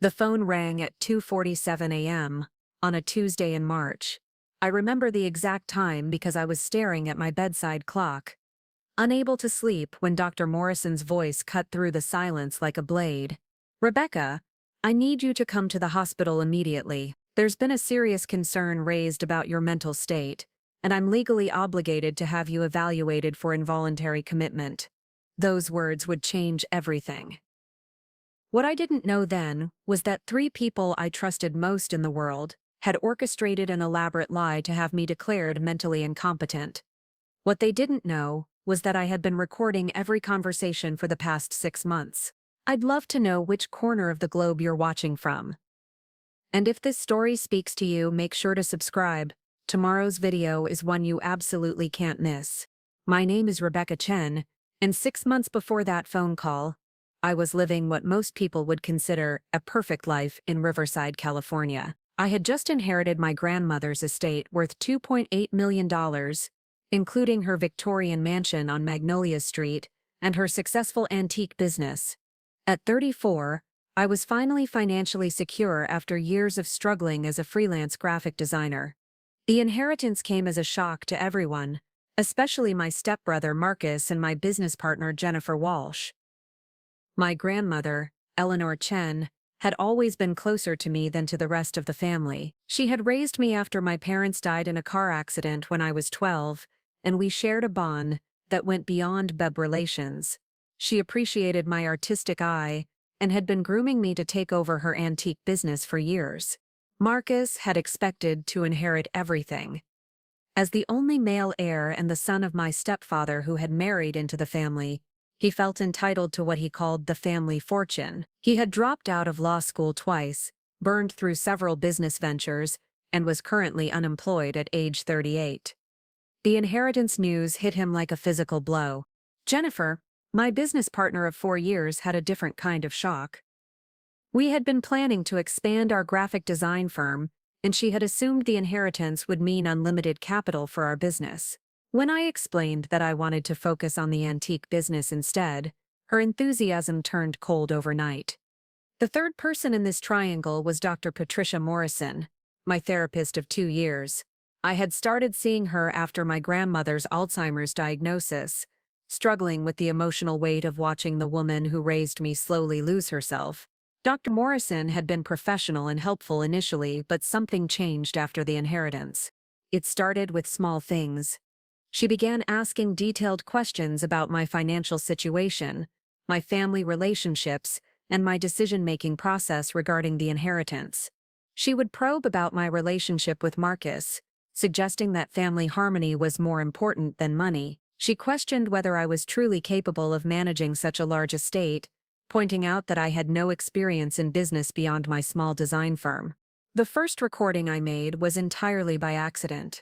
The phone rang at 2:47 a.m. on a Tuesday in March. I remember the exact time because I was staring at my bedside clock, unable to sleep when Dr. Morrison's voice cut through the silence like a blade. "Rebecca, I need you to come to the hospital immediately. There's been a serious concern raised about your mental state, and I'm legally obligated to have you evaluated for involuntary commitment." Those words would change everything. What I didn't know then was that three people I trusted most in the world had orchestrated an elaborate lie to have me declared mentally incompetent. What they didn't know was that I had been recording every conversation for the past 6 months. I'd love to know which corner of the globe you're watching from. And if this story speaks to you, make sure to subscribe. Tomorrow's video is one you absolutely can't miss. My name is Rebecca Chen, and 6 months before that phone call, I was living what most people would consider a perfect life in Riverside, California. I had just inherited my grandmother's estate worth $2.8 million, including her Victorian mansion on Magnolia Street and her successful antique business. At 34, I was finally financially secure after years of struggling as a freelance graphic designer. The inheritance came as a shock to everyone, especially my stepbrother Marcus and my business partner Jennifer Walsh. My grandmother, Eleanor Chen, had always been closer to me than to the rest of the family. She had raised me after my parents died in a car accident when I was 12, and we shared a bond that went beyond blood relations. She appreciated my artistic eye and had been grooming me to take over her antique business for years. Marcus had expected to inherit everything. As the only male heir and the son of my stepfather who had married into the family, he felt entitled to what he called the family fortune. He had dropped out of law school twice, burned through several business ventures, and was currently unemployed at age 38. The inheritance news hit him like a physical blow. Jennifer, my business partner of 4 years, had a different kind of shock. We had been planning to expand our graphic design firm, and she had assumed the inheritance would mean unlimited capital for our business. When I explained that I wanted to focus on the antique business instead, her enthusiasm turned cold overnight. The third person in this triangle was Dr. Patricia Morrison, my therapist of 2 years. I had started seeing her after my grandmother's Alzheimer's diagnosis, struggling with the emotional weight of watching the woman who raised me slowly lose herself. Dr. Morrison had been professional and helpful initially, but something changed after the inheritance. It started with small things. She began asking detailed questions about my financial situation, my family relationships, and my decision-making process regarding the inheritance. She would probe about my relationship with Marcus, suggesting that family harmony was more important than money. She questioned whether I was truly capable of managing such a large estate, pointing out that I had no experience in business beyond my small design firm. The first recording I made was entirely by accident.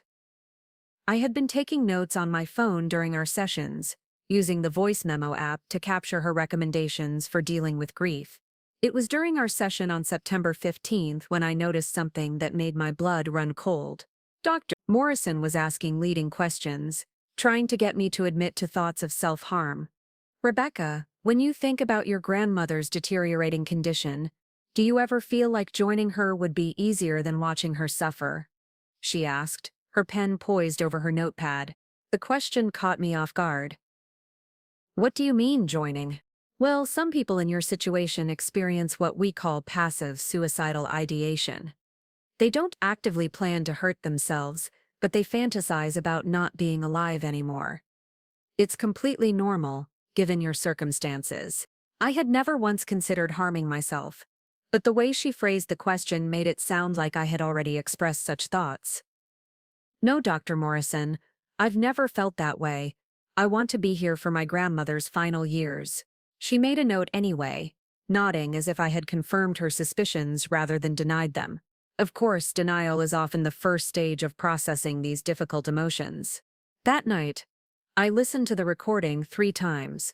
I had been taking notes on my phone during our sessions, using the voice memo app to capture her recommendations for dealing with grief. It was during our session on September 15th when I noticed something that made my blood run cold. Dr. Morrison was asking leading questions, trying to get me to admit to thoughts of self-harm. "Rebecca, when you think about your grandmother's deteriorating condition, do you ever feel like joining her would be easier than watching her suffer?" she asked, her pen poised over her notepad. The question caught me off guard. "What do you mean, joining?" "Well, some people in your situation experience what we call passive suicidal ideation. They don't actively plan to hurt themselves, but they fantasize about not being alive anymore. It's completely normal, given your circumstances." I had never once considered harming myself, but the way she phrased the question made it sound like I had already expressed such thoughts. "No, Dr. Morrison, I've never felt that way. I want to be here for my grandmother's final years." She made a note anyway, nodding as if I had confirmed her suspicions rather than denied them. Of course, denial is often the first stage of processing these difficult emotions. That night, I listened to the recording 3 times.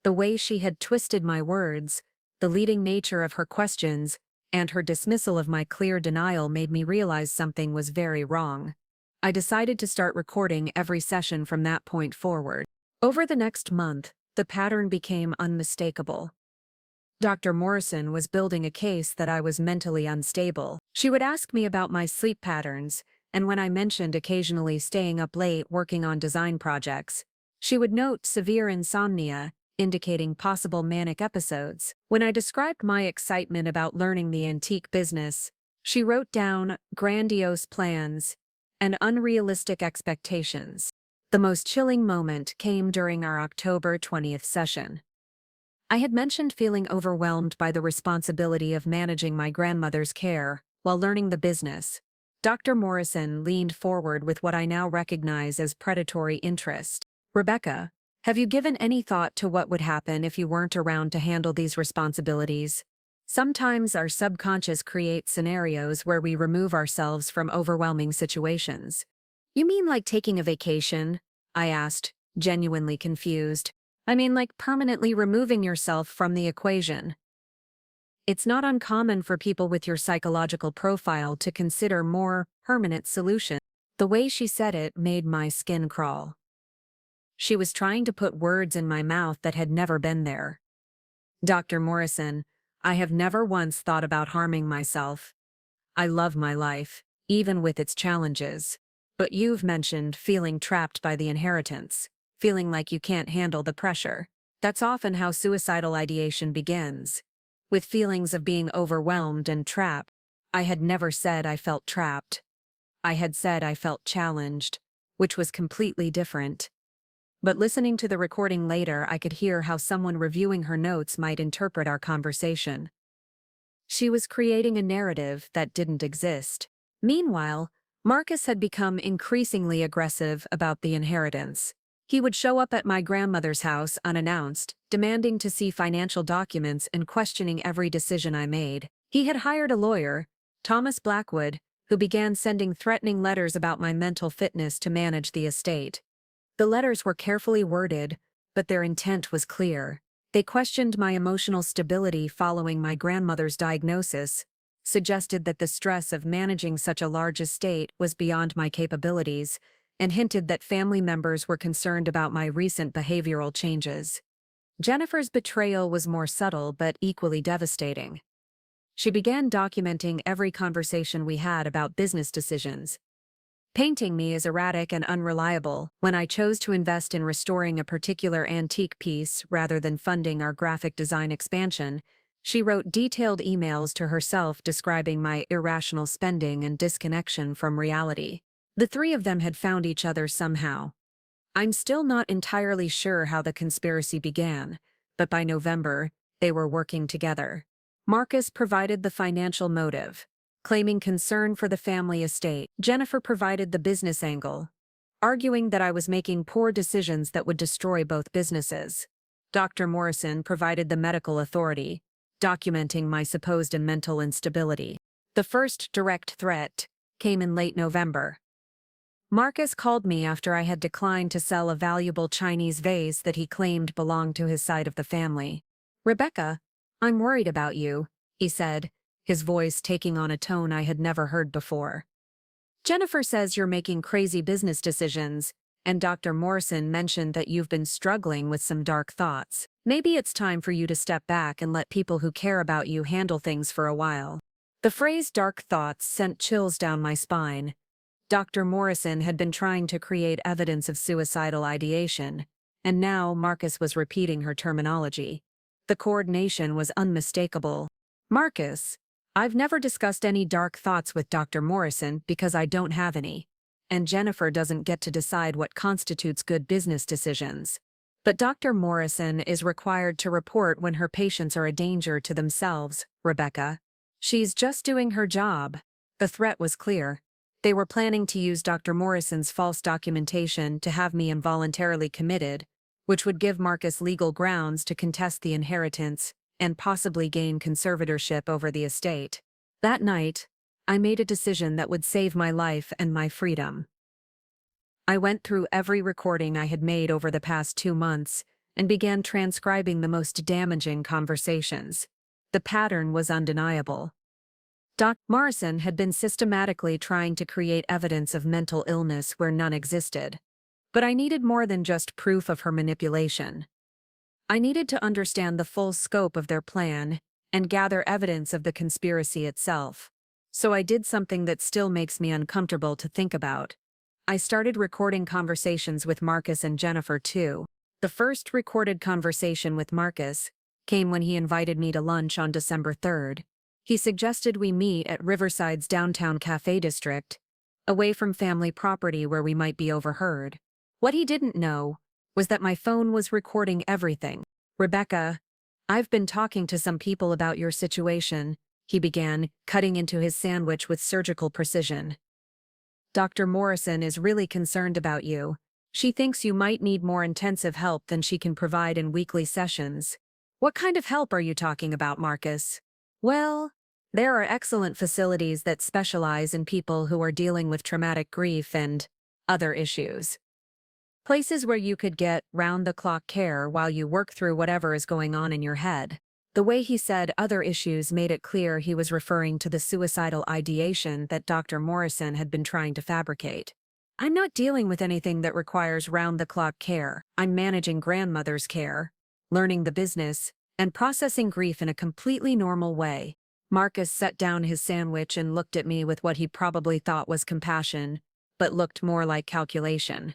The way she had twisted my words, the leading nature of her questions, and her dismissal of my clear denial made me realize something was very wrong. I decided to start recording every session from that point forward. Over the next month, the pattern became unmistakable. Dr. Morrison was building a case that I was mentally unstable. She would ask me about my sleep patterns, and when I mentioned occasionally staying up late working on design projects, she would note severe insomnia, indicating possible manic episodes. When I described my excitement about learning the antique business, she wrote down grandiose plans and unrealistic expectations. The most chilling moment came during our October 20th session. I had mentioned feeling overwhelmed by the responsibility of managing my grandmother's care while learning the business. Dr. Morrison leaned forward with what I now recognize as predatory interest. "Rebecca, have you given any thought to what would happen if you weren't around to handle these responsibilities? Sometimes our subconscious creates scenarios where we remove ourselves from overwhelming situations." "You mean like taking a vacation?" I asked, genuinely confused. "I mean like permanently removing yourself from the equation." "It's not uncommon for people with your psychological profile to consider more permanent solutions." The way she said it made my skin crawl. She was trying to put words in my mouth that had never been there. "Dr. Morrison, I have never once thought about harming myself. I love my life, even with its challenges. But you've mentioned feeling trapped by the inheritance, feeling like you can't handle the pressure. That's often how suicidal ideation begins, with feelings of being overwhelmed and trapped." I had never said I felt trapped. I had said I felt challenged, which was completely different. But listening to the recording later, I could hear how someone reviewing her notes might interpret our conversation. She was creating a narrative that didn't exist. Meanwhile, Marcus had become increasingly aggressive about the inheritance. He would show up at my grandmother's house unannounced, demanding to see financial documents and questioning every decision I made. He had hired a lawyer, Thomas Blackwood, who began sending threatening letters about my mental fitness to manage the estate. The letters were carefully worded, but their intent was clear. They questioned my emotional stability following my grandmother's diagnosis, suggested that the stress of managing such a large estate was beyond my capabilities, and hinted that family members were concerned about my recent behavioral changes. Jennifer's betrayal was more subtle but equally devastating. She began documenting every conversation we had about business decisions, painting me as erratic and unreliable when I chose to invest in restoring a particular antique piece rather than funding our graphic design expansion. She wrote detailed emails to herself describing my irrational spending and disconnection from reality. The three of them had found each other somehow. I'm still not entirely sure how the conspiracy began, but by November, they were working together. Marcus provided the financial motive, claiming concern for the family estate. Jennifer provided the business angle, arguing that I was making poor decisions that would destroy both businesses. Dr. Morrison provided the medical authority, documenting my supposed mental instability. The first direct threat came in late November. Marcus called me after I had declined to sell a valuable Chinese vase that he claimed belonged to his side of the family. "Rebecca, I'm worried about you," he said, his voice taking on a tone I had never heard before. "Jennifer says you're making crazy business decisions, and Dr. Morrison mentioned that you've been struggling with some dark thoughts. Maybe it's time for you to step back and let people who care about you handle things for a while." The phrase "dark thoughts" sent chills down my spine. Dr. Morrison had been trying to create evidence of suicidal ideation, and now Marcus was repeating her terminology. The coordination was unmistakable. "Marcus, I've never discussed any dark thoughts with Dr. Morrison because I don't have any. And Jennifer doesn't get to decide what constitutes good business decisions. But Dr. Morrison is required to report when her patients are a danger to themselves, Rebecca. She's just doing her job." The threat was clear. They were planning to use Dr. Morrison's false documentation to have me involuntarily committed, which would give Marcus legal grounds to contest the inheritance and possibly gain conservatorship over the estate. That night, I made a decision that would save my life and my freedom. I went through every recording I had made over the past 2 months and began transcribing the most damaging conversations. The pattern was undeniable. Dr. Morrison had been systematically trying to create evidence of mental illness where none existed. But I needed more than just proof of her manipulation. I needed to understand the full scope of their plan and gather evidence of the conspiracy itself. So I did something that still makes me uncomfortable to think about. I started recording conversations with Marcus and Jennifer too. The first recorded conversation with Marcus came when he invited me to lunch on December 3rd. He suggested we meet at Riverside's downtown cafe district, away from family property where we might be overheard. What he didn't know was that my phone was recording everything. "Rebecca, I've been talking to some people about your situation," he began, cutting into his sandwich with surgical precision. "Dr. Morrison is really concerned about you. She thinks you might need more intensive help than she can provide in weekly sessions." "What kind of help are you talking about, Marcus?" "Well, there are excellent facilities that specialize in people who are dealing with traumatic grief and other issues. Places where you could get round-the-clock care while you work through whatever is going on in your head." The way he said other issues made it clear he was referring to the suicidal ideation that Dr. Morrison had been trying to fabricate. "I'm not dealing with anything that requires round-the-clock care. I'm managing grandmother's care, learning the business, and processing grief in a completely normal way." Marcus set down his sandwich and looked at me with what he probably thought was compassion, but looked more like calculation.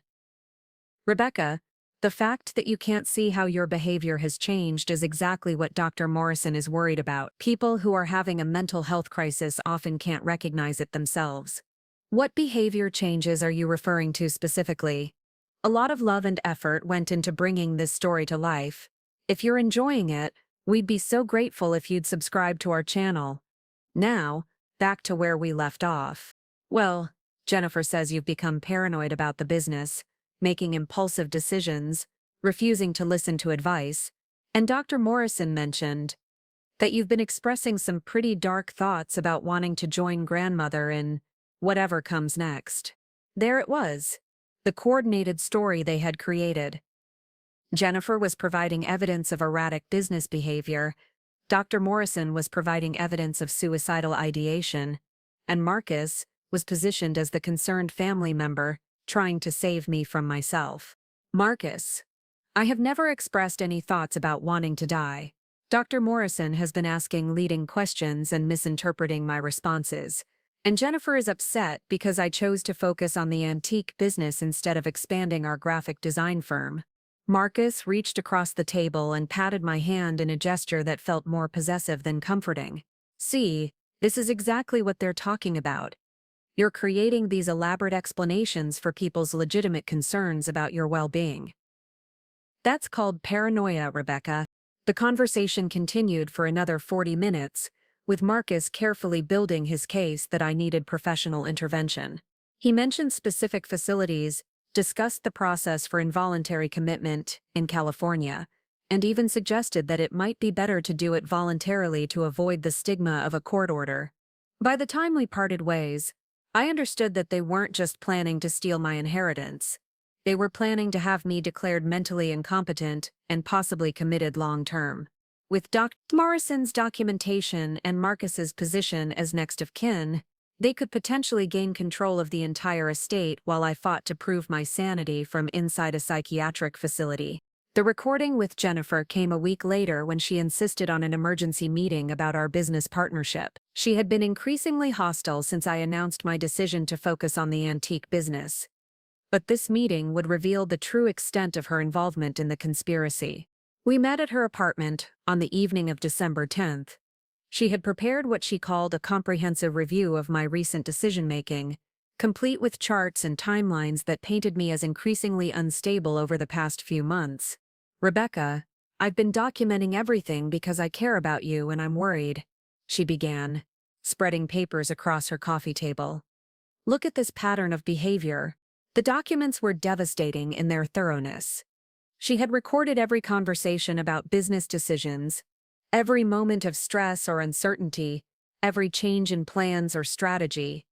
"Rebecca, the fact that you can't see how your behavior has changed is exactly what Dr. Morrison is worried about. People who are having a mental health crisis often can't recognize it themselves." "What behavior changes are you referring to specifically?" "A lot of love and effort went into bringing this story to life. If you're enjoying it, we'd be so grateful if you'd subscribe to our channel." Now, back to where we left off. "Well, Jennifer says you've become paranoid about the business, making impulsive decisions, refusing to listen to advice, and Dr. Morrison mentioned that you've been expressing some pretty dark thoughts about wanting to join grandmother in whatever comes next." There it was, the coordinated story they had created. Jennifer was providing evidence of erratic business behavior, Dr. Morrison was providing evidence of suicidal ideation, and Marcus was positioned as the concerned family member trying to save me from myself. "Marcus, I have never expressed any thoughts about wanting to die. Dr. Morrison has been asking leading questions and misinterpreting my responses, and Jennifer is upset because I chose to focus on the antique business instead of expanding our graphic design firm." Marcus reached across the table and patted my hand in a gesture that felt more possessive than comforting. "See, this is exactly what they're talking about. You're creating these elaborate explanations for people's legitimate concerns about your well-being. That's called paranoia, Rebecca." The conversation continued for another 40 minutes, with Marcus carefully building his case that I needed professional intervention. He mentioned specific facilities, discussed the process for involuntary commitment in California, and even suggested that it might be better to do it voluntarily to avoid the stigma of a court order. By the time we parted ways, I understood that they weren't just planning to steal my inheritance. They were planning to have me declared mentally incompetent and possibly committed long-term. With Dr. Morrison's documentation and Marcus's position as next of kin, they could potentially gain control of the entire estate while I fought to prove my sanity from inside a psychiatric facility. The recording with Jennifer came a week later when she insisted on an emergency meeting about our business partnership. She had been increasingly hostile since I announced my decision to focus on the antique business. But this meeting would reveal the true extent of her involvement in the conspiracy. We met at her apartment on the evening of December 10th. She had prepared what she called a comprehensive review of my recent decision-making, complete with charts and timelines that painted me as increasingly unstable over the past few months. "Rebecca, I've been documenting everything because I care about you and I'm worried," she began, spreading papers across her coffee table. "Look at this pattern of behavior." The documents were devastating in their thoroughness. She had recorded every conversation about business decisions, every moment of stress or uncertainty, every change in plans or strategy.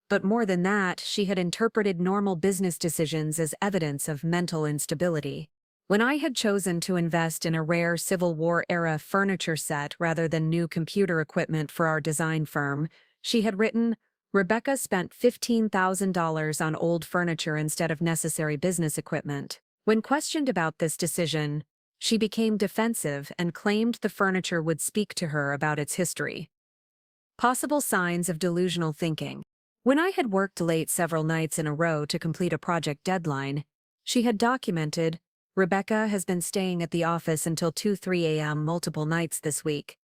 But more than that, she had interpreted normal business decisions as evidence of mental instability. When I had chosen to invest in a rare Civil War-era furniture set rather than new computer equipment for our design firm, she had written, "Rebecca spent $15,000 on old furniture instead of necessary business equipment." When questioned about this decision, She became defensive and claimed the furniture would speak to her about its history. Possible signs of delusional thinking. When I had worked late several nights in a row to complete a project deadline, she had documented, "Rebecca has been staying at the office until 2-3 a.m. multiple nights this week."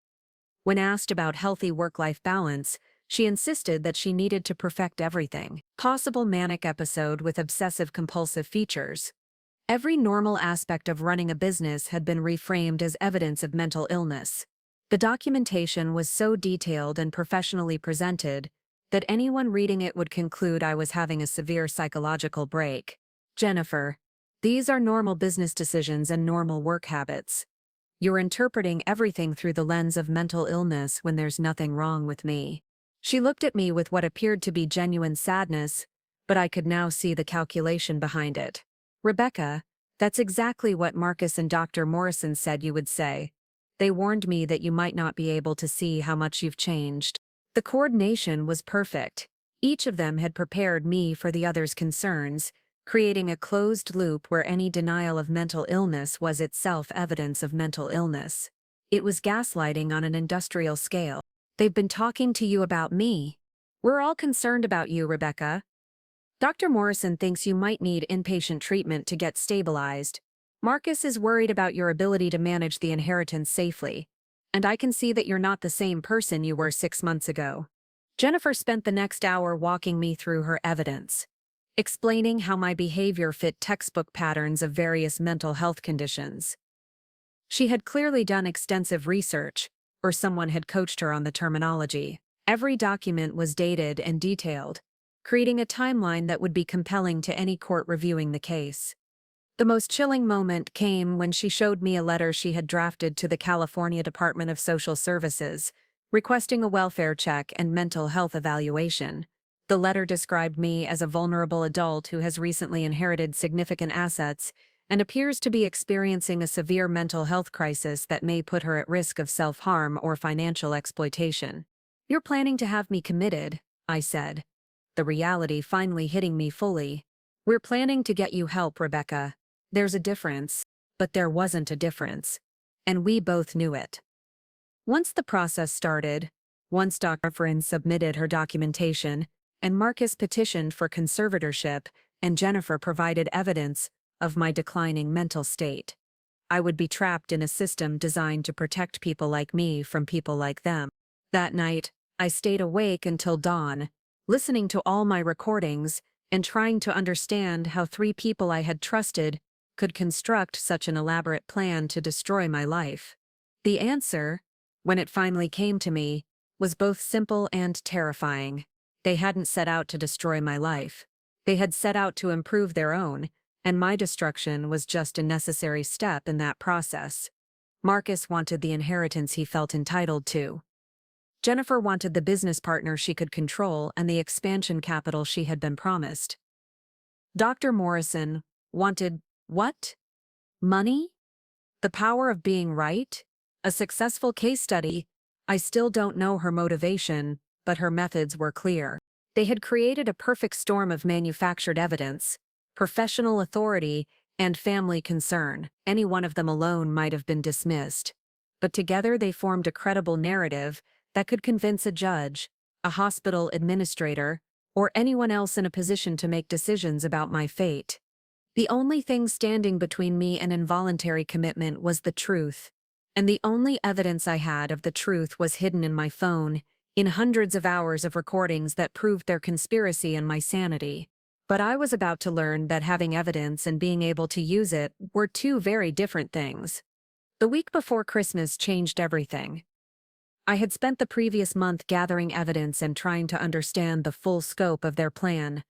When asked about healthy work-life balance, she insisted that she needed to perfect everything. Possible manic episode with obsessive-compulsive features. Every normal aspect of running a business had been reframed as evidence of mental illness. The documentation was so detailed and professionally presented that anyone reading it would conclude I was having a severe psychological break. "Jennifer, these are normal business decisions and normal work habits. You're interpreting everything through the lens of mental illness when there's nothing wrong with me." She looked at me with what appeared to be genuine sadness, but I could now see the calculation behind it. "Rebecca, that's exactly what Marcus and Dr. Morrison said you would say. They warned me that you might not be able to see how much you've changed." The coordination was perfect. Each of them had prepared me for the other's concerns, creating a closed loop where any denial of mental illness was itself evidence of mental illness. It was gaslighting on an industrial scale. "They've been talking to you about me. We're all concerned about you, Rebecca. Dr. Morrison thinks you might need inpatient treatment to get stabilized. Marcus is worried about your ability to manage the inheritance safely. And I can see that you're not the same person you were 6 months ago." Jennifer spent the next hour walking me through her evidence, explaining how my behavior fit textbook patterns of various mental health conditions. She had clearly done extensive research, or someone had coached her on the terminology. Every document was dated and detailed, creating a timeline that would be compelling to any court reviewing the case. The most chilling moment came when she showed me a letter she had drafted to the California Department of Social Services, requesting a welfare check and mental health evaluation. The letter described me as a vulnerable adult who has recently inherited significant assets and appears to be experiencing a severe mental health crisis that may put her at risk of self-harm or financial exploitation. "You're planning to have me committed," I said, the reality finally hitting me fully. "We're planning to get you help, Rebecca. There's a difference." But there wasn't a difference. And we both knew it. Once the process started, once Dr. Friend submitted her documentation, and Marcus petitioned for conservatorship, and Jennifer provided evidence of my declining mental state, I would be trapped in a system designed to protect people like me from people like them. That night, I stayed awake until dawn, listening to all my recordings and trying to understand how 3 people I had trusted could construct such an elaborate plan to destroy my life. The answer, when it finally came to me, was both simple and terrifying. They hadn't set out to destroy my life. They had set out to improve their own, and my destruction was just a necessary step in that process. Marcus wanted the inheritance he felt entitled to. Jennifer wanted the business partner she could control and the expansion capital she had been promised. Dr. Morrison wanted what? Money? The power of being right? A successful case study? I still don't know her motivation, but her methods were clear. They had created a perfect storm of manufactured evidence, professional authority, and family concern. Any one of them alone might have been dismissed. But together they formed a credible narrative that could convince a judge, a hospital administrator, or anyone else in a position to make decisions about my fate. The only thing standing between me and involuntary commitment was the truth, and the only evidence I had of the truth was hidden in my phone, in hundreds of hours of recordings that proved their conspiracy and my sanity. But I was about to learn that having evidence and being able to use it were 2 very different things. The week before Christmas changed everything. I had spent the previous month gathering evidence and trying to understand the full scope of their plan.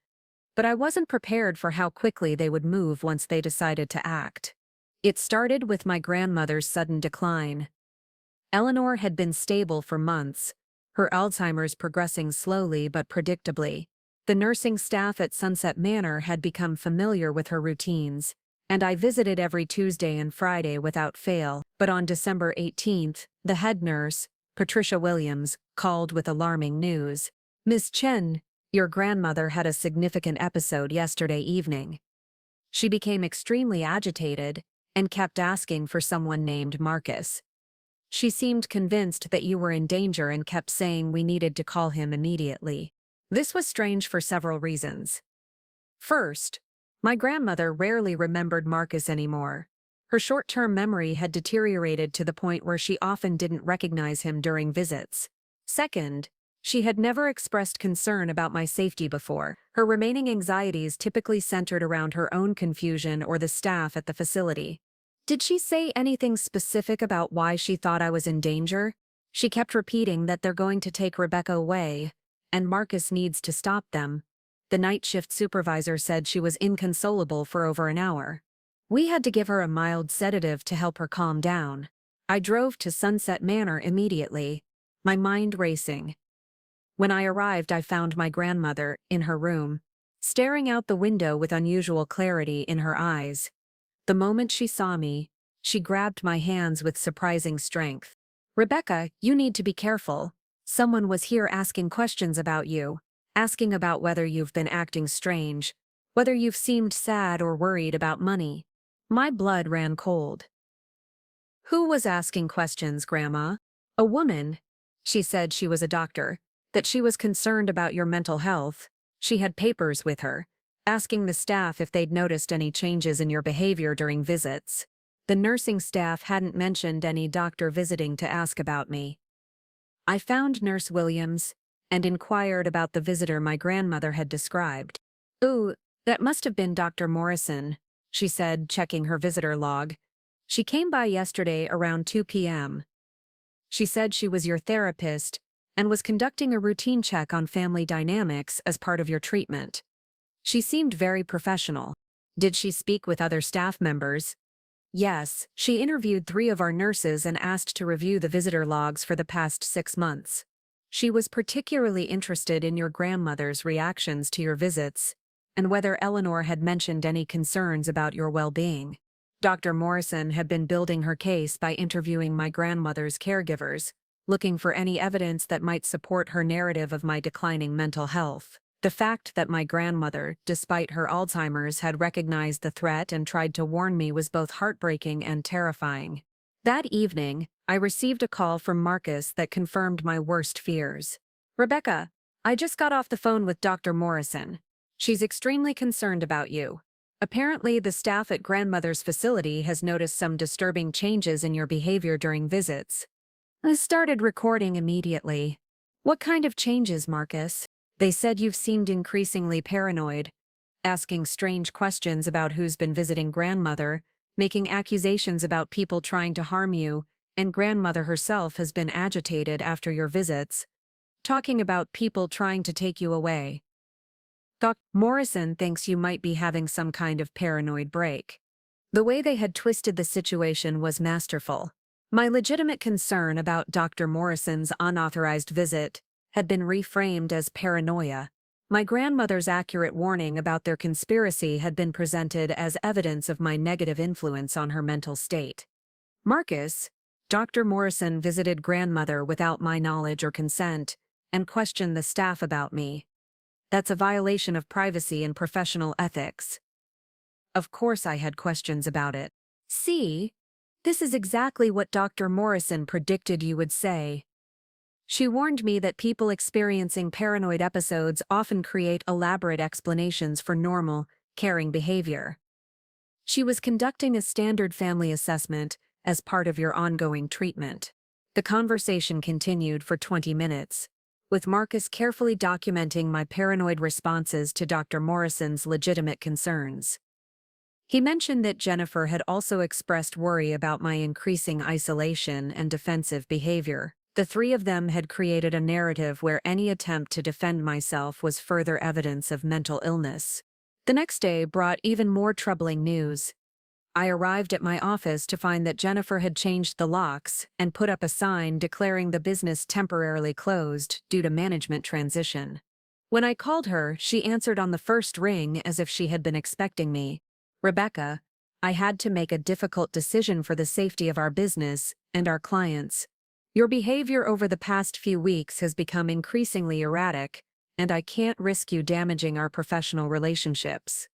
But I wasn't prepared for how quickly they would move once they decided to act. It started with my grandmother's sudden decline. Eleanor had been stable for months, her Alzheimer's progressing slowly but predictably. The nursing staff at Sunset Manor had become familiar with her routines, and I visited every Tuesday and Friday without fail. But on December 18th, the head nurse, Patricia Williams, called with alarming news. "Miss Chen, your grandmother had a significant episode yesterday evening." She became extremely agitated, and kept asking for someone named Marcus. She seemed convinced that you were in danger and kept saying we needed to call him immediately. This was strange for several reasons. First, my grandmother rarely remembered Marcus anymore. Her short-term memory had deteriorated to the point where she often didn't recognize him during visits. Second, she had never expressed concern about my safety before. Her remaining anxieties typically centered around her own confusion or the staff at the facility. Did she say anything specific about why she thought I was in danger? She kept repeating that they're going to take Rebecca away, and Marcus needs to stop them. The night shift supervisor said she was inconsolable for over an hour. We had to give her a mild sedative to help her calm down. I drove to Sunset Manor immediately, my mind racing. When I arrived, I found my grandmother in her room, staring out the window with unusual clarity in her eyes. The moment she saw me, she grabbed my hands with surprising strength. "Rebecca, you need to be careful. Someone was here asking questions about you, asking about whether you've been acting strange, whether you've seemed sad or worried about money." My blood ran cold. "Who was asking questions, Grandma?" "A woman. She said she was a doctor, that she was concerned about your mental health. She had papers with her, asking the staff if they'd noticed any changes in your behavior during visits. The nursing staff hadn't mentioned any doctor visiting to ask about me." I found Nurse Williams and inquired about the visitor my grandmother had described. "Ooh, that must have been Dr. Morrison," she said, checking her visitor log. "She came by yesterday around 2 p.m. She said she was your therapist and was conducting a routine check on family dynamics as part of your treatment. She seemed very professional." "Did she speak with other staff members?" "Yes, she interviewed 3 of our nurses and asked to review the visitor logs for the past 6 months. She was particularly interested in your grandmother's reactions to your visits and whether Eleanor had mentioned any concerns about your well-being." Dr. Morrison had been building her case by interviewing my grandmother's caregivers, looking for any evidence that might support her narrative of my declining mental health. The fact that my grandmother, despite her Alzheimer's, had recognized the threat and tried to warn me was both heartbreaking and terrifying. That evening, I received a call from Marcus that confirmed my worst fears. "Rebecca, I just got off the phone with Dr. Morrison. She's extremely concerned about you. Apparently, the staff at grandmother's facility has noticed some disturbing changes in your behavior during visits." I started recording immediately. "What kind of changes, Marcus?" "They said you've seemed increasingly paranoid, asking strange questions about who's been visiting grandmother, making accusations about people trying to harm you, and grandmother herself has been agitated after your visits, talking about people trying to take you away. Dr. Morrison thinks you might be having some kind of paranoid break." The way they had twisted the situation was masterful. My legitimate concern about Dr. Morrison's unauthorized visit had been reframed as paranoia. My grandmother's accurate warning about their conspiracy had been presented as evidence of my negative influence on her mental state. "Marcus, Dr. Morrison visited grandmother without my knowledge or consent and questioned the staff about me. That's a violation of privacy and professional ethics." Of course I had questions about it. "See? This is exactly what Dr. Morrison predicted you would say. She warned me that people experiencing paranoid episodes often create elaborate explanations for normal, caring behavior. She was conducting a standard family assessment as part of your ongoing treatment." The conversation continued for 20 minutes, with Marcus carefully documenting my paranoid responses to Dr. Morrison's legitimate concerns. He mentioned that Jennifer had also expressed worry about my increasing isolation and defensive behavior. The 3 of them had created a narrative where any attempt to defend myself was further evidence of mental illness. The next day brought even more troubling news. I arrived at my office to find that Jennifer had changed the locks and put up a sign declaring the business temporarily closed due to management transition. When I called her, she answered on the first ring as if she had been expecting me. "Rebecca, I had to make a difficult decision for the safety of our business and our clients. Your behavior over the past few weeks has become increasingly erratic, and I can't risk you damaging our professional relationships."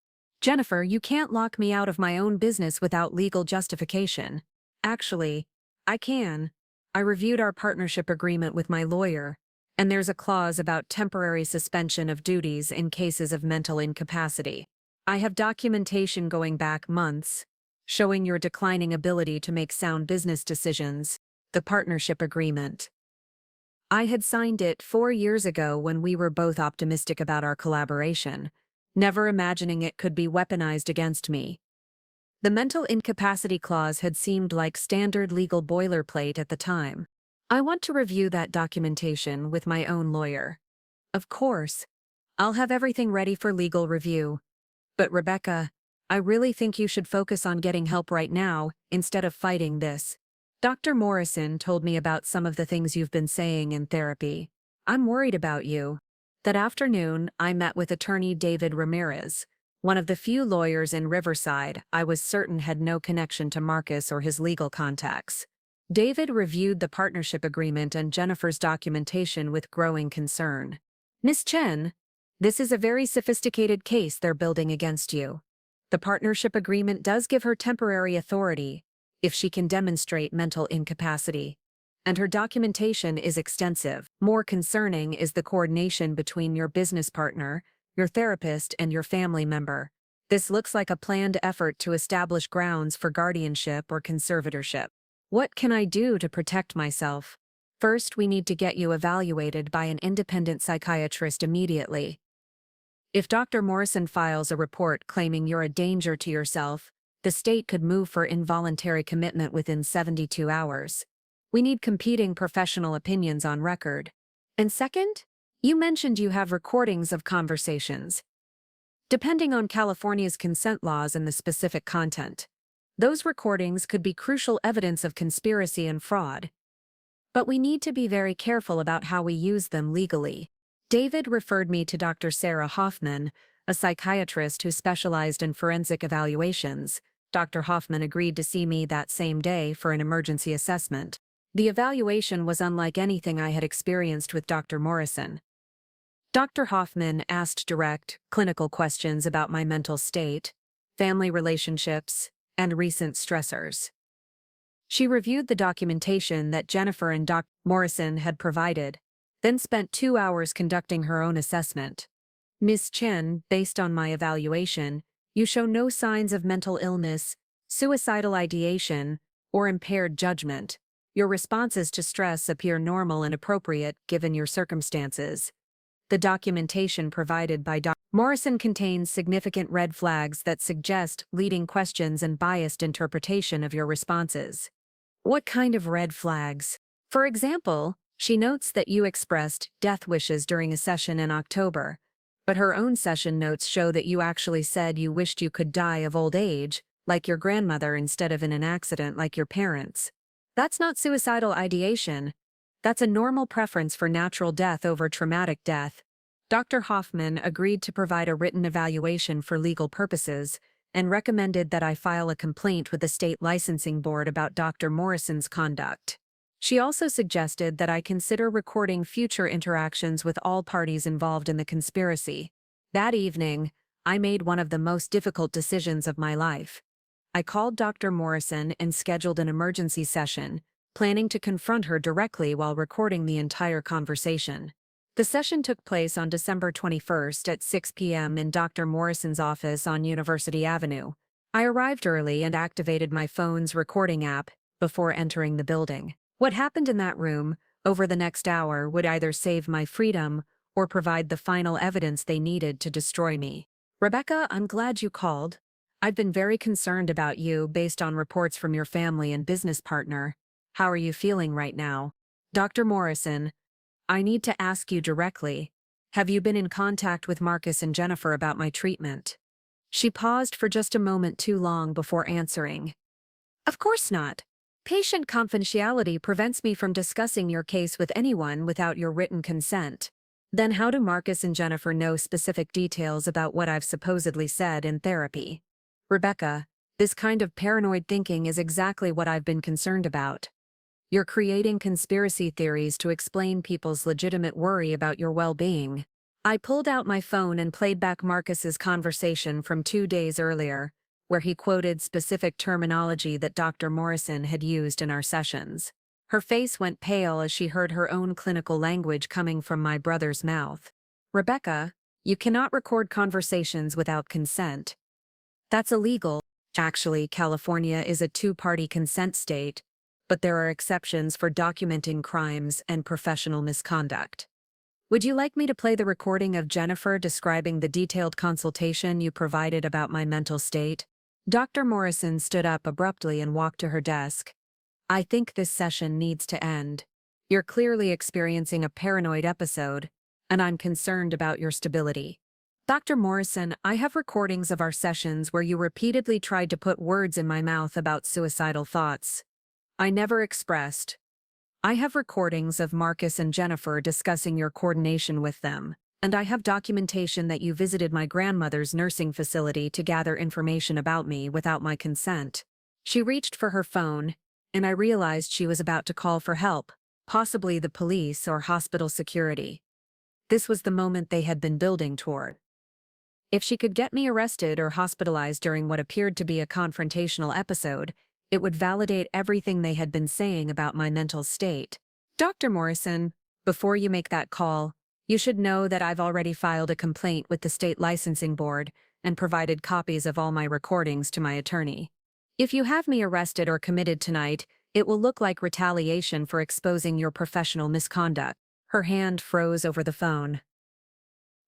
Jennifer, you can't lock me out of my own business without legal justification. Actually, I can. I reviewed our partnership agreement with my lawyer, and there's a clause about temporary suspension of duties in cases of mental incapacity. I have documentation going back months, showing your declining ability to make sound business decisions. The partnership agreement. I had signed it 4 years ago when we were both optimistic about our collaboration, never imagining it could be weaponized against me. The mental incapacity clause had seemed like standard legal boilerplate at the time. I want to review that documentation with my own lawyer. Of course, I'll have everything ready for legal review. But Rebecca, I really think you should focus on getting help right now, instead of fighting this. Dr. Morrison told me about some of the things you've been saying in therapy. I'm worried about you. That afternoon, I met with attorney David Ramirez, one of the few lawyers in Riverside I was certain had no connection to Marcus or his legal contacts. David reviewed the partnership agreement and Jennifer's documentation with growing concern. Miss Chen, this is a very sophisticated case they're building against you. The partnership agreement does give her temporary authority, if she can demonstrate mental incapacity. And her documentation is extensive. More concerning is the coordination between your business partner, your therapist, and your family member. This looks like a planned effort to establish grounds for guardianship or conservatorship. What can I do to protect myself? First, we need to get you evaluated by an independent psychiatrist immediately. If Dr. Morrison files a report claiming you're a danger to yourself, the state could move for involuntary commitment within 72 hours. We need competing professional opinions on record. And second, you mentioned you have recordings of conversations. Depending on California's consent laws and the specific content, those recordings could be crucial evidence of conspiracy and fraud. But we need to be very careful about how we use them legally. David referred me to Dr. Sarah Hoffman, a psychiatrist who specialized in forensic evaluations. Dr. Hoffman agreed to see me that same day for an emergency assessment. The evaluation was unlike anything I had experienced with Dr. Morrison. Dr. Hoffman asked direct, clinical questions about my mental state, family relationships, and recent stressors. She reviewed the documentation that Jennifer and Dr. Morrison had provided, then spent 2 hours conducting her own assessment. Ms. Chen, based on my evaluation, you show no signs of mental illness, suicidal ideation, or impaired judgment. Your responses to stress appear normal and appropriate given your circumstances. The documentation provided by Dr. Morrison contains significant red flags that suggest leading questions and biased interpretation of your responses. What kind of red flags? For example, she notes that you expressed death wishes during a session in October, but her own session notes show that you actually said you wished you could die of old age, like your grandmother, instead of in an accident like your parents. That's not suicidal ideation. That's a normal preference for natural death over traumatic death. Dr. Hoffman agreed to provide a written evaluation for legal purposes and recommended that I file a complaint with the state licensing board about Dr. Morrison's conduct. She also suggested that I consider recording future interactions with all parties involved in the conspiracy. That evening, I made one of the most difficult decisions of my life. I called Dr. Morrison and scheduled an emergency session, planning to confront her directly while recording the entire conversation. The session took place on December 21st at 6 p.m. in Dr. Morrison's office on University Avenue. I arrived early and activated my phone's recording app before entering the building. What happened in that room over the next hour would either save my freedom or provide the final evidence they needed to destroy me. Rebecca, I'm glad you called. I've been very concerned about you based on reports from your family and business partner. How are you feeling right now? Dr. Morrison, I need to ask you directly. Have you been in contact with Marcus and Jennifer about my treatment? She paused for just a moment too long before answering. Of course not. Patient confidentiality prevents me from discussing your case with anyone without your written consent. Then how do Marcus and Jennifer know specific details about what I've supposedly said in therapy? Rebecca, this kind of paranoid thinking is exactly what I've been concerned about. You're creating conspiracy theories to explain people's legitimate worry about your well-being. I pulled out my phone and played back Marcus's conversation from 2 days earlier, where he quoted specific terminology that Dr. Morrison had used in our sessions. Her face went pale as she heard her own clinical language coming from my brother's mouth. "Rebecca, you cannot record conversations without consent. That's illegal." Actually, California is a two-party consent state, but there are exceptions for documenting crimes and professional misconduct. "Would you like me to play the recording of Jennifer describing the detailed consultation you provided about my mental state?" Dr. Morrison stood up abruptly and walked to her desk. "I think this session needs to end. You're clearly experiencing a paranoid episode, and I'm concerned about your stability." "Dr. Morrison, I have recordings of our sessions where you repeatedly tried to put words in my mouth about suicidal thoughts. I never expressed. I have recordings of Marcus and Jennifer discussing your coordination with them, and I have documentation that you visited my grandmother's nursing facility to gather information about me without my consent." She reached for her phone, and I realized she was about to call for help, possibly the police or hospital security. This was the moment they had been building toward. If she could get me arrested or hospitalized during what appeared to be a confrontational episode, it would validate everything they had been saying about my mental state. "Dr. Morrison, before you make that call, you should know that I've already filed a complaint with the state licensing board and provided copies of all my recordings to my attorney. If you have me arrested or committed tonight, it will look like retaliation for exposing your professional misconduct." Her hand froze over the phone.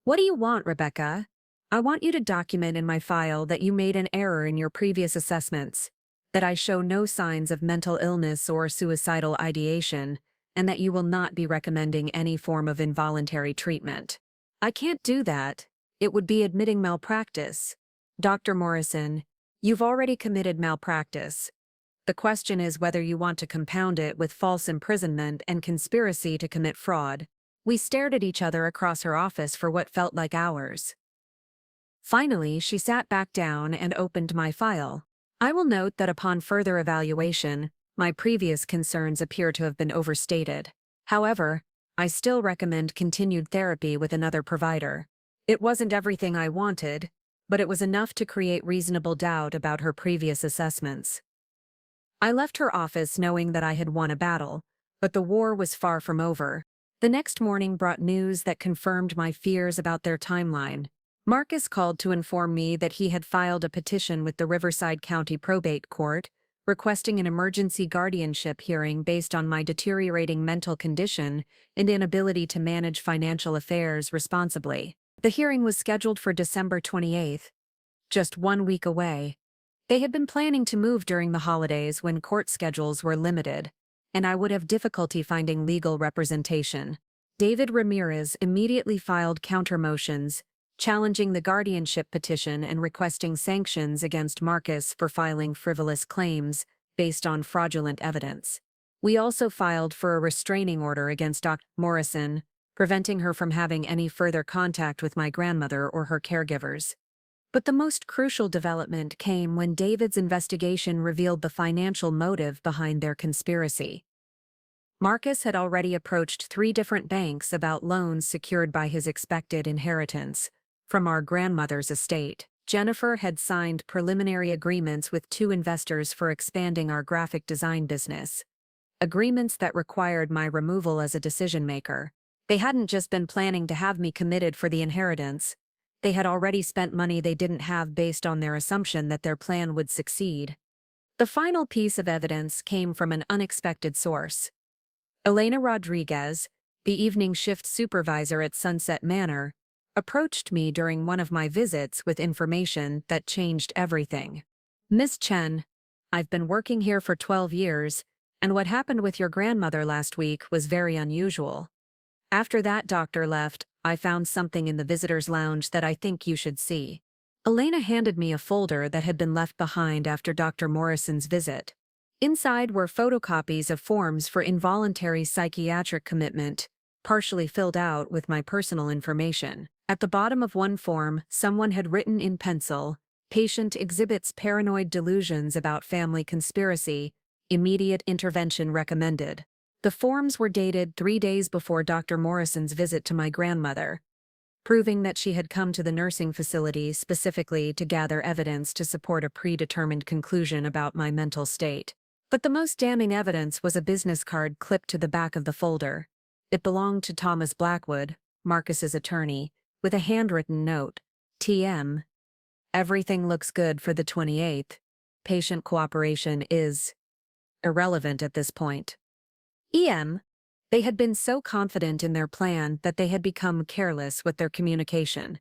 "What do you want, Rebecca? I want you to document in my file that you made an error in your previous assessments, that I show no signs of mental illness or suicidal ideation, and that you will not be recommending any form of involuntary treatment." "I can't do that. It would be admitting malpractice." "Dr. Morrison, you've already committed malpractice. The question is whether you want to compound it with false imprisonment and conspiracy to commit fraud." We stared at each other across her office for what felt like hours. Finally, she sat back down and opened my file. "I will note that upon further evaluation, my previous concerns appear to have been overstated. However, I still recommend continued therapy with another provider. It wasn't everything I wanted, but it was enough to create reasonable doubt about her previous assessments." I left her office knowing that I had won a battle, but the war was far from over. The next morning brought news that confirmed my fears about their timeline. Marcus called to inform me that he had filed a petition with the Riverside County Probate Court, requesting an emergency guardianship hearing based on my deteriorating mental condition and inability to manage financial affairs responsibly. The hearing was scheduled for December 28th, just 1 week away. They had been planning to move during the holidays when court schedules were limited, and I would have difficulty finding legal representation. David Ramirez immediately filed counter-motions, challenging the guardianship petition and requesting sanctions against Marcus for filing frivolous claims based on fraudulent evidence. We also filed for a restraining order against Dr. Morrison, preventing her from having any further contact with my grandmother or her caregivers. But the most crucial development came when David's investigation revealed the financial motive behind their conspiracy. Marcus had already approached 3 different banks about loans secured by his expected inheritance from our grandmother's estate. Jennifer had signed preliminary agreements with 2 investors for expanding our graphic design business. Agreements that required my removal as a decision-maker. They hadn't just been planning to have me committed for the inheritance. They had already spent money they didn't have based on their assumption that their plan would succeed. The final piece of evidence came from an unexpected source. Elena Rodriguez, the evening shift supervisor at Sunset Manor, approached me during one of my visits with information that changed everything. "Miss Chen, I've been working here for 12 years, and what happened with your grandmother last week was very unusual. After that doctor left, I found something in the visitor's lounge that I think you should see." Elena handed me a folder that had been left behind after Dr. Morrison's visit. Inside were photocopies of forms for involuntary psychiatric commitment, partially filled out with my personal information. At the bottom of one form, someone had written in pencil, "Patient exhibits paranoid delusions about family conspiracy. Immediate intervention recommended." The forms were dated 3 days before Dr. Morrison's visit to my grandmother. proving that she had come to the nursing facility specifically to gather evidence to support a predetermined conclusion about my mental state. But the most damning evidence was a business card clipped to the back of the folder. It belonged to Thomas Blackwood, Marcus's attorney, with a handwritten note. TM. Everything looks good for the 28th. Patient cooperation is irrelevant at this point. EM. They had been so confident in their plan that they had become careless with their communication.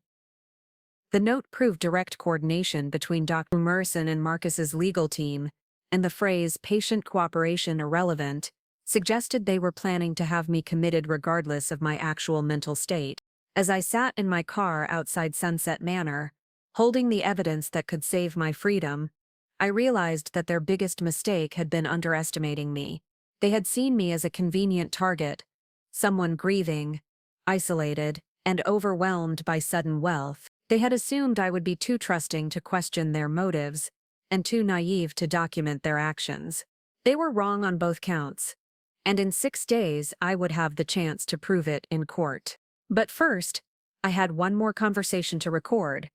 The note proved direct coordination between Dr. Morrison and Marcus's legal team, and the phrase patient cooperation irrelevant suggested they were planning to have me committed regardless of my actual mental state. As I sat in my car outside Sunset Manor, holding the evidence that could save my freedom, I realized that their biggest mistake had been underestimating me. They had seen me as a convenient target, someone grieving, isolated, and overwhelmed by sudden wealth. They had assumed I would be too trusting to question their motives, and too naive to document their actions. They were wrong on both counts, and in 6 days I would have the chance to prove it in court. But first, I had one more conversation to record,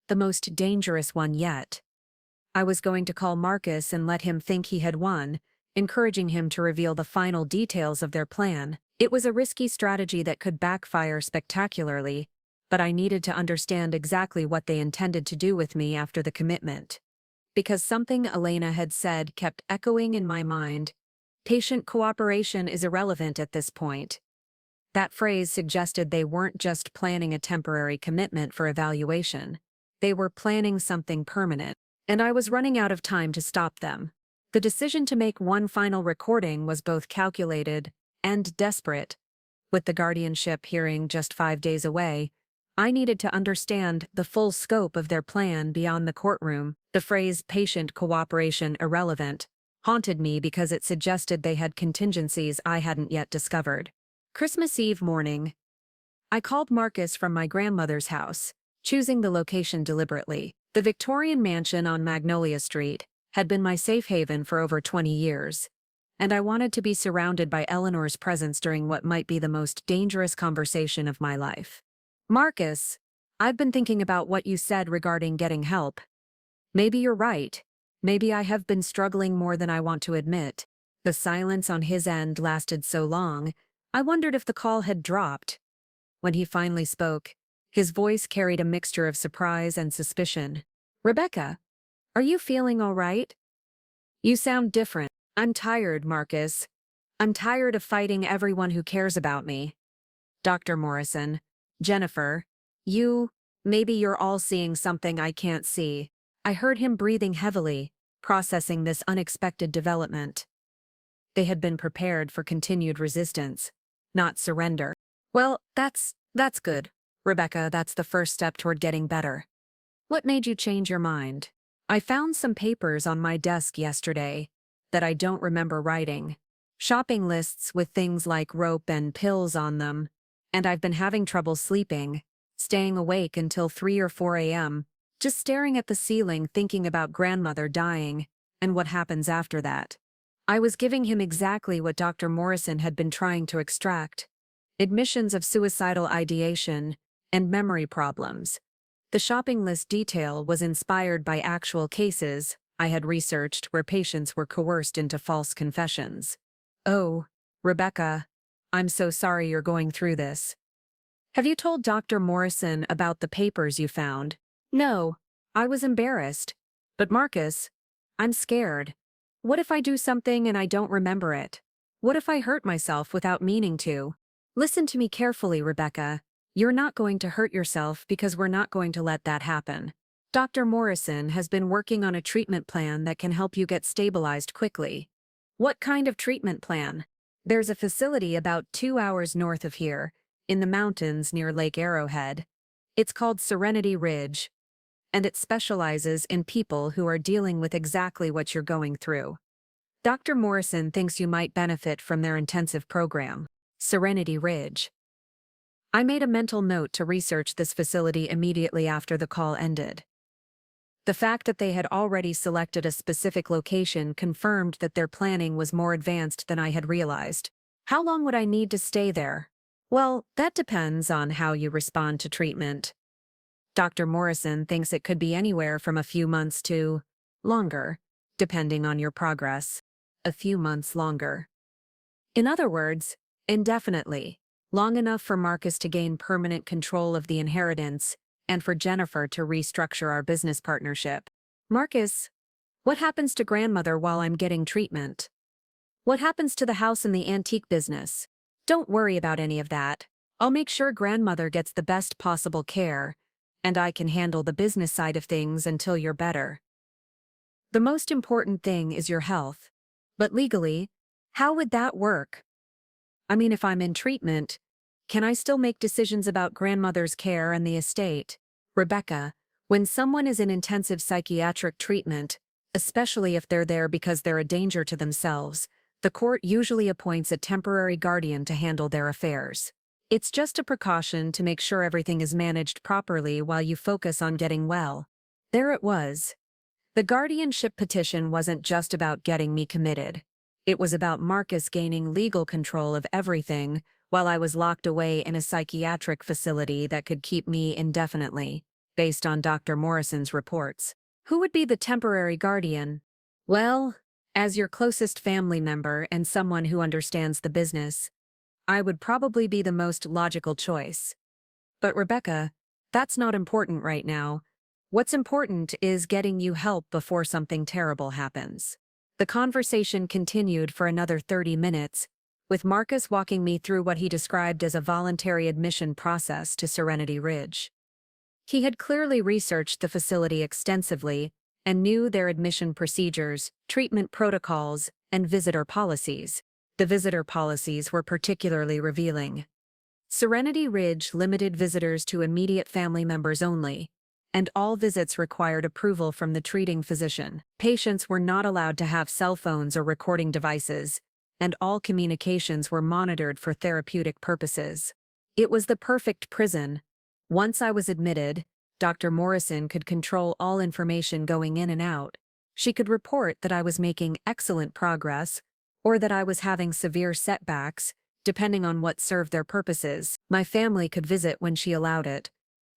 the most dangerous one yet. I was going to call Marcus and let him think he had won, encouraging him to reveal the final details of their plan. It was a risky strategy that could backfire spectacularly, but I needed to understand exactly what they intended to do with me after the commitment. Because something Elena had said kept echoing in my mind. Patient cooperation is irrelevant at this point. That phrase suggested they weren't just planning a temporary commitment for evaluation. They were planning something permanent, and I was running out of time to stop them. The decision to make one final recording was both calculated and desperate. With the guardianship hearing just 5 days away, I needed to understand the full scope of their plan beyond the courtroom. The phrase patient cooperation irrelevant haunted me because it suggested they had contingencies I hadn't yet discovered. Christmas Eve morning, I called Marcus from my grandmother's house, choosing the location deliberately. The Victorian mansion on Magnolia Street had been my safe haven for over 20 years, and I wanted to be surrounded by Eleanor's presence during what might be the most dangerous conversation of my life. Marcus, I've been thinking about what you said regarding getting help. Maybe you're right. Maybe I have been struggling more than I want to admit. The silence on his end lasted so long, I wondered if the call had dropped. When he finally spoke, his voice carried a mixture of surprise and suspicion. Rebecca, are you feeling all right? You sound different. I'm tired, Marcus. I'm tired of fighting everyone who cares about me. Dr. Morrison, Jennifer, maybe you're all seeing something I can't see. I heard him breathing heavily, processing this unexpected development. They had been prepared for continued resistance, not surrender. Well, that's good, Rebecca. That's the first step toward getting better. What made you change your mind? I found some papers on my desk yesterday that I don't remember writing. Shopping lists with things like rope and pills on them, and I've been having trouble sleeping, staying awake until 3 or 4 a.m., just staring at the ceiling thinking about grandmother dying and what happens after that. I was giving him exactly what Dr. Morrison had been trying to extract: admissions of suicidal ideation and memory problems. The shopping list detail was inspired by actual cases I had researched where patients were coerced into false confessions. Oh, Rebecca, I'm so sorry you're going through this. Have you told Dr. Morrison about the papers you found? No, I was embarrassed. But Marcus, I'm scared. What if I do something and I don't remember it? What if I hurt myself without meaning to? Listen to me carefully, Rebecca. You're not going to hurt yourself because we're not going to let that happen. Dr. Morrison has been working on a treatment plan that can help you get stabilized quickly. What kind of treatment plan? There's a facility about 2 hours north of here, in the mountains near Lake Arrowhead. It's called Serenity Ridge, and it specializes in people who are dealing with exactly what you're going through. Dr. Morrison thinks you might benefit from their intensive program. Serenity Ridge. I made a mental note to research this facility immediately after the call ended. The fact that they had already selected a specific location confirmed that their planning was more advanced than I had realized. How long would I need to stay there? Well, that depends on how you respond to treatment. Dr. Morrison thinks it could be anywhere from a few months to longer, depending on your progress. A few months longer. In other words, indefinitely. Long enough for Marcus to gain permanent control of the inheritance and for Jennifer to restructure our business partnership. Marcus, what happens to grandmother while I'm getting treatment? What happens to the house and the antique business? Don't worry about any of that. I'll make sure grandmother gets the best possible care, and I can handle the business side of things until you're better. The most important thing is your health. But legally, how would that work? I mean, if I'm in treatment, can I still make decisions about grandmother's care and the estate? Rebecca, when someone is in intensive psychiatric treatment, especially if they're there because they're a danger to themselves, the court usually appoints a temporary guardian to handle their affairs. It's just a precaution to make sure everything is managed properly while you focus on getting well. There it was. The guardianship petition wasn't just about getting me committed. It was about Marcus gaining legal control of everything while I was locked away in a psychiatric facility that could keep me indefinitely, based on Dr. Morrison's reports. Who would be the temporary guardian? Well, as your closest family member and someone who understands the business, I would probably be the most logical choice. But Rebecca, that's not important right now. What's important is getting you help before something terrible happens. The conversation continued for another 30 minutes, with Marcus walking me through what he described as a voluntary admission process to Serenity Ridge. He had clearly researched the facility extensively and knew their admission procedures, treatment protocols, and visitor policies. The visitor policies were particularly revealing. Serenity Ridge limited visitors to immediate family members only, and all visits required approval from the treating physician. Patients were not allowed to have cell phones or recording devices, and all communications were monitored for therapeutic purposes. It was the perfect prison. Once I was admitted, Dr. Morrison could control all information going in and out. She could report that I was making excellent progress, or that I was having severe setbacks, depending on what served their purposes. My family could visit when she allowed it,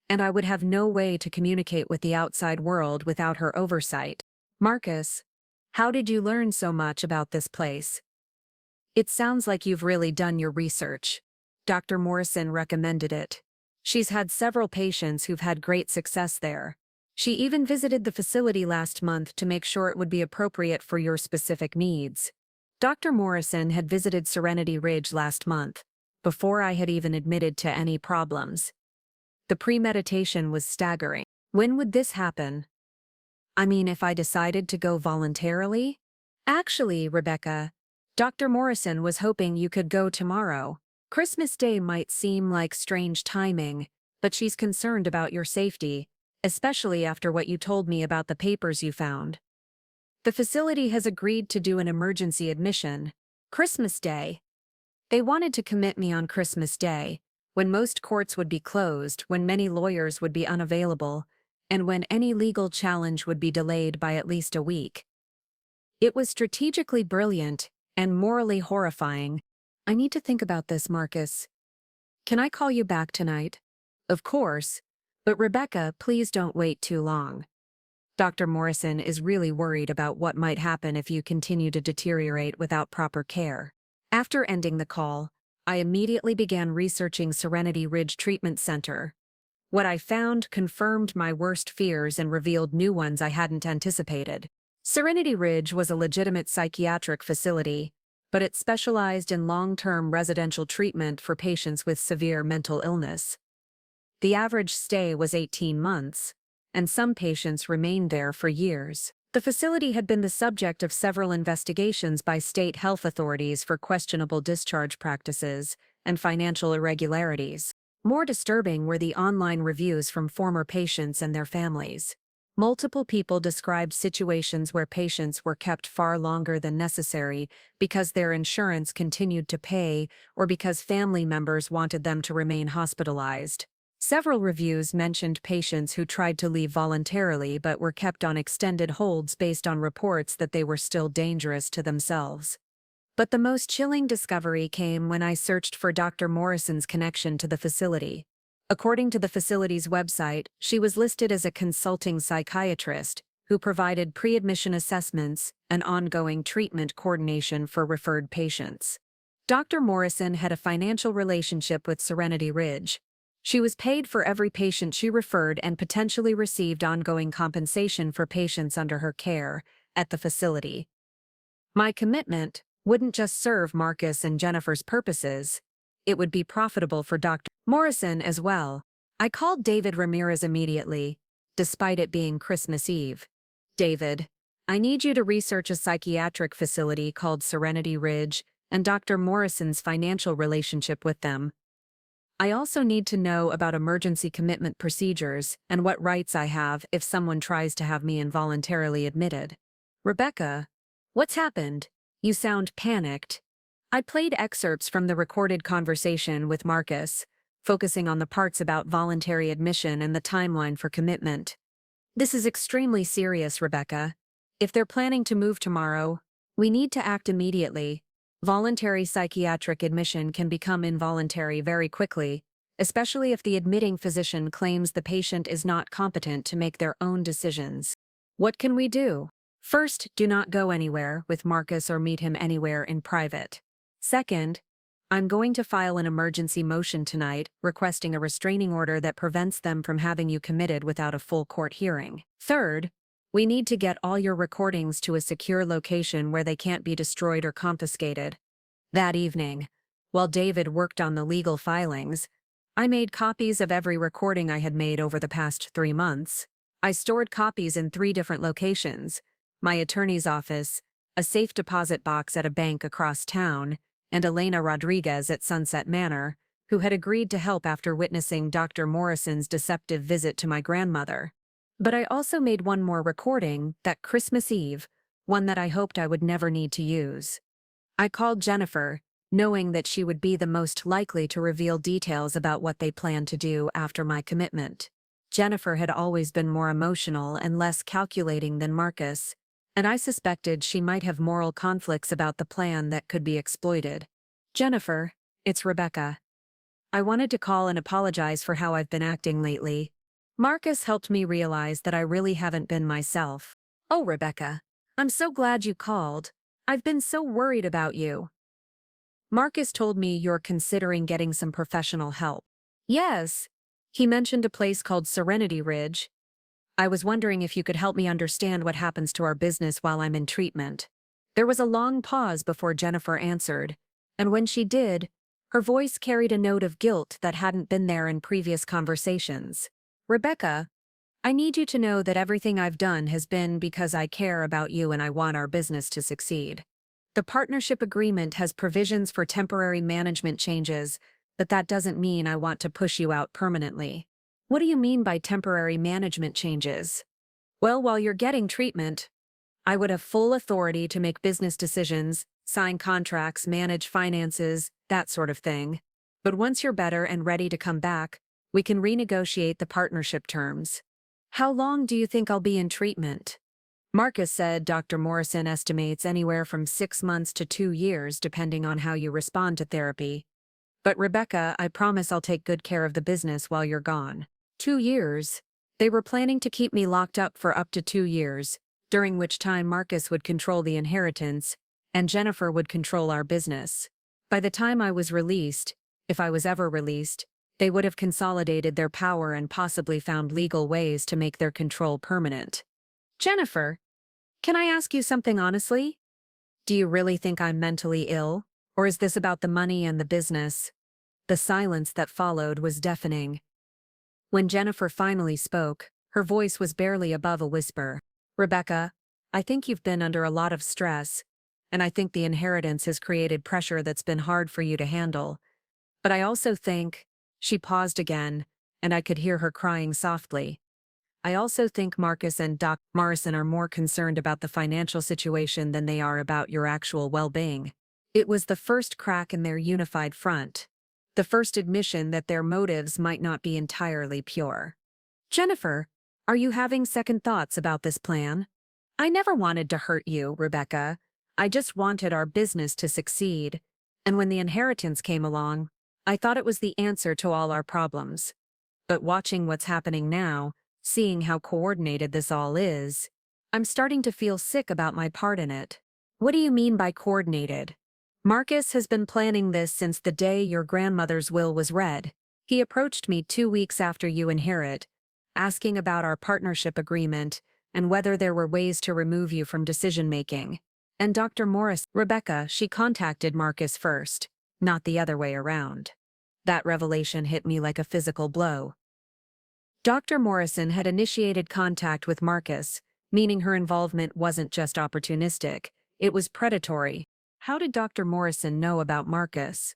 and I would have no way to communicate with the outside world without her oversight. Marcus, how did you learn so much about this place? It sounds like you've really done your research. Dr. Morrison recommended it. She's had several patients who've had great success there. She even visited the facility last month to make sure it would be appropriate for your specific needs. Dr. Morrison had visited Serenity Ridge last month, before I had even admitted to any problems. The premeditation was staggering. When would this happen? I mean, if I decided to go voluntarily? Actually, Rebecca, Dr. Morrison was hoping you could go tomorrow. Christmas Day might seem like strange timing, but she's concerned about your safety, especially after what you told me about the papers you found. The facility has agreed to do an emergency admission. Christmas Day. They wanted to commit me on Christmas Day, when most courts would be closed, when many lawyers would be unavailable, and when any legal challenge would be delayed by at least a week. It was strategically brilliant and morally horrifying. I need to think about this, Marcus. Can I call you back tonight? Of course, but Rebecca, please don't wait too long. Dr. Morrison is really worried about what might happen if you continue to deteriorate without proper care. After ending the call, I immediately began researching Serenity Ridge Treatment Center. What I found confirmed my worst fears and revealed new ones I hadn't anticipated. Serenity Ridge was a legitimate psychiatric facility, but it specialized in long-term residential treatment for patients with severe mental illness. The average stay was 18 months, and some patients remained there for years. The facility had been the subject of several investigations by state health authorities for questionable discharge practices and financial irregularities. More disturbing were the online reviews from former patients and their families. Multiple people described situations where patients were kept far longer than necessary because their insurance continued to pay or because family members wanted them to remain hospitalized. Several reviews mentioned patients who tried to leave voluntarily but were kept on extended holds based on reports that they were still dangerous to themselves. But the most chilling discovery came when I searched for Dr. Morrison's connection to the facility. According to the facility's website, she was listed as a consulting psychiatrist who provided pre-admission assessments and ongoing treatment coordination for referred patients. Dr. Morrison had a financial relationship with Serenity Ridge. She was paid for every patient she referred and potentially received ongoing compensation for patients under her care at the facility. My commitment wouldn't just serve Marcus and Jennifer's purposes, it would be profitable for Dr. Morrison as well. I called David Ramirez immediately, despite it being Christmas Eve. David, I need you to research a psychiatric facility called Serenity Ridge and Dr. Morrison's financial relationship with them. I also need to know about emergency commitment procedures and what rights I have if someone tries to have me involuntarily admitted. Rebecca, what's happened? You sound panicked. I played excerpts from the recorded conversation with Marcus, focusing on the parts about voluntary admission and the timeline for commitment. This is extremely serious, Rebecca. If they're planning to move tomorrow, we need to act immediately. Voluntary psychiatric admission can become involuntary very quickly, especially if the admitting physician claims the patient is not competent to make their own decisions. What can we do? First, do not go anywhere with Marcus or meet him anywhere in private. Second, I'm going to file an emergency motion tonight requesting a restraining order that prevents them from having you committed without a full court hearing. Third, we need to get all your recordings to a secure location where they can't be destroyed or confiscated. That evening, while David worked on the legal filings, I made copies of every recording I had made over the past 3 months. I stored copies in 3 different locations: my attorney's office, a safe deposit box at a bank across town, and Elena Rodriguez at Sunset Manor, who had agreed to help after witnessing Dr. Morrison's deceptive visit to my grandmother. But I also made one more recording, that Christmas Eve, one that I hoped I would never need to use. I called Jennifer, knowing that she would be the most likely to reveal details about what they planned to do after my commitment. Jennifer had always been more emotional and less calculating than Marcus, and I suspected she might have moral conflicts about the plan that could be exploited. Jennifer, it's Rebecca. I wanted to call and apologize for how I've been acting lately. Marcus helped me realize that I really haven't been myself. Oh, Rebecca, I'm so glad you called. I've been so worried about you. Marcus told me you're considering getting some professional help. Yes. He mentioned a place called Serenity Ridge. I was wondering if you could help me understand what happens to our business while I'm in treatment. There was a long pause before Jennifer answered, and when she did, her voice carried a note of guilt that hadn't been there in previous conversations. Rebecca, I need you to know that everything I've done has been because I care about you and I want our business to succeed. The partnership agreement has provisions for temporary management changes, but that doesn't mean I want to push you out permanently. What do you mean by temporary management changes? Well, while you're getting treatment, I would have full authority to make business decisions, sign contracts, manage finances, that sort of thing. But once you're better and ready to come back, we can renegotiate the partnership terms. How long do you think I'll be in treatment? Marcus said Dr. Morrison estimates anywhere from 6 months to 2 years depending on how you respond to therapy. But Rebecca, I promise I'll take good care of the business while you're gone. 2 years? They were planning to keep me locked up for up to 2 years, during which time Marcus would control the inheritance, and Jennifer would control our business. By the time I was released, if I was ever released, they would have consolidated their power and possibly found legal ways to make their control permanent. Jennifer, can I ask you something honestly? Do you really think I'm mentally ill, or is this about the money and the business? The silence that followed was deafening. When Jennifer finally spoke, her voice was barely above a whisper. Rebecca, I think you've been under a lot of stress, and I think the inheritance has created pressure that's been hard for you to handle. But I also think, she paused again, and I could hear her crying softly. I also think Marcus and Dr. Morrison are more concerned about the financial situation than they are about your actual well-being. It was the first crack in their unified front. The first admission that their motives might not be entirely pure. Jennifer, are you having second thoughts about this plan? I never wanted to hurt you, Rebecca. I just wanted our business to succeed, and when the inheritance came along, I thought it was the answer to all our problems. But watching what's happening now, seeing how coordinated this all is, I'm starting to feel sick about my part in it. What do you mean by coordinated? Marcus has been planning this since the day your grandmother's will was read. He approached me 2 weeks after you inherit, asking about our partnership agreement and whether there were ways to remove you from decision-making. And Dr. Rebecca, she contacted Marcus first, not the other way around. That revelation hit me like a physical blow. Dr. Morrison had initiated contact with Marcus, meaning her involvement wasn't just opportunistic, it was predatory. How did Dr. Morrison know about Marcus?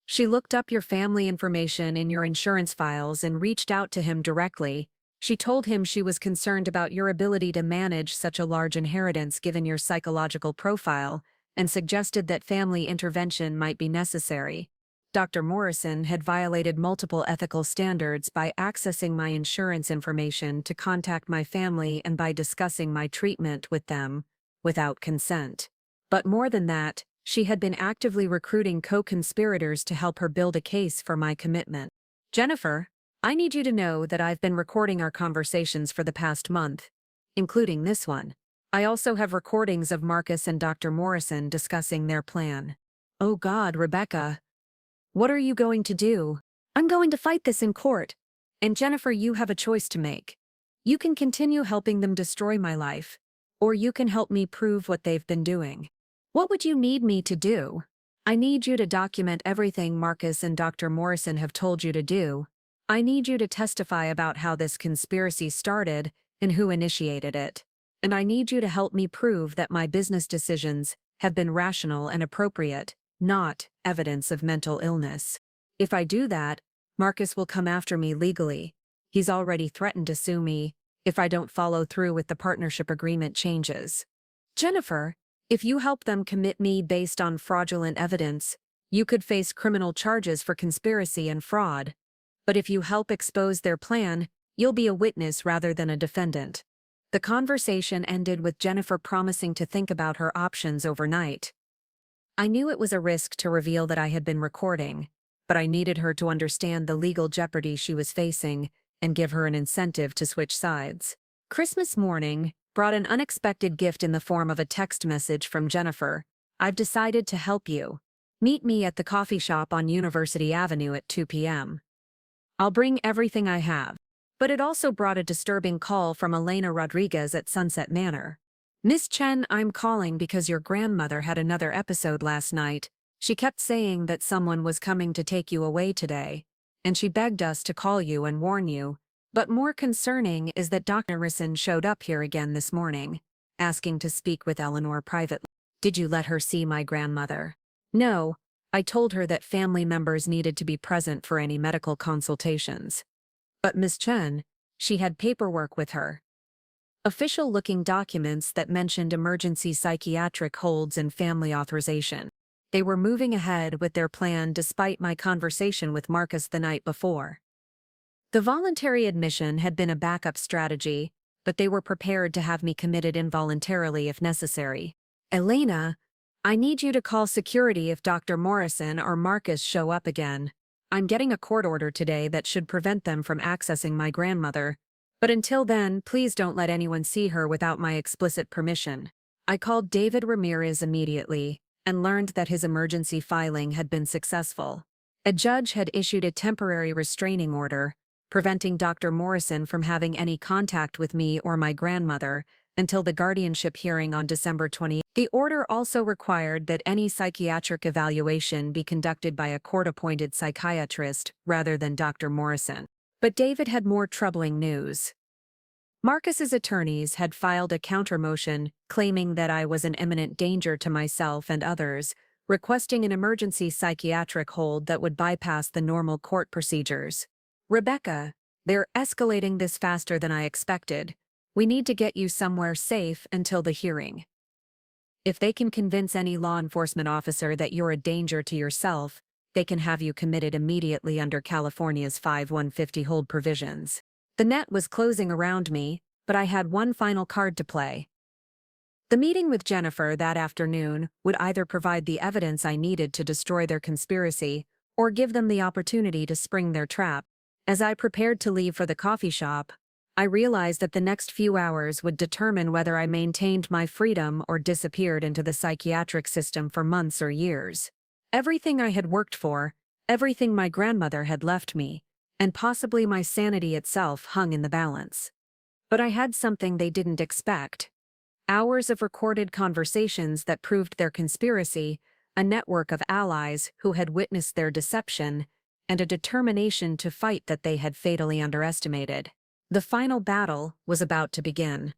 She looked up your family information in your insurance files and reached out to him directly. She told him she was concerned about your ability to manage such a large inheritance given your psychological profile, and suggested that family intervention might be necessary. Dr. Morrison had violated multiple ethical standards by accessing my insurance information to contact my family and by discussing my treatment with them, without consent. But more than that, she had been actively recruiting co-conspirators to help her build a case for my commitment. Jennifer, I need you to know that I've been recording our conversations for the past month, including this one. I also have recordings of Marcus and Dr. Morrison discussing their plan. Oh God, Rebecca. What are you going to do? I'm going to fight this in court. And Jennifer, you have a choice to make. You can continue helping them destroy my life, or you can help me prove what they've been doing. What would you need me to do? I need you to document everything Marcus and Dr. Morrison have told you to do. I need you to testify about how this conspiracy started and who initiated it. And I need you to help me prove that my business decisions have been rational and appropriate, not evidence of mental illness. If I do that, Marcus will come after me legally. He's already threatened to sue me if I don't follow through with the partnership agreement changes. Jennifer, if you help them commit me based on fraudulent evidence, you could face criminal charges for conspiracy and fraud. But if you help expose their plan, you'll be a witness rather than a defendant. The conversation ended with Jennifer promising to think about her options overnight. I knew it was a risk to reveal that I had been recording, but I needed her to understand the legal jeopardy she was facing and give her an incentive to switch sides. Christmas morning brought an unexpected gift in the form of a text message from Jennifer. I've decided to help you. Meet me at the coffee shop on University Avenue at 2 p.m. I'll bring everything I have. But it also brought a disturbing call from Elena Rodriguez at Sunset Manor. Miss Chen, I'm calling because your grandmother had another episode last night. She kept saying that someone was coming to take you away today, and she begged us to call you and warn you. But more concerning is that Dr. Morrison showed up here again this morning, asking to speak with Eleanor privately. Did you let her see my grandmother? No, I told her that family members needed to be present for any medical consultations. But Miss Chen, she had paperwork with her. Official-looking documents that mentioned emergency psychiatric holds and family authorization. They were moving ahead with their plan despite my conversation with Marcus the night before. The voluntary admission had been a backup strategy, but they were prepared to have me committed involuntarily if necessary. Elena, I need you to call security if Dr. Morrison or Marcus show up again. I'm getting a court order today that should prevent them from accessing my grandmother. But until then, please don't let anyone see her without my explicit permission. I called David Ramirez immediately and learned that his emergency filing had been successful. A judge had issued a temporary restraining order, preventing Dr. Morrison from having any contact with me or my grandmother until the guardianship hearing on December 20. The order also required that any psychiatric evaluation be conducted by a court-appointed psychiatrist rather than Dr. Morrison. But David had more troubling news. Marcus's attorneys had filed a counter-motion claiming that I was an imminent danger to myself and others, requesting an emergency psychiatric hold that would bypass the normal court procedures. Rebecca, they're escalating this faster than I expected. We need to get you somewhere safe until the hearing. If they can convince any law enforcement officer that you're a danger to yourself, they can have you committed immediately under California's 5150 hold provisions. The net was closing around me, but I had one final card to play. The meeting with Jennifer that afternoon would either provide the evidence I needed to destroy their conspiracy or give them the opportunity to spring their trap. As I prepared to leave for the coffee shop, I realized that the next few hours would determine whether I maintained my freedom or disappeared into the psychiatric system for months or years. Everything I had worked for, everything my grandmother had left me, and possibly my sanity itself hung in the balance. But I had something they didn't expect. Hours of recorded conversations that proved their conspiracy, a network of allies who had witnessed their deception, and a determination to fight that they had fatally underestimated. The final battle was about to begin.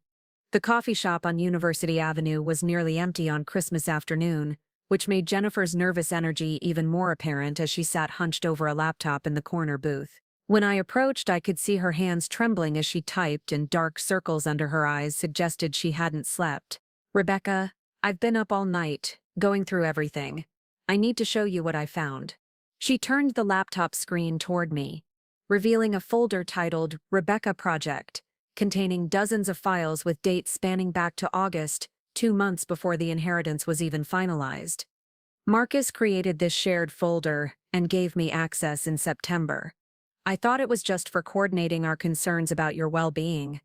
The coffee shop on University Avenue was nearly empty on Christmas afternoon, which made Jennifer's nervous energy even more apparent as she sat hunched over a laptop in the corner booth. When I approached, I could see her hands trembling as she typed, and dark circles under her eyes suggested she hadn't slept. "Rebecca, I've been up all night, going through everything. I need to show you what I found." She turned the laptop screen toward me, revealing a folder titled Rebecca Project, containing dozens of files with dates spanning back to August, 2 months before the inheritance was even finalized. Marcus created this shared folder and gave me access in September. I thought it was just for coordinating our concerns about your well-being.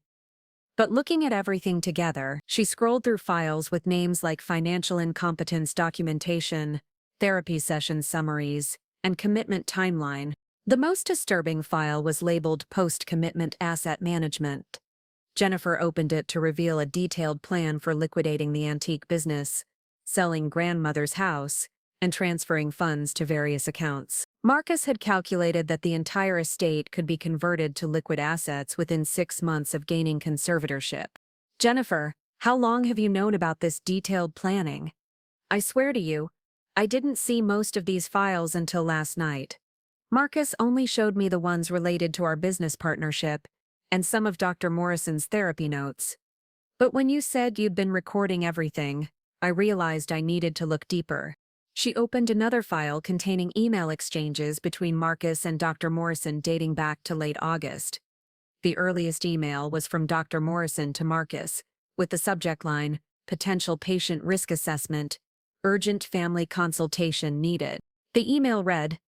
But looking at everything together, she scrolled through files with names like financial incompetence documentation, therapy session summaries, and commitment timeline. The most disturbing file was labeled Post-Commitment Asset Management. Jennifer opened it to reveal a detailed plan for liquidating the antique business, selling grandmother's house, and transferring funds to various accounts. Marcus had calculated that the entire estate could be converted to liquid assets within 6 months of gaining conservatorship. "Jennifer, how long have you known about this detailed planning? I swear to you, I didn't see most of these files until last night. Marcus only showed me the ones related to our business partnership and some of Dr. Morrison's therapy notes. But when you said you'd been recording everything, I realized I needed to look deeper." She opened another file containing email exchanges between Marcus and Dr. Morrison dating back to late August. The earliest email was from Dr. Morrison to Marcus, with the subject line, "Potential Patient Risk Assessment, Urgent Family Consultation Needed." The email read,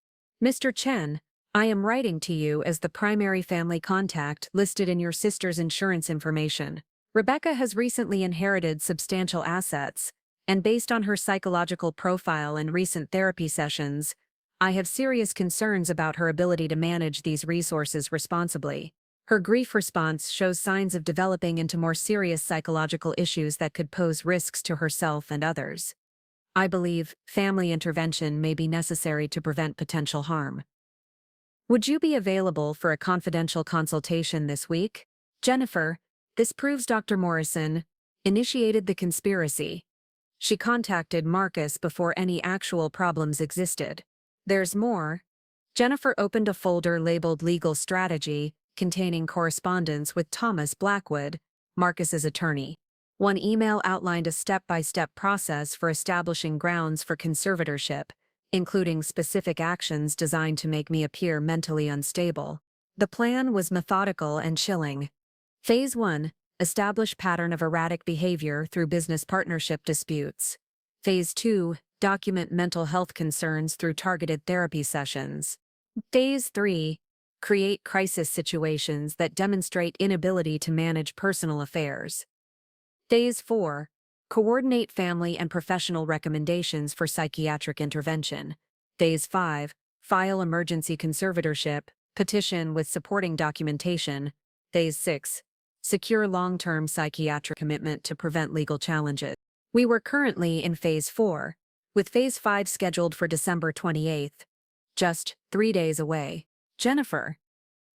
"Mr. Chen, I am writing to you as the primary family contact listed in your sister's insurance information. Rebecca has recently inherited substantial assets, and based on her psychological profile and recent therapy sessions, I have serious concerns about her ability to manage these resources responsibly. Her grief response shows signs of developing into more serious psychological issues that could pose risks to herself and others. I believe family intervention may be necessary to prevent potential harm. Would you be available for a confidential consultation this week? Jennifer, this proves Dr. Morrison initiated the conspiracy. She contacted Marcus before any actual problems existed. There's more." Jennifer opened a folder labeled Legal Strategy, containing correspondence with Thomas Blackwood, Marcus's attorney. One email outlined a step-by-step process for establishing grounds for conservatorship, including specific actions designed to make me appear mentally unstable. The plan was methodical and chilling. Phase 1. Establish pattern of erratic behavior through business partnership disputes. Phase 2. Document mental health concerns through targeted therapy sessions. Phase 3. Create crisis situations that demonstrate inability to manage personal affairs. Phase 4. Coordinate family and professional recommendations for psychiatric intervention. Phase 5. File emergency conservatorship, petition with supporting documentation. Phase 6. Secure long-term psychiatric commitment to prevent legal challenges. We were currently in Phase 4, with Phase 5 scheduled for December 28th, just 3 days away. Jennifer,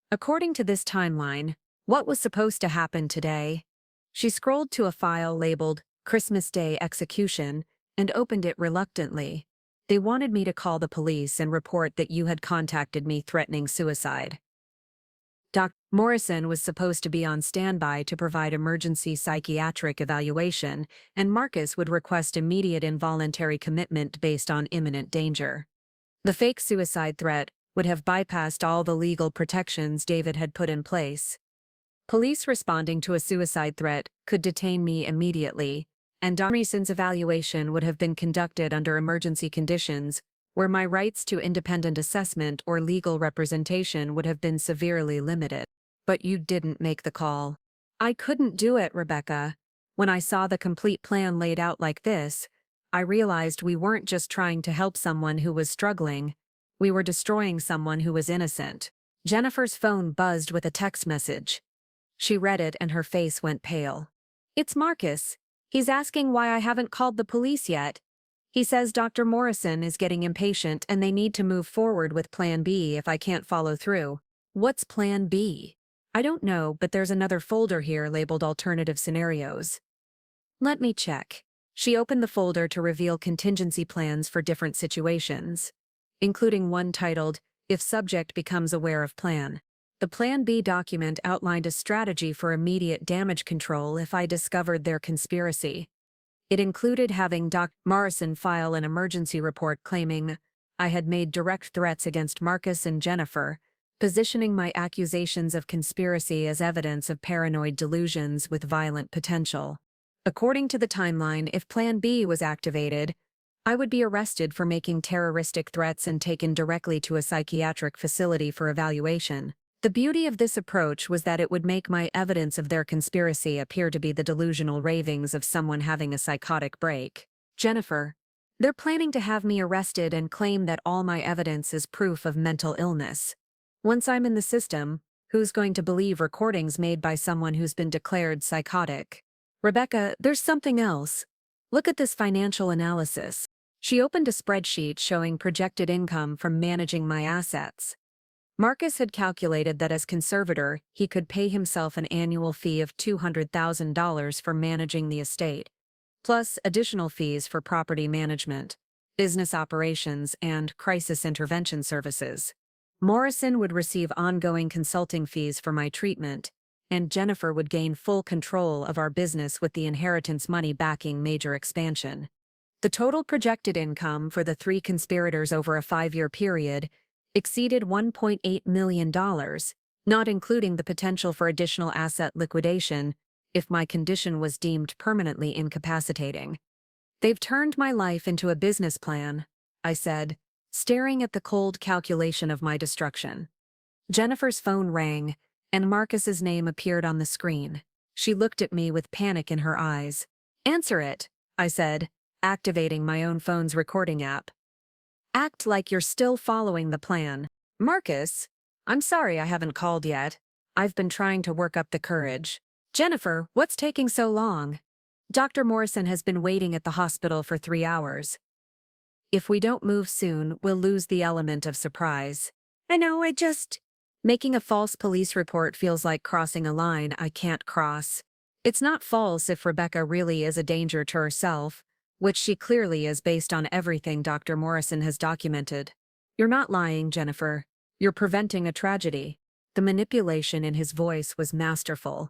according to this timeline, what was supposed to happen today? She scrolled to a file labeled Christmas Day Execution and opened it reluctantly. They wanted me to call the police and report that you had contacted me threatening suicide. Dr. Morrison was supposed to be on standby to provide emergency psychiatric evaluation, and Marcus would request immediate involuntary commitment based on imminent danger. The fake suicide threat would have bypassed all the legal protections David had put in place. Police responding to a suicide threat could detain me immediately, and Dr. Morrison's evaluation would have been conducted under emergency conditions, where my rights to independent assessment or legal representation would have been severely limited. But you didn't make the call. I couldn't do it, Rebecca. When I saw the complete plan laid out like this, I realized we weren't just trying to help someone who was struggling, we were destroying someone who was innocent. Jennifer's phone buzzed with a text message. She read it and her face went pale. It's Marcus. He's asking why I haven't called the police yet. He says Dr. Morrison is getting impatient and they need to move forward with Plan B if I can't follow through. What's Plan B? I don't know, but there's another folder here labeled Alternative Scenarios. Let me check. She opened the folder to reveal contingency plans for different situations, including one titled, If Subject Becomes Aware of Plan. The Plan B document outlined a strategy for immediate damage control if I discovered their conspiracy. It included having Dr. Morrison file an emergency report claiming I had made direct threats against Marcus and Jennifer, positioning my accusations of conspiracy as evidence of paranoid delusions with violent potential. According to the timeline, if Plan B was activated, I would be arrested for making terroristic threats and taken directly to a psychiatric facility for evaluation. The beauty of this approach was that it would make my evidence of their conspiracy appear to be the delusional ravings of someone having a psychotic break. Jennifer, they're planning to have me arrested and claim that all my evidence is proof of mental illness. Once I'm in the system, who's going to believe recordings made by someone who's been declared psychotic? Rebecca, there's something else. Look at this financial analysis. She opened a spreadsheet showing projected income from managing my assets. Marcus had calculated that as conservator, he could pay himself an annual fee of $200,000 for managing the estate, plus additional fees for property management, business operations, and crisis intervention services. Morrison would receive ongoing consulting fees for my treatment, and Jennifer would gain full control of our business with the inheritance money backing major expansion. The total projected income for the three conspirators over a 5-year period exceeded $1.8 million, not including the potential for additional asset liquidation if my condition was deemed permanently incapacitating. They've turned my life into a business plan, I said, staring at the cold calculation of my destruction. Jennifer's phone rang, and Marcus's name appeared on the screen. She looked at me with panic in her eyes. Answer it, I said, activating my own phone's recording app. Act like you're still following the plan. Marcus, I'm sorry I haven't called yet. I've been trying to work up the courage. Jennifer, what's taking so long? Dr. Morrison has been waiting at the hospital for 3 hours. If we don't move soon, we'll lose the element of surprise. I know, Making a false police report feels like crossing a line I can't cross. It's not false if Rebecca really is a danger to herself, which she clearly is based on everything Dr. Morrison has documented. You're not lying, Jennifer. You're preventing a tragedy. The manipulation in his voice was masterful.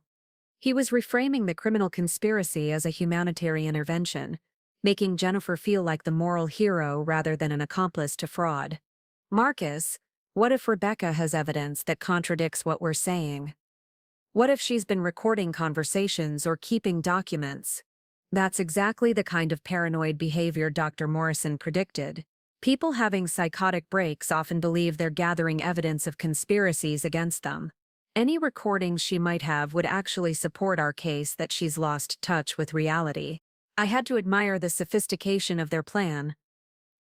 He was reframing the criminal conspiracy as a humanitarian intervention, making Jennifer feel like the moral hero rather than an accomplice to fraud. Marcus, what if Rebecca has evidence that contradicts what we're saying? What if she's been recording conversations or keeping documents? That's exactly the kind of paranoid behavior Dr. Morrison predicted. People having psychotic breaks often believe they're gathering evidence of conspiracies against them. Any recordings she might have would actually support our case that she's lost touch with reality. I had to admire the sophistication of their plan.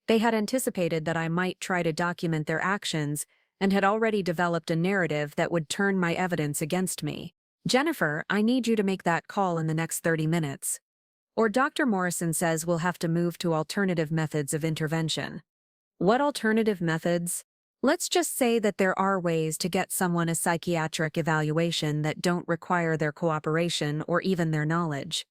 They had anticipated that I might try to document their actions and had already developed a narrative that would turn my evidence against me. Jennifer, I need you to make that call in the next 30 minutes. Or Dr. Morrison says we'll have to move to alternative methods of intervention. What alternative methods? Let's just say that there are ways to get someone a psychiatric evaluation that don't require their cooperation or even their knowledge.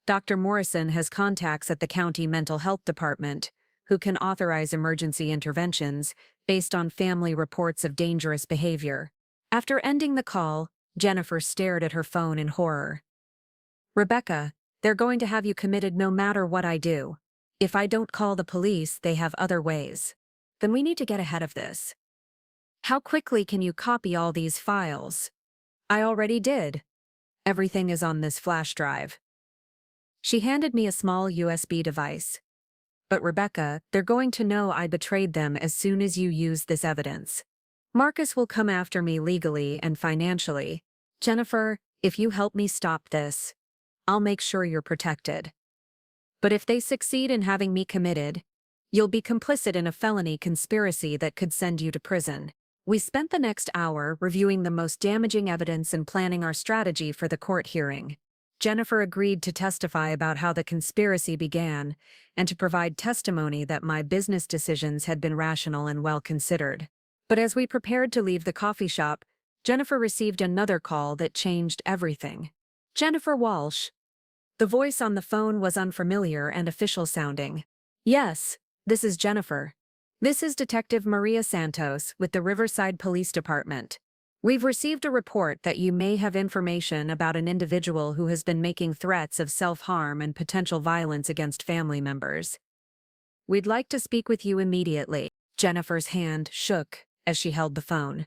Dr. Morrison has contacts at the county mental health department who can authorize emergency interventions based on family reports of dangerous behavior. After ending the call, Jennifer stared at her phone in horror. Rebecca, they're going to have you committed no matter what I do. If I don't call the police, they have other ways. Then we need to get ahead of this. How quickly can you copy all these files? I already did. Everything is on this flash drive. She handed me a small USB device. But Rebecca, they're going to know I betrayed them as soon as you use this evidence. Marcus will come after me legally and financially. Jennifer, if you help me stop this, I'll make sure you're protected. But if they succeed in having me committed, you'll be complicit in a felony conspiracy that could send you to prison. We spent the next hour reviewing the most damaging evidence and planning our strategy for the court hearing. Jennifer agreed to testify about how the conspiracy began and to provide testimony that my business decisions had been rational and well considered. But as we prepared to leave the coffee shop, Jennifer received another call that changed everything. Jennifer Walsh. The voice on the phone was unfamiliar and official sounding. Yes, this is Jennifer. This is Detective Maria Santos with the Riverside Police Department. We've received a report that you may have information about an individual who has been making threats of self-harm and potential violence against family members. We'd like to speak with you immediately. Jennifer's hand shook as she held the phone.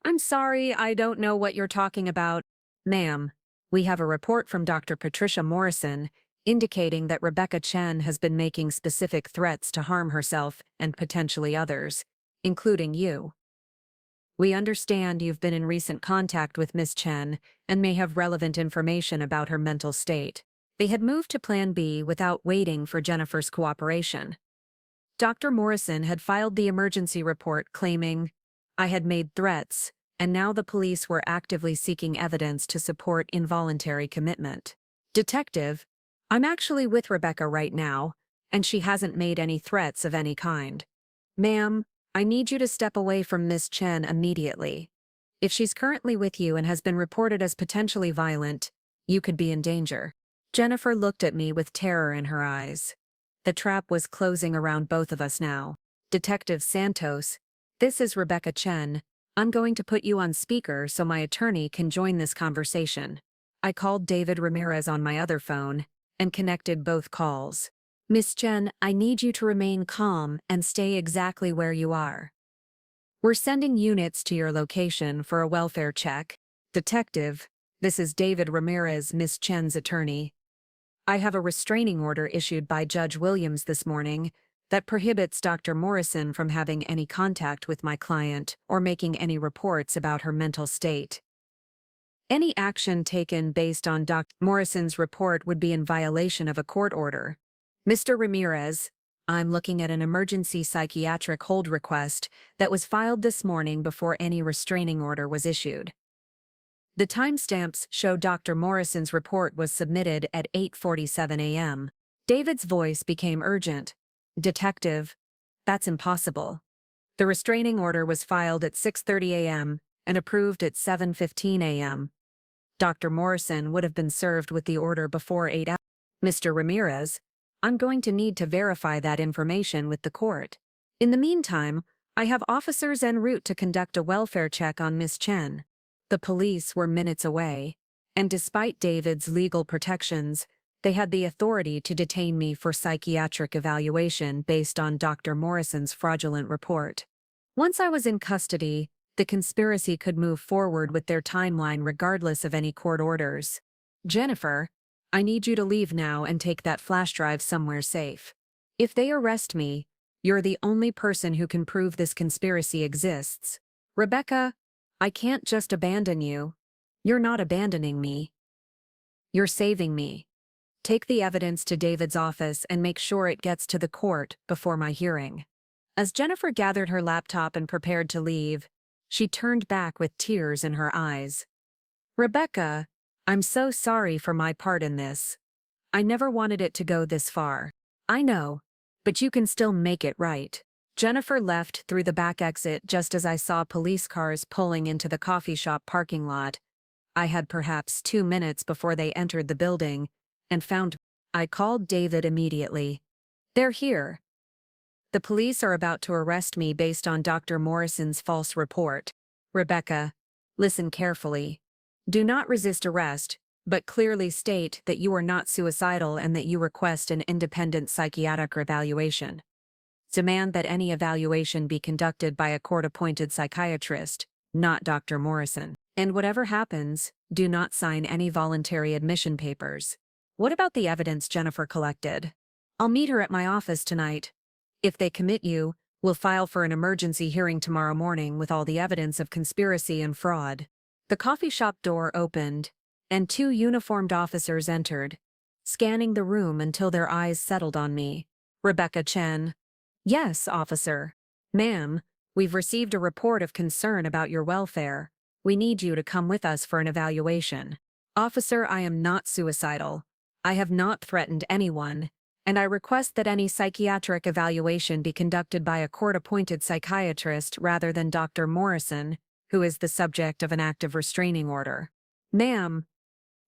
I'm sorry, I don't know what you're talking about. Ma'am, we have a report from Dr. Patricia Morrison indicating that Rebecca Chen has been making specific threats to harm herself and potentially others, including you. We understand you've been in recent contact with Miss Chen and may have relevant information about her mental state. They had moved to Plan B without waiting for Jennifer's cooperation. Dr. Morrison had filed the emergency report claiming, I had made threats, and now the police were actively seeking evidence to support involuntary commitment. Detective, I'm actually with Rebecca right now, and she hasn't made any threats of any kind. Ma'am, I need you to step away from Miss Chen immediately. If she's currently with you and has been reported as potentially violent, you could be in danger. Jennifer looked at me with terror in her eyes. The trap was closing around both of us now. Detective Santos, this is Rebecca Chen. I'm going to put you on speaker so my attorney can join this conversation. I called David Ramirez on my other phone and connected both calls. Miss Chen, I need you to remain calm and stay exactly where you are. We're sending units to your location for a welfare check. Detective, this is David Ramirez, Miss Chen's attorney. I have a restraining order issued by Judge Williams this morning that prohibits Dr. Morrison from having any contact with my client or making any reports about her mental state. Any action taken based on Dr. Morrison's report would be in violation of a court order. Mr. Ramirez, I'm looking at an emergency psychiatric hold request that was filed this morning before any restraining order was issued. The timestamps show Dr. Morrison's report was submitted at 8:47 a.m. David's voice became urgent. Detective, that's impossible. The restraining order was filed at 6:30 a.m. and approved at 7:15 a.m. Dr. Morrison would have been served with the order before 8 hours. Mr. Ramirez, I'm going to need to verify that information with the court. In the meantime, I have officers en route to conduct a welfare check on Miss Chen. The police were minutes away, and despite David's legal protections, they had the authority to detain me for psychiatric evaluation based on Dr. Morrison's fraudulent report. Once I was in custody, the conspiracy could move forward with their timeline regardless of any court orders. Jennifer, I need you to leave now and take that flash drive somewhere safe. If they arrest me, you're the only person who can prove this conspiracy exists. Rebecca, I can't just abandon you. You're not abandoning me. You're saving me. Take the evidence to David's office and make sure it gets to the court before my hearing. As Jennifer gathered her laptop and prepared to leave, she turned back with tears in her eyes. Rebecca, I'm so sorry for my part in this. I never wanted it to go this far. I know, but you can still make it right. Jennifer left through the back exit just as I saw police cars pulling into the coffee shop parking lot. I had perhaps 2 minutes before they entered the building and found. I called David immediately. They're here. The police are about to arrest me based on Dr. Morrison's false report. Rebecca, listen carefully. Do not resist arrest, but clearly state that you are not suicidal and that you request an independent psychiatric evaluation. Demand that any evaluation be conducted by a court-appointed psychiatrist, not Dr. Morrison. And whatever happens, do not sign any voluntary admission papers. What about the evidence Jennifer collected? I'll meet her at my office tonight. If they commit you, we'll file for an emergency hearing tomorrow morning with all the evidence of conspiracy and fraud. The coffee shop door opened, and two uniformed officers entered, scanning the room until their eyes settled on me. Rebecca Chen. Yes, officer. Ma'am, we've received a report of concern about your welfare. We need you to come with us for an evaluation. Officer, I am not suicidal. I have not threatened anyone, and I request that any psychiatric evaluation be conducted by a court-appointed psychiatrist rather than Dr. Morrison, who is the subject of an active restraining order. Ma'am,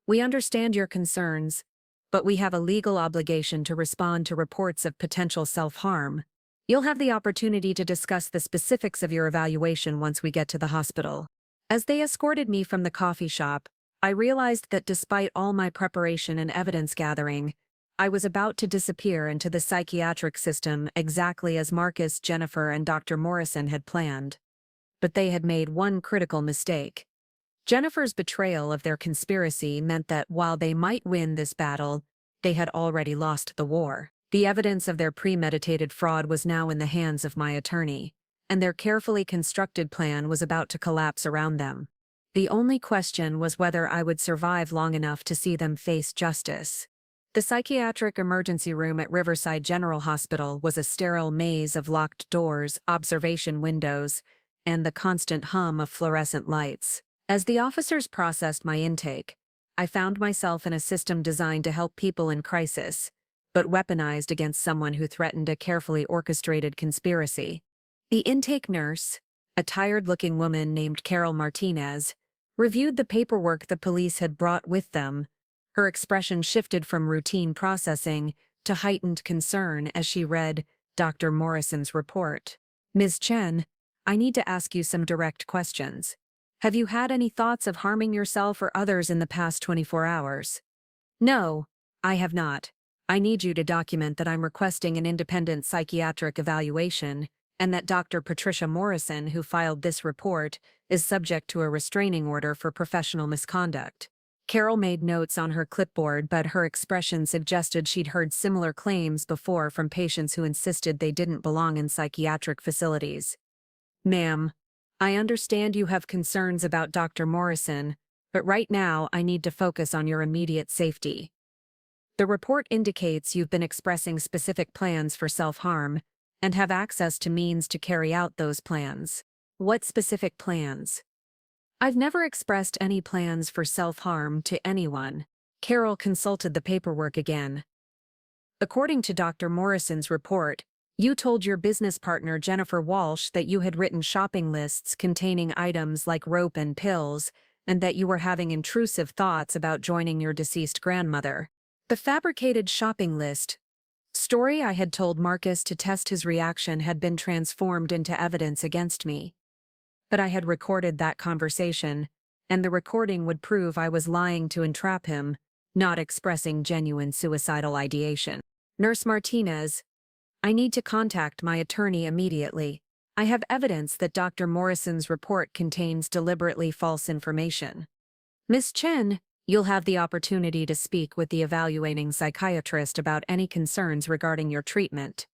we understand your concerns, but we have a legal obligation to respond to reports of potential self-harm. You'll have the opportunity to discuss the specifics of your evaluation once we get to the hospital. As they escorted me from the coffee shop, I realized that despite all my preparation and evidence gathering, I was about to disappear into the psychiatric system exactly as Marcus, Jennifer, and Dr. Morrison had planned. But they had made one critical mistake. Jennifer's betrayal of their conspiracy meant that while they might win this battle, they had already lost the war. The evidence of their premeditated fraud was now in the hands of my attorney, and their carefully constructed plan was about to collapse around them. The only question was whether I would survive long enough to see them face justice. The psychiatric emergency room at Riverside General Hospital was a sterile maze of locked doors, observation windows, and the constant hum of fluorescent lights. As the officers processed my intake, I found myself in a system designed to help people in crisis, but weaponized against someone who threatened a carefully orchestrated conspiracy. The intake nurse, a tired-looking woman named Carol Martinez, reviewed the paperwork the police had brought with them. Her expression shifted from routine processing to heightened concern as she read Dr. Morrison's report. Ms. Chen, I need to ask you some direct questions. Have you had any thoughts of harming yourself or others in the past 24 hours? No, I have not. I need you to document that I'm requesting an independent psychiatric evaluation and that Dr. Patricia Morrison, who filed this report, is subject to a restraining order for professional misconduct. Carol made notes on her clipboard, but her expression suggested she'd heard similar claims before from patients who insisted they didn't belong in psychiatric facilities. Ma'am, I understand you have concerns about Dr. Morrison, but right now I need to focus on your immediate safety. The report indicates you've been expressing specific plans for self-harm and have access to means to carry out those plans. What specific plans? I've never expressed any plans for self-harm to anyone. Carol consulted the paperwork again. According to Dr. Morrison's report, you told your business partner Jennifer Walsh that you had written shopping lists containing items like rope and pills, and that you were having intrusive thoughts about joining your deceased grandmother. The fabricated shopping list story I had told Marcus to test his reaction had been transformed into evidence against me. But I had recorded that conversation, and the recording would prove I was lying to entrap him, not expressing genuine suicidal ideation. Nurse Martinez, I need to contact my attorney immediately. I have evidence that Dr. Morrison's report contains deliberately false information. Ms. Chen, you'll have the opportunity to speak with the evaluating psychiatrist about any concerns regarding your treatment.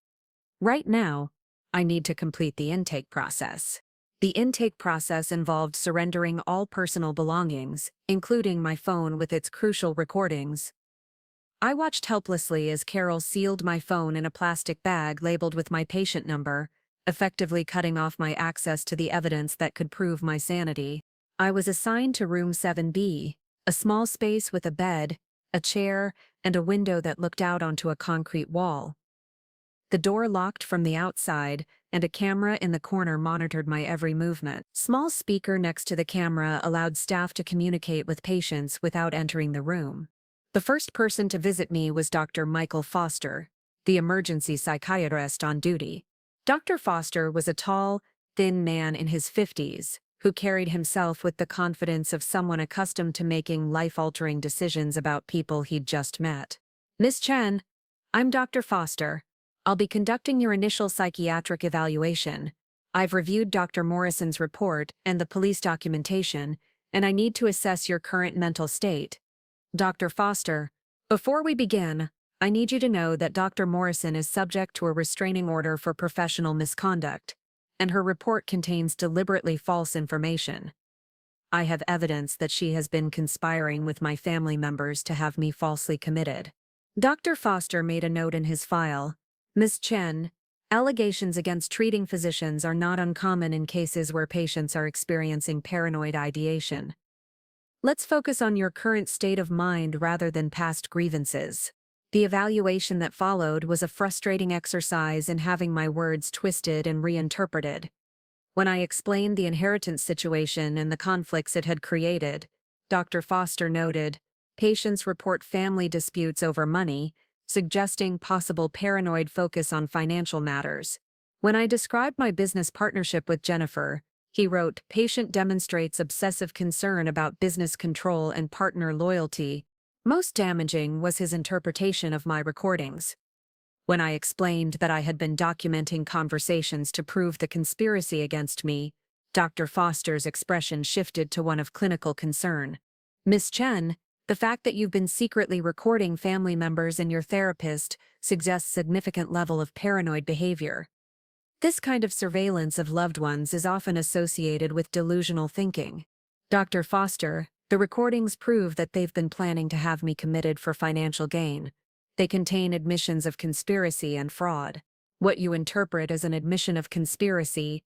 Right now, I need to complete the intake process. The intake process involved surrendering all personal belongings, including my phone with its crucial recordings. I watched helplessly as Carol sealed my phone in a plastic bag labeled with my patient number, effectively cutting off my access to the evidence that could prove my sanity. I was assigned to room 7B, a small space with a bed, a chair, and a window that looked out onto a concrete wall. The door locked from the outside, and a camera in the corner monitored my every movement. Small speaker next to the camera allowed staff to communicate with patients without entering the room. The first person to visit me was Dr. Michael Foster, the emergency psychiatrist on duty. Dr. Foster was a tall, thin man in his 50s, who carried himself with the confidence of someone accustomed to making life-altering decisions about people he'd just met. Ms. Chen, I'm Dr. Foster. I'll be conducting your initial psychiatric evaluation. I've reviewed Dr. Morrison's report and the police documentation, and I need to assess your current mental state. Dr. Foster, Before we begin, I need you to know that Dr. Morrison is subject to a restraining order for professional misconduct, and her report contains deliberately false information. I have evidence that she has been conspiring with my family members to have me falsely committed. Dr. Foster made a note in his file. Ms. Chen, allegations against treating physicians are not uncommon in cases where patients are experiencing paranoid ideation. Let's focus on your current state of mind rather than past grievances. The evaluation that followed was a frustrating exercise in having my words twisted and reinterpreted. When I explained the inheritance situation and the conflicts it had created, Dr. Foster noted, patients report family disputes over money, suggesting possible paranoid focus on financial matters. When I described my business partnership with Jennifer, he wrote, patient demonstrates obsessive concern about business control and partner loyalty. Most damaging was his interpretation of my recordings. When I explained that I had been documenting conversations to prove the conspiracy against me, Dr. Foster's expression shifted to one of clinical concern. Ms. Chen, the fact that you've been secretly recording family members and your therapist suggests significant level of paranoid behavior. This kind of surveillance of loved ones is often associated with delusional thinking. Dr. Foster, the recordings prove that they've been planning to have me committed for financial gain. They contain admissions of conspiracy and fraud. What you interpret as an admission of conspiracy,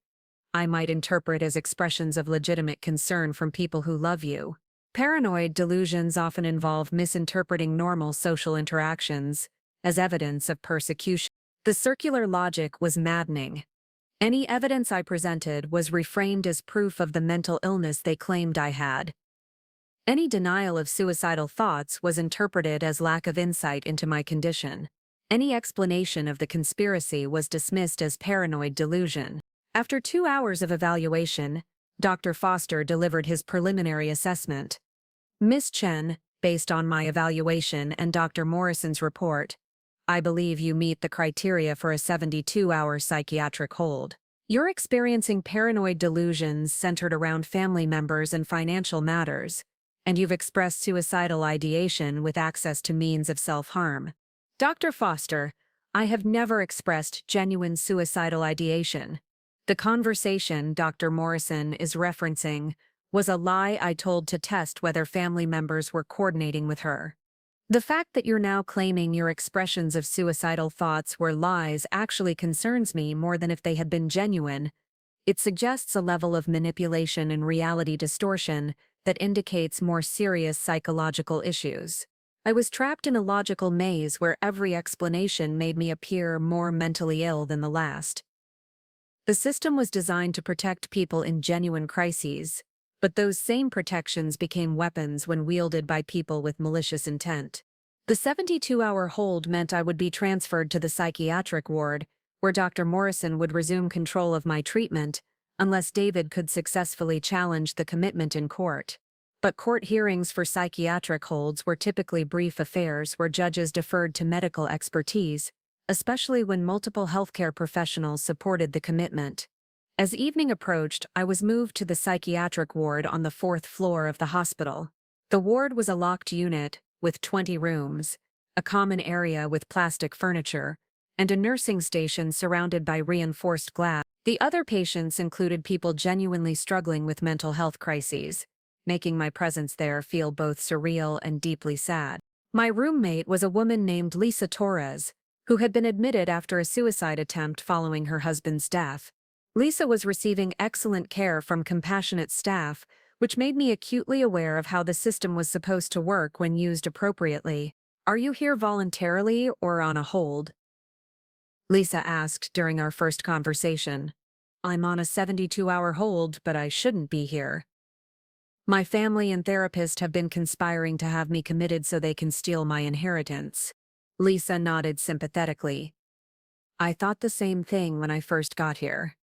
I might interpret as expressions of legitimate concern from people who love you. Paranoid delusions often involve misinterpreting normal social interactions as evidence of persecution. The circular logic was maddening. Any evidence I presented was reframed as proof of the mental illness they claimed I had. Any denial of suicidal thoughts was interpreted as lack of insight into my condition. Any explanation of the conspiracy was dismissed as paranoid delusion. After 2 hours of evaluation, Dr. Foster delivered his preliminary assessment. Ms. Chen, based on my evaluation and Dr. Morrison's report, I believe you meet the criteria for a 72-hour psychiatric hold. You're experiencing paranoid delusions centered around family members and financial matters, and you've expressed suicidal ideation with access to means of self-harm. Dr. Foster, I have never expressed genuine suicidal ideation. The conversation Dr. Morrison is referencing was a lie I told to test whether family members were coordinating with her. The fact that you're now claiming your expressions of suicidal thoughts were lies actually concerns me more than if they had been genuine. It suggests a level of manipulation and reality distortion that indicates more serious psychological issues. I was trapped in a logical maze where every explanation made me appear more mentally ill than the last. The system was designed to protect people in genuine crises, but those same protections became weapons when wielded by people with malicious intent. The 72-hour hold meant I would be transferred to the psychiatric ward, where Dr. Morrison would resume control of my treatment, unless David could successfully challenge the commitment in court. But court hearings for psychiatric holds were typically brief affairs where judges deferred to medical expertise, especially when multiple healthcare professionals supported the commitment. As evening approached, I was moved to the psychiatric ward on the 4th floor of the hospital. The ward was a locked unit, with 20 rooms, a common area with plastic furniture, and a nursing station surrounded by reinforced glass. The other patients included people genuinely struggling with mental health crises, making my presence there feel both surreal and deeply sad. My roommate was a woman named Lisa Torres, who had been admitted after a suicide attempt following her husband's death. Lisa was receiving excellent care from compassionate staff, which made me acutely aware of how the system was supposed to work when used appropriately. "Are you here voluntarily or on a hold?" Lisa asked during our first conversation. "I'm on a 72-hour hold, but I shouldn't be here. My family and therapist have been conspiring to have me committed so they can steal my inheritance." Lisa nodded sympathetically. "I thought the same thing when I first got here.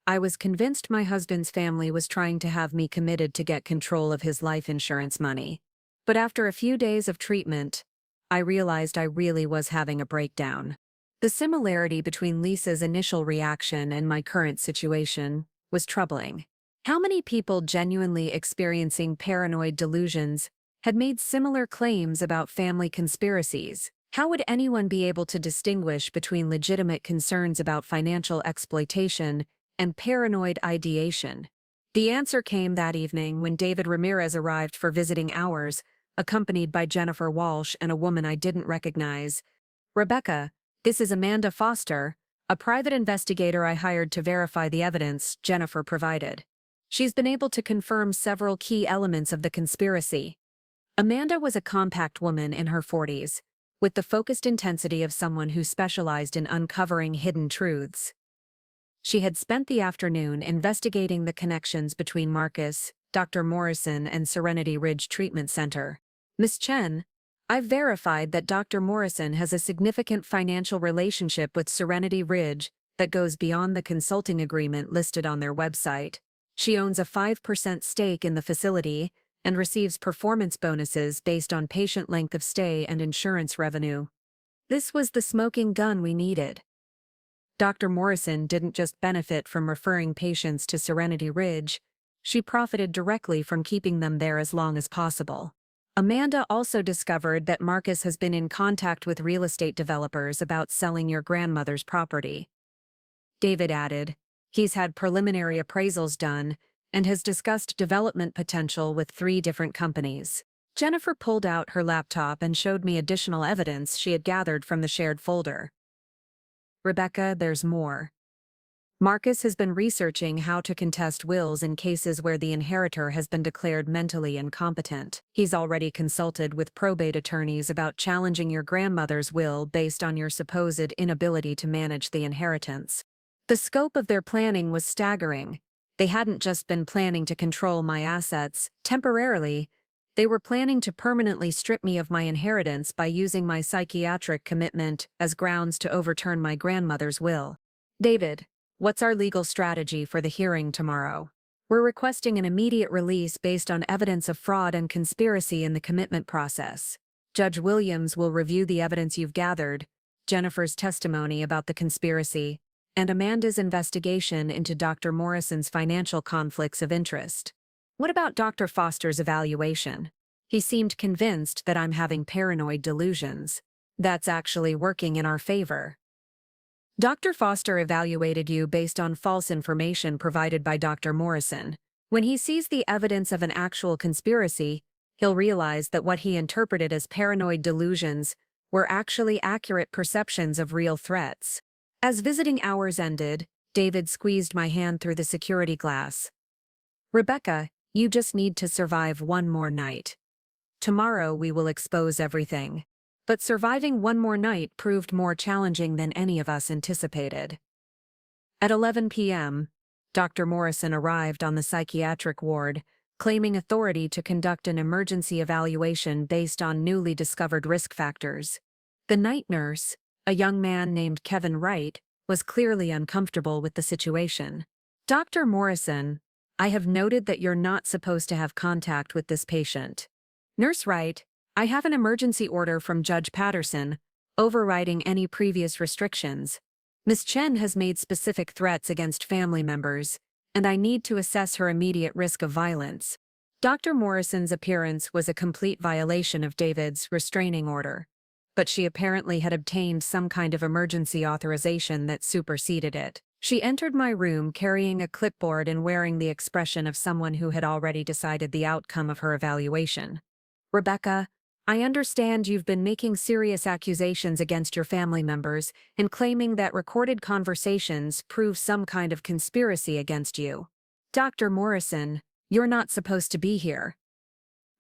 I was convinced my husband's family was trying to have me committed to get control of his life insurance money. But after a few days of treatment, I realized I really was having a breakdown." The similarity between Lisa's initial reaction and my current situation was troubling. How many people genuinely experiencing paranoid delusions had made similar claims about family conspiracies. How would anyone be able to distinguish between legitimate concerns about financial exploitation and paranoid ideation? The answer came that evening when David Ramirez arrived for visiting hours, accompanied by Jennifer Walsh and a woman I didn't recognize. "Rebecca, this is Amanda Foster, a private investigator I hired to verify the evidence," Jennifer provided. She's been able to confirm several key elements of the conspiracy. Amanda was a compact woman in her 40s, with the focused intensity of someone who specialized in uncovering hidden truths. She had spent the afternoon investigating the connections between Marcus, Dr. Morrison, and Serenity Ridge Treatment Center. "Miss Chen, I've verified that Dr. Morrison has a significant financial relationship with Serenity Ridge that goes beyond the consulting agreement listed on their website. She owns a 5% stake in the facility and receives performance bonuses based on patient length of stay and insurance revenue. This was the smoking gun we needed." Dr. Morrison didn't just benefit from referring patients to Serenity Ridge, she profited directly from keeping them there as long as possible. Amanda also discovered that Marcus has been in contact with real estate developers about selling your grandmother's property. David added, "He's had preliminary appraisals done and has discussed development potential with 3 different companies." Jennifer pulled out her laptop and showed me additional evidence she had gathered from the shared folder. "Rebecca, there's more. Marcus has been researching how to contest wills in cases where the inheritor has been declared mentally incompetent. He's already consulted with probate attorneys about challenging your grandmother's will based on your supposed inability to manage the inheritance." The scope of their planning was staggering. They hadn't just been planning to control my assets temporarily, they were planning to permanently strip me of my inheritance by using my psychiatric commitment as grounds to overturn my grandmother's will. "David, what's our legal strategy for the hearing tomorrow?" "We're requesting an immediate release based on evidence of fraud and conspiracy in the commitment process. Judge Williams will review the evidence you've gathered, Jennifer's testimony about the conspiracy, and Amanda's investigation into Dr. Morrison's financial conflicts of interest." "What about Dr. Foster's evaluation? He seemed convinced that I'm having paranoid delusions. That's actually working in our favor." "Dr. Foster evaluated you based on false information provided by Dr. Morrison. When he sees the evidence of an actual conspiracy, he'll realize that what he interpreted as paranoid delusions were actually accurate perceptions of real threats." As visiting hours ended, David squeezed my hand through the security glass. "Rebecca, you just need to survive one more night. Tomorrow we will expose everything." But surviving one more night proved more challenging than any of us anticipated. At 11 p.m., Dr. Morrison arrived on the psychiatric ward, claiming authority to conduct an emergency evaluation based on newly discovered risk factors. The night nurse, a young man named Kevin Wright, was clearly uncomfortable with the situation. "Dr. Morrison, I have noted that you're not supposed to have contact with this patient." "Nurse Wright, I have an emergency order from Judge Patterson, overriding any previous restrictions. Ms. Chen has made specific threats against family members, and I need to assess her immediate risk of violence." Dr. Morrison's appearance was a complete violation of David's restraining order, but she apparently had obtained some kind of emergency authorization that superseded it. She entered my room carrying a clipboard and wearing the expression of someone who had already decided the outcome of her evaluation. "Rebecca, I understand you've been making serious accusations against your family members and claiming that recorded conversations prove some kind of conspiracy against you. Dr. Morrison, you're not supposed to be here.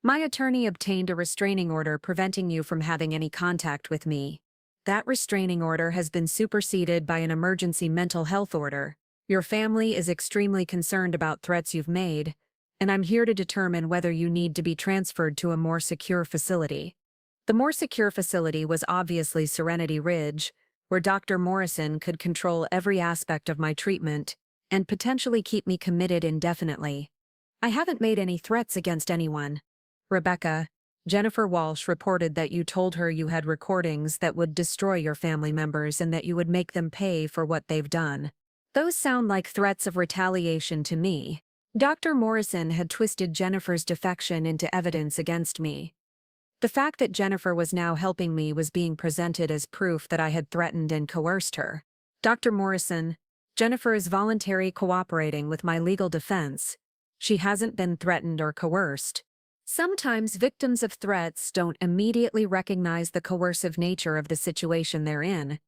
My attorney obtained a restraining order preventing you from having any contact with me. That restraining order has been superseded by an emergency mental health order. Your family is extremely concerned about threats you've made, and I'm here to determine whether you need to be transferred to a more secure facility." The more secure facility was obviously Serenity Ridge, where Dr. Morrison could control every aspect of my treatment and potentially keep me committed indefinitely. "I haven't made any threats against anyone. Rebecca, Jennifer Walsh reported that you told her you had recordings that would destroy your family members and that you would make them pay for what they've done. Those sound like threats of retaliation to me. Dr. Morrison had twisted Jennifer's defection into evidence against me. The fact that Jennifer was now helping me was being presented as proof that I had threatened and coerced her. Dr. Morrison, Jennifer is voluntarily cooperating with my legal defense. She hasn't been threatened or coerced. Sometimes victims of threats don't immediately recognize the coercive nature of the situation they're in.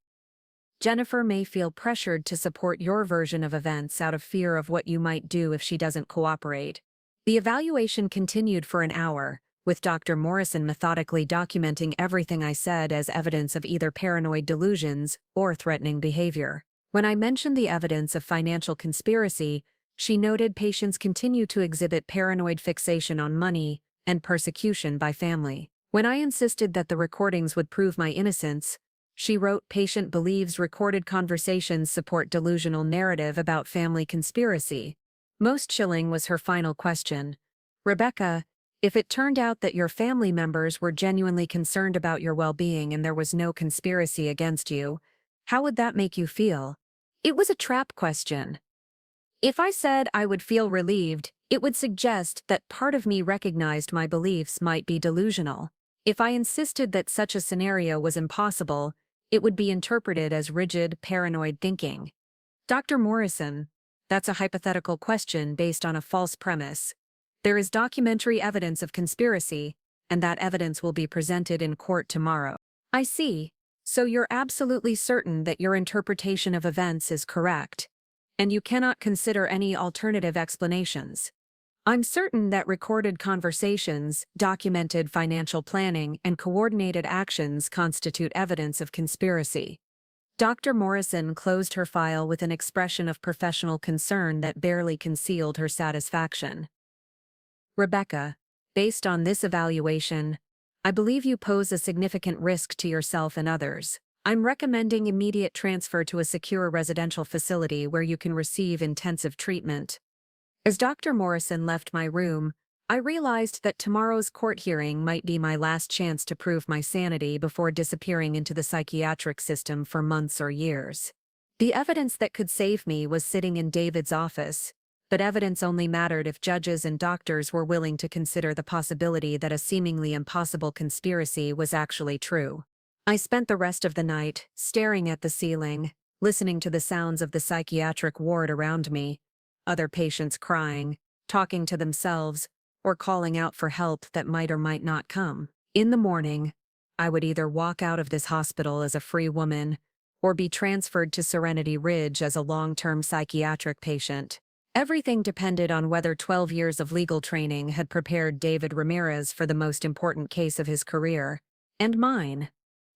Jennifer may feel pressured to support your version of events out of fear of what you might do if she doesn't cooperate. The evaluation continued for an hour, with Dr. Morrison methodically documenting everything I said as evidence of either paranoid delusions or threatening behavior. When I mentioned the evidence of financial conspiracy, she noted patients continue to exhibit paranoid fixation on money and persecution by family. When I insisted that the recordings would prove my innocence, she wrote, patient believes recorded conversations support delusional narrative about family conspiracy. Most chilling was her final question. Rebecca, if it turned out that your family members were genuinely concerned about your well-being and there was no conspiracy against you, how would that make you feel? It was a trap question. If I said I would feel relieved, it would suggest that part of me recognized my beliefs might be delusional. If I insisted that such a scenario was impossible, it would be interpreted as rigid, paranoid thinking. Dr. Morrison, that's a hypothetical question based on a false premise. There is documentary evidence of conspiracy, and that evidence will be presented in court tomorrow. I see. So you're absolutely certain that your interpretation of events is correct, and you cannot consider any alternative explanations. I'm certain that recorded conversations, documented financial planning, and coordinated actions constitute evidence of conspiracy. Dr. Morrison closed her file with an expression of professional concern that barely concealed her satisfaction. Rebecca, based on this evaluation, I believe you pose a significant risk to yourself and others. I'm recommending immediate transfer to a secure residential facility where you can receive intensive treatment. As Dr. Morrison left my room, I realized that tomorrow's court hearing might be my last chance to prove my sanity before disappearing into the psychiatric system for months or years. The evidence that could save me was sitting in David's office, but evidence only mattered if judges and doctors were willing to consider the possibility that a seemingly impossible conspiracy was actually true. I spent the rest of the night staring at the ceiling, listening to the sounds of the psychiatric ward around me, other patients crying, talking to themselves, or calling out for help that might or might not come. In the morning, I would either walk out of this hospital as a free woman or be transferred to Serenity Ridge as a long-term psychiatric patient. Everything depended on whether 12 years of legal training had prepared David Ramirez for the most important case of his career, and mine.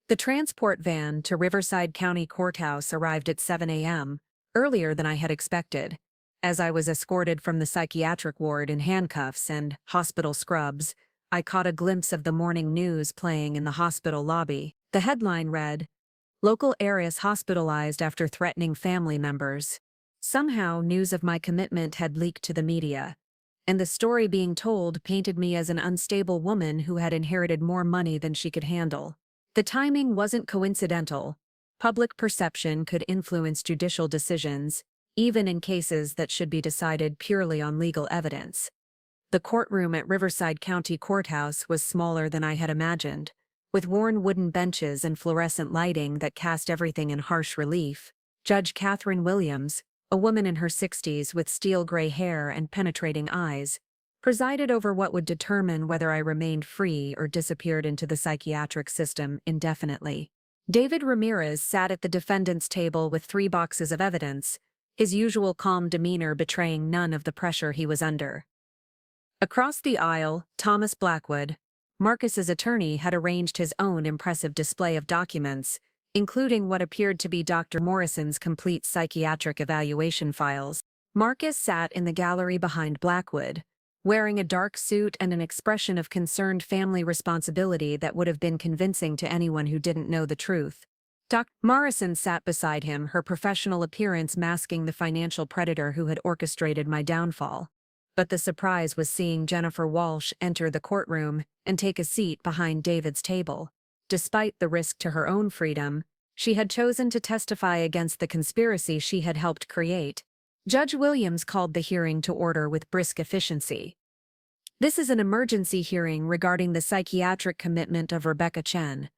The transport van to Riverside County Courthouse arrived at 7 a.m., earlier than I had expected. As I was escorted from the psychiatric ward in handcuffs and hospital scrubs, I caught a glimpse of the morning news playing in the hospital lobby. The headline read, "Local heiress hospitalized after threatening family members." Somehow, news of my commitment had leaked to the media, and the story being told painted me as an unstable woman who had inherited more money than she could handle. The timing wasn't coincidental. Public perception could influence judicial decisions, even in cases that should be decided purely on legal evidence. The courtroom at Riverside County Courthouse was smaller than I had imagined, with worn wooden benches and fluorescent lighting that cast everything in harsh relief. Judge Catherine Williams, a woman in her 60s with steel gray hair and penetrating eyes, presided over what would determine whether I remained free or disappeared into the psychiatric system indefinitely. David Ramirez sat at the defendant's table with 3 boxes of evidence, his usual calm demeanor betraying none of the pressure he was under. Across the aisle, Thomas Blackwood, Marcus's attorney, had arranged his own impressive display of documents, including what appeared to be Dr. Morrison's complete psychiatric evaluation files. Marcus sat in the gallery behind Blackwood, wearing a dark suit and an expression of concerned family responsibility that would have been convincing to anyone who didn't know the truth. Dr. Morrison sat beside him, her professional appearance masking the financial predator who had orchestrated my downfall. But the surprise was seeing Jennifer Walsh enter the courtroom and take a seat behind David's table. Despite the risk to her own freedom, she had chosen to testify against the conspiracy she had helped create. Judge Williams called the hearing to order with brisk efficiency. This is an emergency hearing regarding the psychiatric commitment of Rebecca Chen.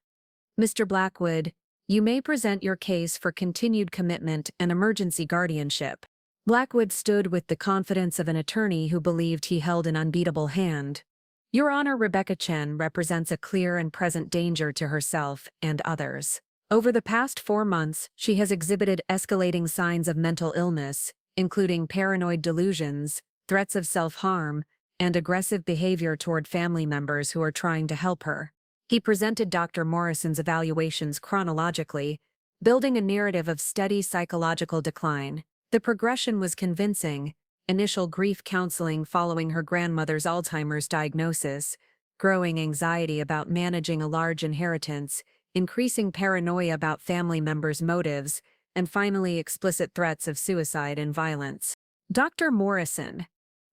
Mr. Blackwood, you may present your case for continued commitment and emergency guardianship. Blackwood stood with the confidence of an attorney who believed he held an unbeatable hand. Your Honor, Rebecca Chen represents a clear and present danger to herself and others. Over the past 4 months, she has exhibited escalating signs of mental illness, including paranoid delusions, threats of self-harm, and aggressive behavior toward family members who are trying to help her. He presented Dr. Morrison's evaluations chronologically, building a narrative of steady psychological decline. The progression was convincing: initial grief counseling following her grandmother's Alzheimer's diagnosis, growing anxiety about managing a large inheritance, increasing paranoia about family members' motives, and finally explicit threats of suicide and violence. Dr. Morrison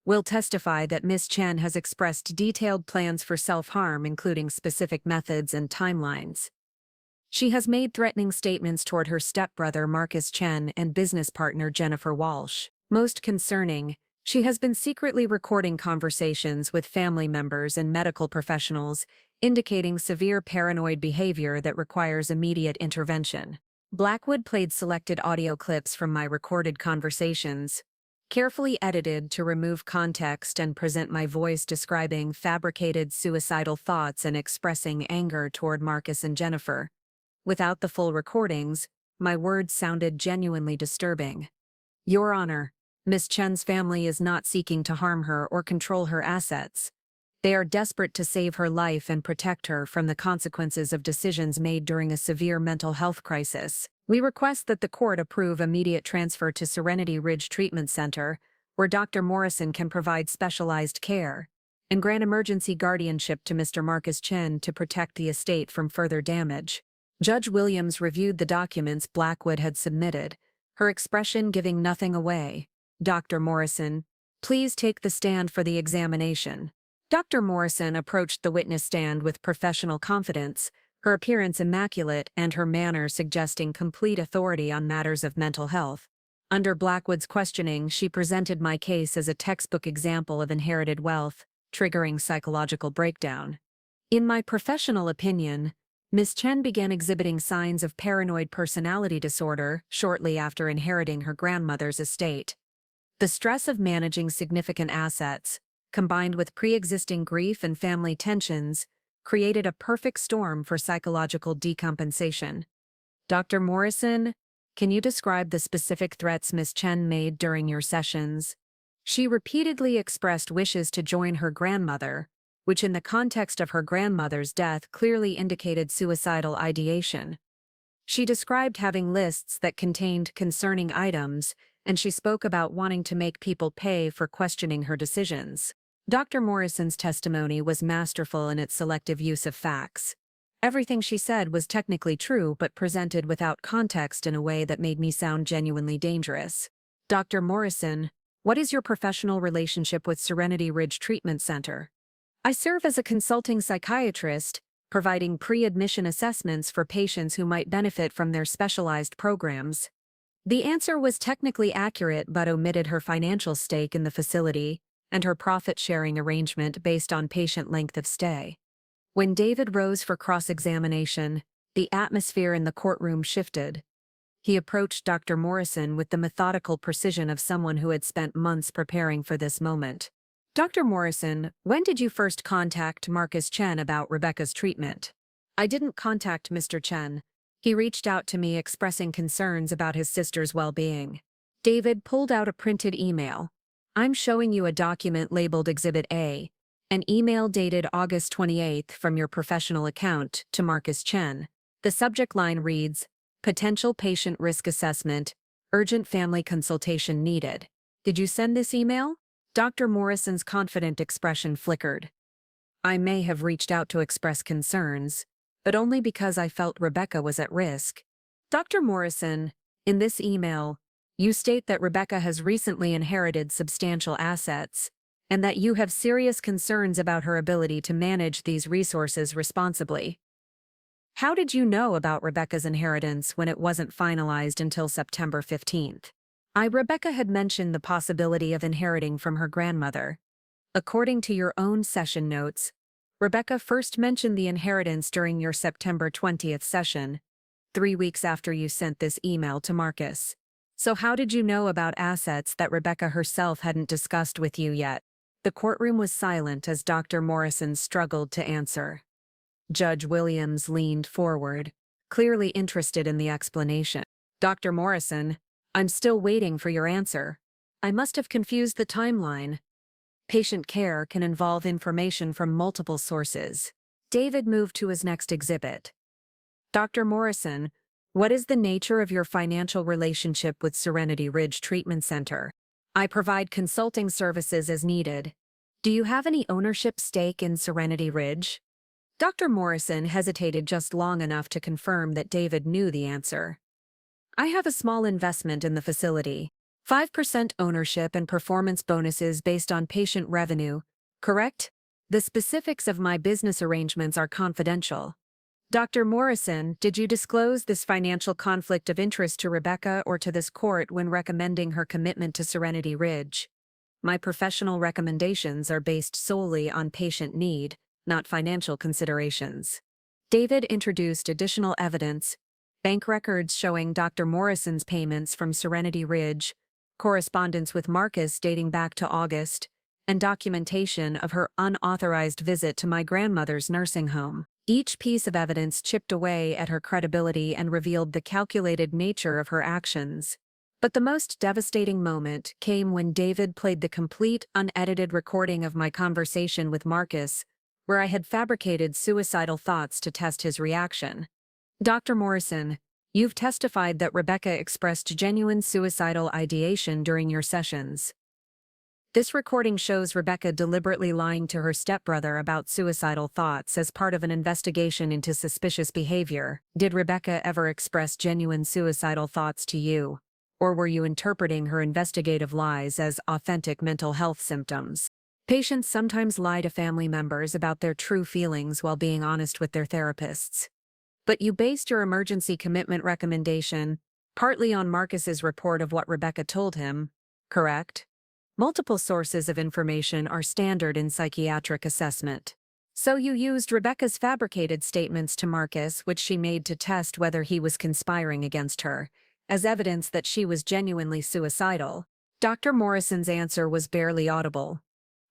will testify that Ms. Chen has expressed detailed plans for self-harm, including specific methods and timelines. She has made threatening statements toward her stepbrother Marcus Chen and business partner Jennifer Walsh. Most concerning, she has been secretly recording conversations with family members and medical professionals, indicating severe paranoid behavior that requires immediate intervention. Blackwood played selected audio clips from my recorded conversations, carefully edited to remove context and present my voice describing fabricated suicidal thoughts and expressing anger toward Marcus and Jennifer. Without the full recordings, my words sounded genuinely disturbing. Your Honor, Ms. Chen's family is not seeking to harm her or control her assets. They are desperate to save her life and protect her from the consequences of decisions made during a severe mental health crisis. We request that the court approve immediate transfer to Serenity Ridge Treatment Center, where Dr. Morrison can provide specialized care, and grant emergency guardianship to Mr. Marcus Chen to protect the estate from further damage. Judge Williams reviewed the documents Blackwood had submitted, her expression giving nothing away. Dr. Morrison, please take the stand for the examination. Dr. Morrison approached the witness stand with professional confidence, her appearance immaculate and her manner suggesting complete authority on matters of mental health. Under Blackwood's questioning, she presented my case as a textbook example of inherited wealth, triggering psychological breakdown. In my professional opinion, Ms. Chen began exhibiting signs of paranoid personality disorder shortly after inheriting her grandmother's estate. The stress of managing significant assets, combined with pre-existing grief and family tensions, created a perfect storm for psychological decompensation. Dr. Morrison, can you describe the specific threats Ms. Chen made during your sessions? She repeatedly expressed wishes to join her grandmother, which in the context of her grandmother's death clearly indicated suicidal ideation. She described having lists that contained concerning items, and she spoke about wanting to make people pay for questioning her decisions. Dr. Morrison's testimony was masterful in its selective use of facts. Everything she said was technically true but presented without context in a way that made me sound genuinely dangerous. Dr. Morrison, what is your professional relationship with Serenity Ridge Treatment Center? I serve as a consulting psychiatrist, providing pre-admission assessments for patients who might benefit from their specialized programs. The answer was technically accurate but omitted her financial stake in the facility and her profit-sharing arrangement based on patient length of stay. When David rose for cross-examination, the atmosphere in the courtroom shifted. He approached Dr. Morrison with the methodical precision of someone who had spent months preparing for this moment. Dr. Morrison, when did you first contact Marcus Chen about Rebecca's treatment? I didn't contact Mr. Chen. He reached out to me expressing concerns about his sister's well-being. David pulled out a printed email. I'm showing you a document labeled Exhibit A, an email dated August 28th from your professional account to Marcus Chen. The subject line reads, Potential Patient Risk Assessment, Urgent Family Consultation Needed. Did you send this email? Dr. Morrison's confident expression flickered. I may have reached out to express concerns, but only because I felt Rebecca was at risk. Dr. Morrison, in this email, you state that Rebecca has recently inherited substantial assets, and that you have serious concerns about her ability to manage these resources responsibly. How did you know about Rebecca's inheritance when it wasn't finalized until September 15th? Rebecca had mentioned the possibility of inheriting from her grandmother. According to your own session notes, Rebecca first mentioned the inheritance during your September 20th session, 3 weeks after you sent this email to Marcus. So how did you know about assets that Rebecca herself hadn't discussed with you yet? The courtroom was silent as Dr. Morrison struggled to answer. Judge Williams leaned forward, clearly interested in the explanation. Dr. Morrison, I'm still waiting for your answer. I must have confused the timeline. Patient care can involve information from multiple sources. David moved to his next exhibit. Dr. Morrison, what is the nature of your financial relationship with Serenity Ridge Treatment Center? I provide consulting services as needed. Do you have any ownership stake in Serenity Ridge? Dr. Morrison hesitated just long enough to confirm that David knew the answer. I have a small investment in the facility. 5% ownership and performance bonuses based on patient revenue, correct? The specifics of my business arrangements are confidential. Dr. Morrison, did you disclose this financial conflict of interest to Rebecca or to this court when recommending her commitment to Serenity Ridge? My professional recommendations are based solely on patient need, not financial considerations. David introduced additional evidence, bank records showing Dr. Morrison's payments from Serenity Ridge, correspondence with Marcus dating back to August, and documentation of her unauthorized visit to my grandmother's nursing home. Each piece of evidence chipped away at her credibility and revealed the calculated nature of her actions. But the most devastating moment came when David played the complete, unedited recording of my conversation with Marcus, where I had fabricated suicidal thoughts to test his reaction. Dr. Morrison, you've testified that Rebecca expressed genuine suicidal ideation during your sessions. This recording shows Rebecca deliberately lying to her stepbrother about suicidal thoughts as part of an investigation into suspicious behavior. Did Rebecca ever express genuine suicidal thoughts to you? Or were you interpreting her investigative lies as authentic mental health symptoms? Patients sometimes lie to family members about their true feelings while being honest with their therapists. But you based your emergency commitment recommendation partly on Marcus's report of what Rebecca told him, correct? Multiple sources of information are standard in psychiatric assessment. So you used Rebecca's fabricated statements to Marcus, which she made to test whether he was conspiring against her, as evidence that she was genuinely suicidal. Dr. Morrison's answer was barely audible.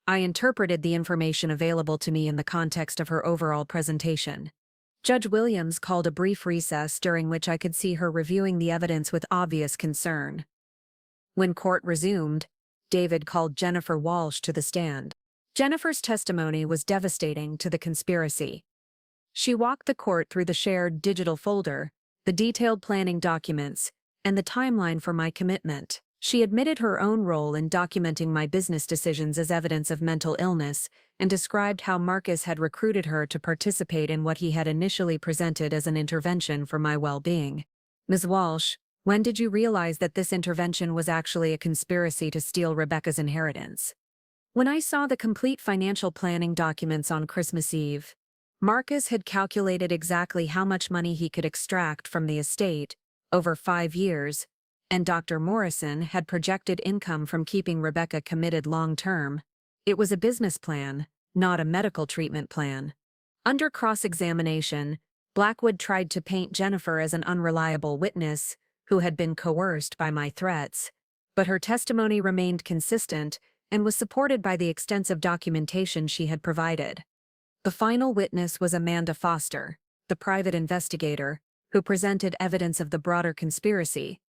I interpreted the information available to me in the context of her overall presentation. Judge Williams called a brief recess during which I could see her reviewing the evidence with obvious concern. When court resumed, David called Jennifer Walsh to the stand. Jennifer's testimony was devastating to the conspiracy. She walked the court through the shared digital folder, the detailed planning documents, and the timeline for my commitment. She admitted her own role in documenting my business decisions as evidence of mental illness and described how Marcus had recruited her to participate in what he had initially presented as an intervention for my well-being. Ms. Walsh, when did you realize that this intervention was actually a conspiracy to steal Rebecca's inheritance? When I saw the complete financial planning documents on Christmas Eve. Marcus had calculated exactly how much money he could extract from the estate over 5 years, and Dr. Morrison had projected income from keeping Rebecca committed long-term. It was a business plan, not a medical treatment plan. Under cross-examination, Blackwood tried to paint Jennifer as an unreliable witness who had been coerced by my threats, but her testimony remained consistent and was supported by the extensive documentation she had provided. The final witness was Amanda Foster, the private investigator, who presented evidence of the broader conspiracy.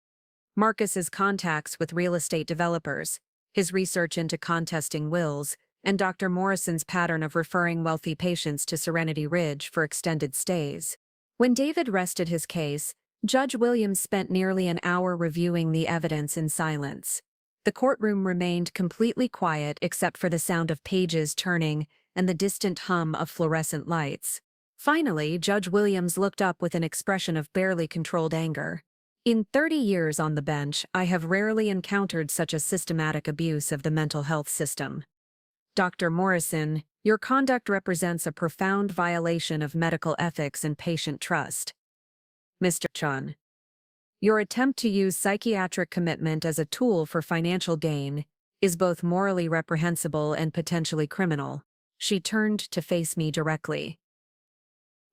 Marcus's contacts with real estate developers, his research into contesting wills, and Dr. Morrison's pattern of referring wealthy patients to Serenity Ridge for extended stays. When David rested his case, Judge Williams spent nearly an hour reviewing the evidence in silence. The courtroom remained completely quiet except for the sound of pages turning and the distant hum of fluorescent lights. Finally, Judge Williams looked up with an expression of barely controlled anger. In 30 years on the bench, I have rarely encountered such a systematic abuse of the mental health system. Dr. Morrison, your conduct represents a profound violation of medical ethics and patient trust. Mr. Chun. Your attempt to use psychiatric commitment as a tool for financial gain is both morally reprehensible and potentially criminal. She turned to face me directly.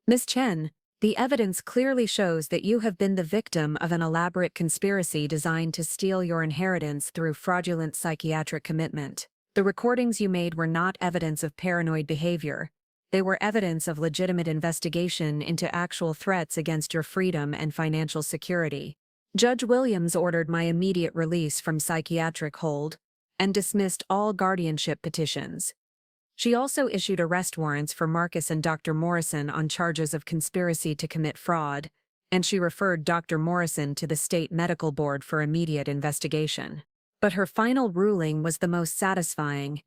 Miss Chen, the evidence clearly shows that you have been the victim of an elaborate conspiracy designed to steal your inheritance through fraudulent psychiatric commitment. The recordings you made were not evidence of paranoid behavior. They were evidence of legitimate investigation into actual threats against your freedom and financial security. Judge Williams ordered my immediate release from psychiatric hold and dismissed all guardianship petitions. She also issued arrest warrants for Marcus and Dr. Morrison on charges of conspiracy to commit fraud, and she referred Dr. Morrison to the state medical board for immediate investigation. But her final ruling was the most satisfying.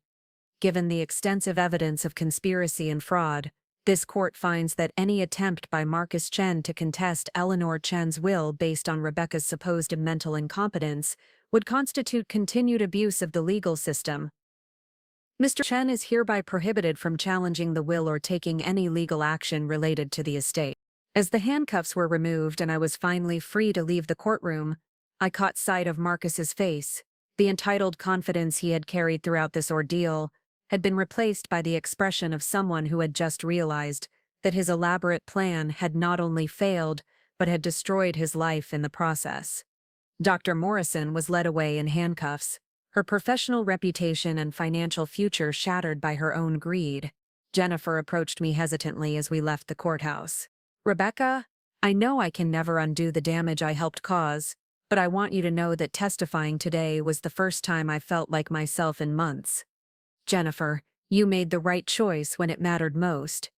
Given the extensive evidence of conspiracy and fraud, this court finds that any attempt by Marcus Chen to contest Eleanor Chen's will based on Rebecca's supposed mental incompetence would constitute continued abuse of the legal system. Mr. Chen is hereby prohibited from challenging the will or taking any legal action related to the estate. As the handcuffs were removed and I was finally free to leave the courtroom, I caught sight of Marcus's face. The entitled confidence he had carried throughout this ordeal had been replaced by the expression of someone who had just realized that his elaborate plan had not only failed, but had destroyed his life in the process. Dr. Morrison was led away in handcuffs, her professional reputation and financial future shattered by her own greed. Jennifer approached me hesitantly as we left the courthouse. "Rebecca, I know I can never undo the damage I helped cause, but I want you to know that testifying today was the first time I felt like myself in months. Jennifer, you made the right choice when it mattered most.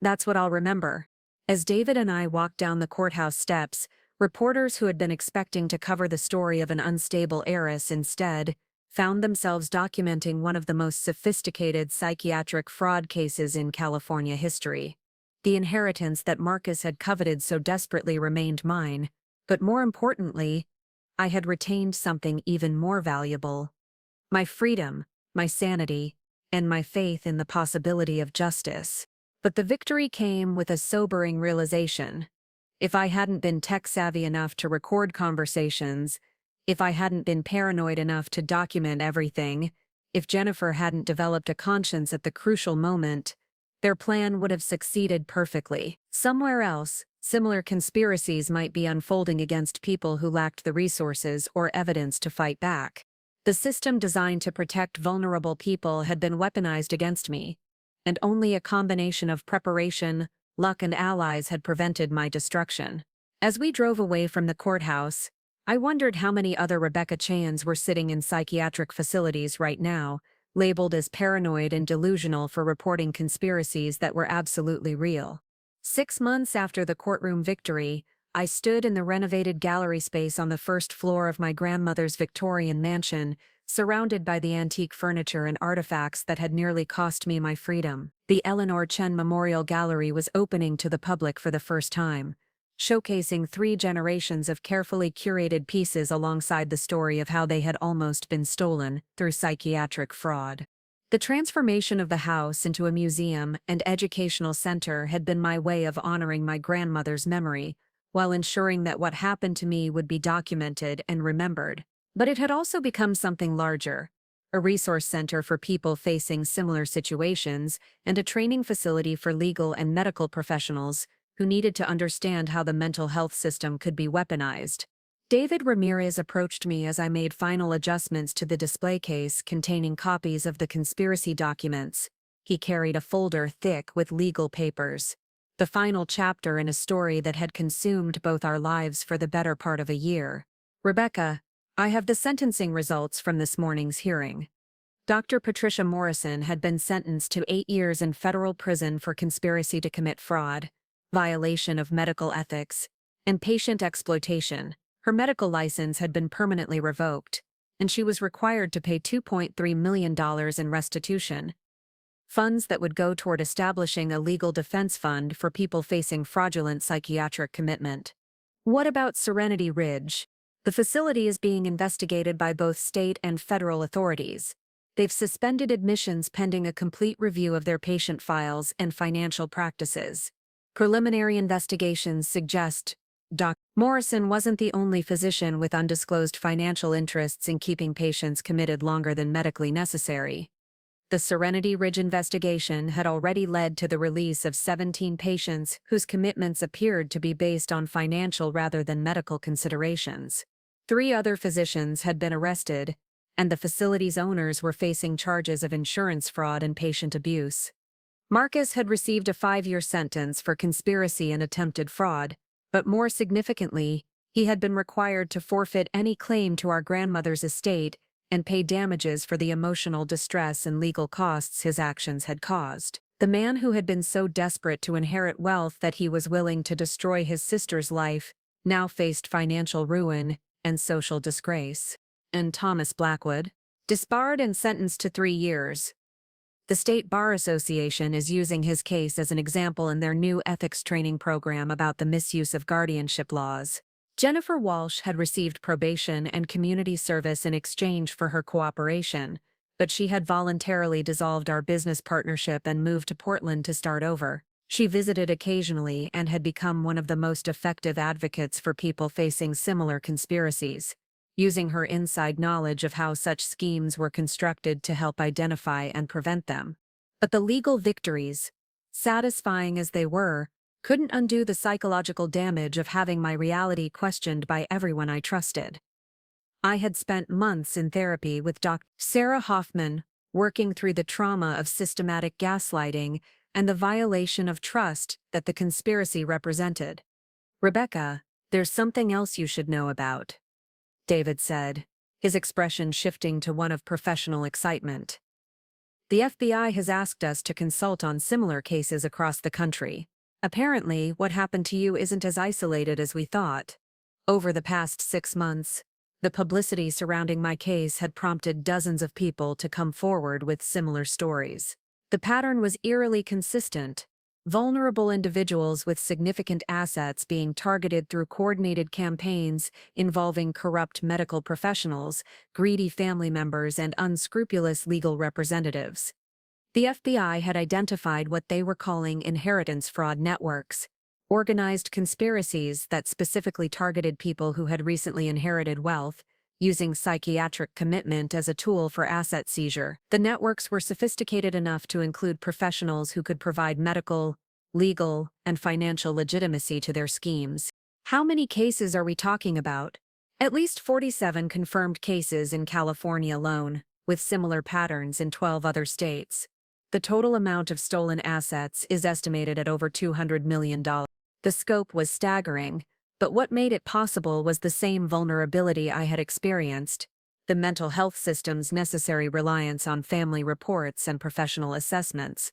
That's what I'll remember." As David and I walked down the courthouse steps, reporters who had been expecting to cover the story of an unstable heiress instead found themselves documenting one of the most sophisticated psychiatric fraud cases in California history. The inheritance that Marcus had coveted so desperately remained mine, but more importantly, I had retained something even more valuable: my freedom, my sanity, and my faith in the possibility of justice. But the victory came with a sobering realization. If I hadn't been tech-savvy enough to record conversations, if I hadn't been paranoid enough to document everything, if Jennifer hadn't developed a conscience at the crucial moment, their plan would have succeeded perfectly. Somewhere else, similar conspiracies might be unfolding against people who lacked the resources or evidence to fight back. The system designed to protect vulnerable people had been weaponized against me, and only a combination of preparation, luck, and allies had prevented my destruction. As we drove away from the courthouse, I wondered how many other Rebecca Chans were sitting in psychiatric facilities right now, labeled as paranoid and delusional for reporting conspiracies that were absolutely real. 6 months after the courtroom victory, I stood in the renovated gallery space on the first floor of my grandmother's Victorian mansion, surrounded by the antique furniture and artifacts that had nearly cost me my freedom. The Eleanor Chen Memorial Gallery was opening to the public for the first time, showcasing 3 generations of carefully curated pieces alongside the story of how they had almost been stolen through psychiatric fraud. The transformation of the house into a museum and educational center had been my way of honoring my grandmother's memory, while ensuring that what happened to me would be documented and remembered. But it had also become something larger: a resource center for people facing similar situations and a training facility for legal and medical professionals who needed to understand how the mental health system could be weaponized. David Ramirez approached me as I made final adjustments to the display case containing copies of the conspiracy documents. He carried a folder thick with legal papers, the final chapter in a story that had consumed both our lives for the better part of a year. "Rebecca, I have the sentencing results from this morning's hearing." Dr. Patricia Morrison had been sentenced to 8 years in federal prison for conspiracy to commit fraud, violation of medical ethics, and patient exploitation. Her medical license had been permanently revoked, and she was required to pay $2.3 million in restitution, funds that would go toward establishing a legal defense fund for people facing fraudulent psychiatric commitment. What about Serenity Ridge? The facility is being investigated by both state and federal authorities. They've suspended admissions pending a complete review of their patient files and financial practices. Preliminary investigations suggest Dr. Morrison wasn't the only physician with undisclosed financial interests in keeping patients committed longer than medically necessary. The Serenity Ridge investigation had already led to the release of 17 patients whose commitments appeared to be based on financial rather than medical considerations. 3 other physicians had been arrested, and the facility's owners were facing charges of insurance fraud and patient abuse. Marcus had received a 5-year sentence for conspiracy and attempted fraud, but more significantly, he had been required to forfeit any claim to our grandmother's estate and pay damages for the emotional distress and legal costs his actions had caused. The man who had been so desperate to inherit wealth that he was willing to destroy his sister's life now faced financial ruin and social disgrace. And Thomas Blackwood, disbarred and sentenced to 3 years. The State Bar Association is using his case as an example in their new ethics training program about the misuse of guardianship laws. Jennifer Walsh had received probation and community service in exchange for her cooperation, but she had voluntarily dissolved our business partnership and moved to Portland to start over. She visited occasionally and had become one of the most effective advocates for people facing similar conspiracies, using her inside knowledge of how such schemes were constructed to help identify and prevent them. But the legal victories, satisfying as they were, couldn't undo the psychological damage of having my reality questioned by everyone I trusted. I had spent months in therapy with Dr. Sarah Hoffman, working through the trauma of systematic gaslighting and the violation of trust that the conspiracy represented. "Rebecca, there's something else you should know about," David said, his expression shifting to one of professional excitement. "The FBI has asked us to consult on similar cases across the country. Apparently, what happened to you isn't as isolated as we thought. Over the past 6 months, the publicity surrounding my case had prompted dozens of people to come forward with similar stories. The pattern was eerily consistent: vulnerable individuals with significant assets being targeted through coordinated campaigns involving corrupt medical professionals, greedy family members, and unscrupulous legal representatives. The FBI had identified what they were calling inheritance fraud networks, organized conspiracies that specifically targeted people who had recently inherited wealth, using psychiatric commitment as a tool for asset seizure. The networks were sophisticated enough to include professionals who could provide medical, legal, and financial legitimacy to their schemes. How many cases are we talking about? At least 47 confirmed cases in California alone, with similar patterns in 12 other states. The total amount of stolen assets is estimated at over $200 million. The scope was staggering, but what made it possible was the same vulnerability I had experienced: the mental health system's necessary reliance on family reports and professional assessments,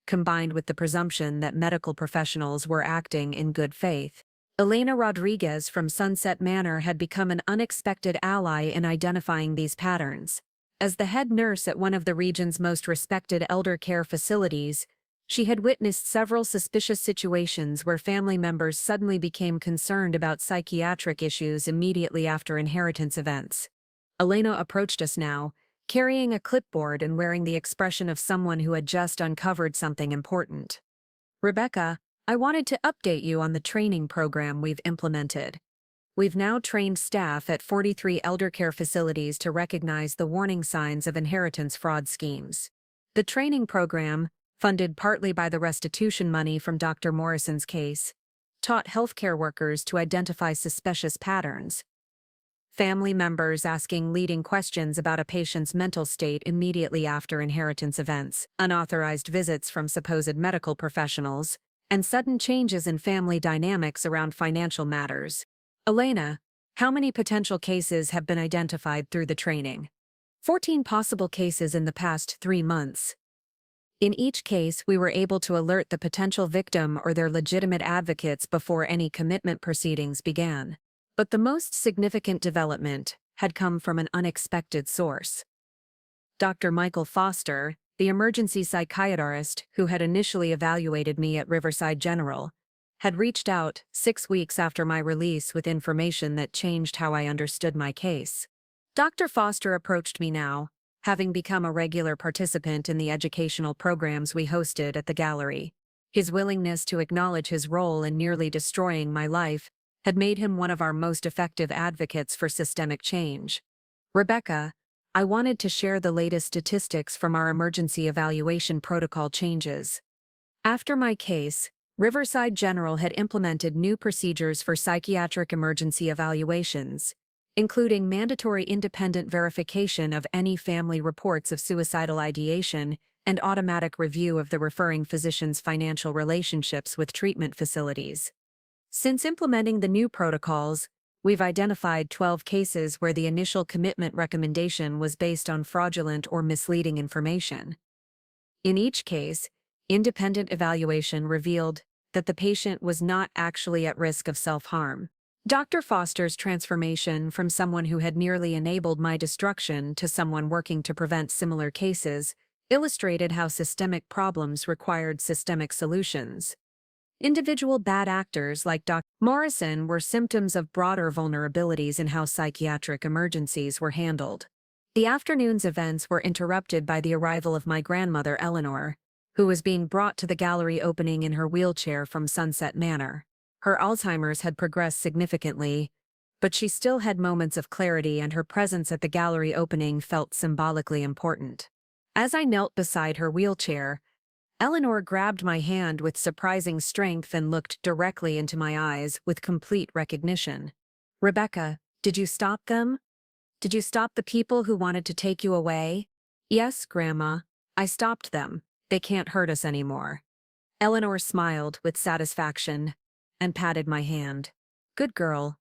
combined with the presumption that medical professionals were acting in good faith. Elena Rodriguez from Sunset Manor had become an unexpected ally in identifying these patterns. As the head nurse at one of the region's most respected elder care facilities, she had witnessed several suspicious situations where family members suddenly became concerned about psychiatric issues immediately after inheritance events. Elena approached us now, carrying a clipboard and wearing the expression of someone who had just uncovered something important. "Rebecca, I wanted to update you on the training program we've implemented. We've now trained staff at 43 elder care facilities to recognize the warning signs of inheritance fraud schemes. The training program, funded partly by the restitution money from Dr. Morrison's case, taught healthcare workers to identify suspicious patterns. Family members asking leading questions about a patient's mental state immediately after inheritance events, unauthorized visits from supposed medical professionals, and sudden changes in family dynamics around financial matters. Elena, how many potential cases have been identified through the training?" 14 possible cases in the past 3 months. In each case, we were able to alert the potential victim or their legitimate advocates before any commitment proceedings began. But the most significant development had come from an unexpected source. Dr. Michael Foster, the emergency psychiatrist who had initially evaluated me at Riverside General, had reached out 6 weeks after my release with information that changed how I understood my case. Dr. Foster approached me now, having become a regular participant in the educational programs we hosted at the gallery. His willingness to acknowledge his role in nearly destroying my life had made him one of our most effective advocates for systemic change. Rebecca, I wanted to share the latest statistics from our emergency evaluation protocol changes. After my case, Riverside General had implemented new procedures for psychiatric emergency evaluations, including mandatory independent verification of any family reports of suicidal ideation and automatic review of the referring physician's financial relationships with treatment facilities. Since implementing the new protocols, we've identified 12 cases where the initial commitment recommendation was based on fraudulent or misleading information. In each case, independent evaluation revealed that the patient was not actually at risk of self-harm. Dr. Foster's transformation from someone who had nearly enabled my destruction to someone working to prevent similar cases illustrated how systemic problems required systemic solutions. Individual bad actors like Dr. Morrison were symptoms of broader vulnerabilities in how psychiatric emergencies were handled. The afternoon's events were interrupted by the arrival of my grandmother Eleanor, who was being brought to the gallery opening in her wheelchair from Sunset Manor. Her Alzheimer's had progressed significantly, but she still had moments of clarity, and her presence at the gallery opening felt symbolically important. As I knelt beside her wheelchair, Eleanor grabbed my hand with surprising strength and looked directly into my eyes with complete recognition. "Rebecca, did you stop them? Did you stop the people who wanted to take you away?" "Yes, Grandma. I stopped them. They can't hurt us anymore." Eleanor smiled with satisfaction and patted my hand. "Good girl.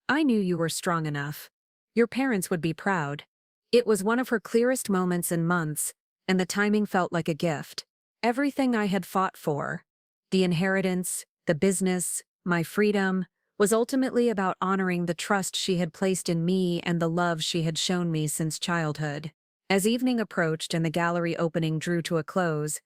I knew you were strong enough. Your parents would be proud." It was one of her clearest moments in months, and the timing felt like a gift. Everything I had fought for, the inheritance, the business, my freedom, was ultimately about honoring the trust she had placed in me and the love she had shown me since childhood. As evening approached and the gallery opening drew to a close,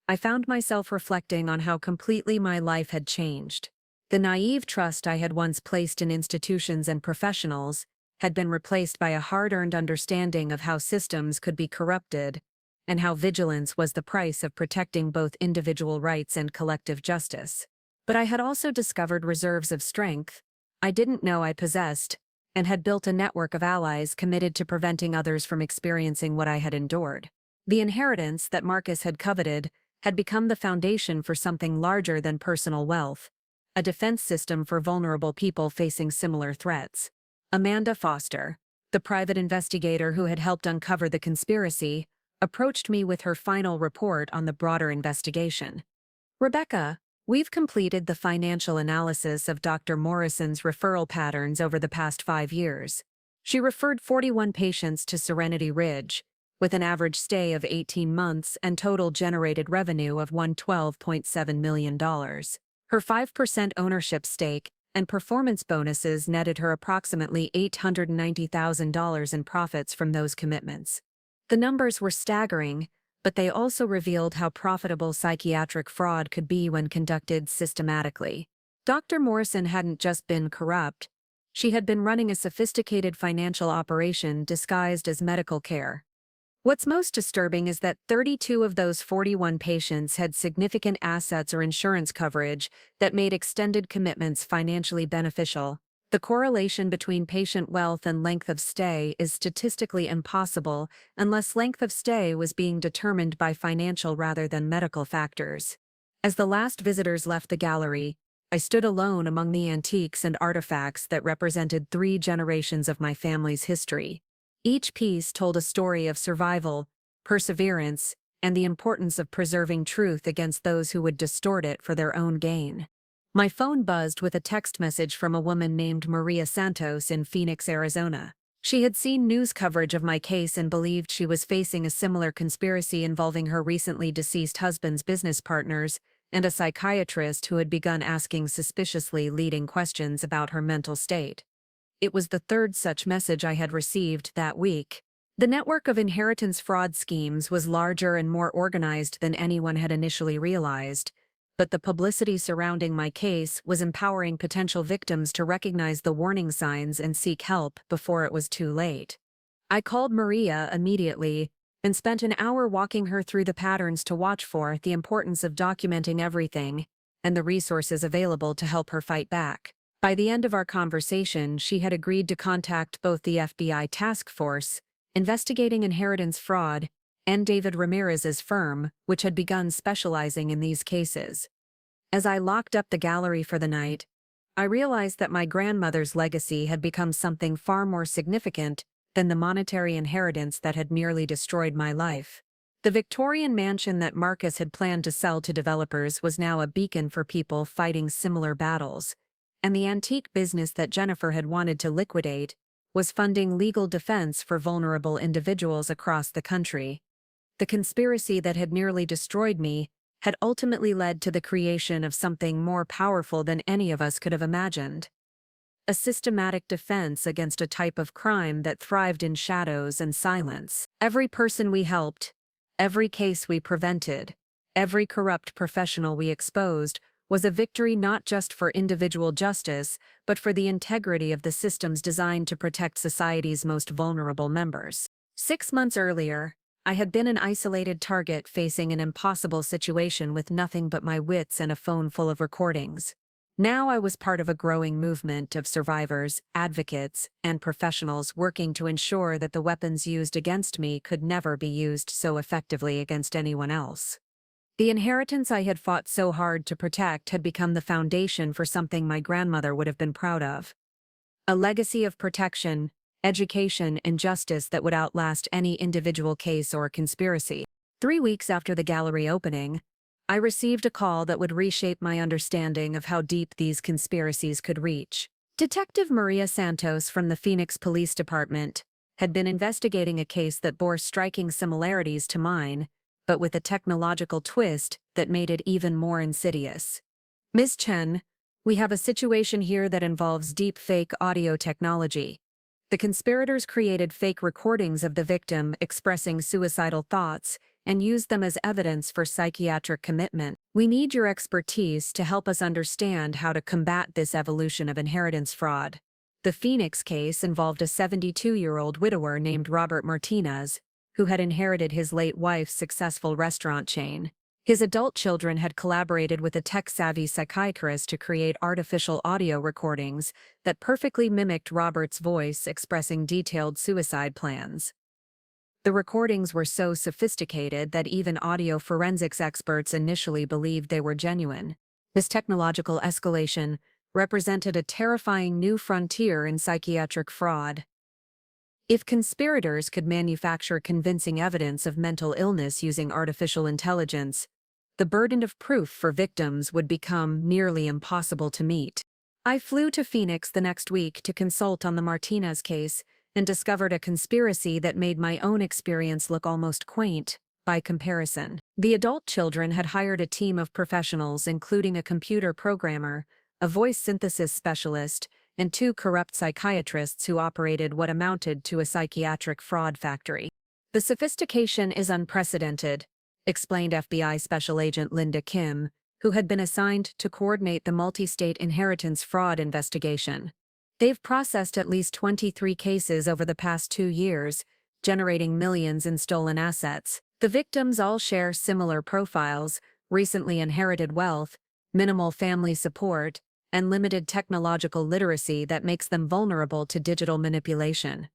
I found myself reflecting on how completely my life had changed. The naive trust I had once placed in institutions and professionals had been replaced by a hard-earned understanding of how systems could be corrupted and how vigilance was the price of protecting both individual rights and collective justice. But I had also discovered reserves of strength I didn't know I possessed, and had built a network of allies committed to preventing others from experiencing what I had endured. The inheritance that Marcus had coveted had become the foundation for something larger than personal wealth, a defense system for vulnerable people facing similar threats. Amanda Foster, the private investigator who had helped uncover the conspiracy, approached me with her final report on the broader investigation. "Rebecca, we've completed the financial analysis of Dr. Morrison's referral patterns over the past 5 years. She referred 41 patients to Serenity Ridge, with an average stay of 18 months and total generated revenue of $112.7 million. Her 5% ownership stake and performance bonuses netted her approximately $890,000 in profits from those commitments. The numbers were staggering, but they also revealed how profitable psychiatric fraud could be when conducted systematically. Dr. Morrison hadn't just been corrupt, she had been running a sophisticated financial operation disguised as medical care. What's most disturbing is that 32 of those 41 patients had significant assets or insurance coverage that made extended commitments financially beneficial. The correlation between patient wealth and length of stay is statistically impossible unless length of stay was being determined by financial rather than medical factors. As the last visitors left the gallery, I stood alone among the antiques and artifacts that represented 3 generations of my family's history. Each piece told a story of survival, perseverance, and the importance of preserving truth against those who would distort it for their own gain. My phone buzzed with a text message from a woman named Maria Santos in Phoenix, Arizona. She had seen news coverage of my case and believed she was facing a similar conspiracy involving her recently deceased husband's business partners and a psychiatrist who had begun asking suspiciously leading questions about her mental state. It was the 3rd such message I had received that week. The network of inheritance fraud schemes was larger and more organized than anyone had initially realized, but the publicity surrounding my case was empowering potential victims to recognize the warning signs and seek help before it was too late. I called Maria immediately and spent an hour walking her through the patterns to watch for, the importance of documenting everything, and the resources available to help her fight back. By the end of our conversation, she had agreed to contact both the FBI task force, investigating inheritance fraud, and David Ramirez's firm, which had begun specializing in these cases. As I locked up the gallery for the night, I realized that my grandmother's legacy had become something far more significant than the monetary inheritance that had nearly destroyed my life. The Victorian mansion that Marcus had planned to sell to developers was now a beacon for people fighting similar battles, and the antique business that Jennifer had wanted to liquidate was funding legal defense for vulnerable individuals across the country. The conspiracy that had nearly destroyed me had ultimately led to the creation of something more powerful than any of us could have imagined. A systematic defense against a type of crime that thrived in shadows and silence. Every person we helped, every case we prevented, every corrupt professional we exposed was a victory not just for individual justice, but for the integrity of the systems designed to protect society's most vulnerable members. 6 months earlier, I had been an isolated target facing an impossible situation with nothing but my wits and a phone full of recordings. Now I was part of a growing movement of survivors, advocates, and professionals working to ensure that the weapons used against me could never be used so effectively against anyone else. The inheritance I had fought so hard to protect had become the foundation for something my grandmother would have been proud of. A legacy of protection, education, and justice that would outlast any individual case or conspiracy. 3 weeks after the gallery opening, I received a call that would reshape my understanding of how deep these conspiracies could reach. Detective Maria Santos from the Phoenix Police Department had been investigating a case that bore striking similarities to mine, but with a technological twist that made it even more insidious. Ms. Chen, we have a situation here that involves deep fake audio technology. The conspirators created fake recordings of the victim expressing suicidal thoughts and used them as evidence for psychiatric commitment. We need your expertise to help us understand how to combat this evolution of inheritance fraud. The Phoenix case involved a 72-year-old widower named Robert Martinez, who had inherited his late wife's successful restaurant chain. His adult children had collaborated with a tech-savvy psychiatrist to create artificial audio recordings that perfectly mimicked Robert's voice expressing detailed suicide plans. The recordings were so sophisticated that even audio forensics experts initially believed they were genuine. This technological escalation represented a terrifying new frontier in psychiatric fraud. If conspirators could manufacture convincing evidence of mental illness using artificial intelligence, the burden of proof for victims would become nearly impossible to meet. I flew to Phoenix the next week to consult on the Martinez case and discovered a conspiracy that made my own experience look almost quaint by comparison. The adult children had hired a team of professionals, including a computer programmer, a voice synthesis specialist, and 2 corrupt psychiatrists who operated what amounted to a psychiatric fraud factory. The sophistication is unprecedented, explained FBI Special Agent Linda Kim, who had been assigned to coordinate the multi-state inheritance fraud investigation. They've processed at least 23 cases over the past 2 years, generating millions in stolen assets. The victims all share similar profiles: recently inherited wealth, minimal family support, and limited technological literacy that makes them vulnerable to digital manipulation.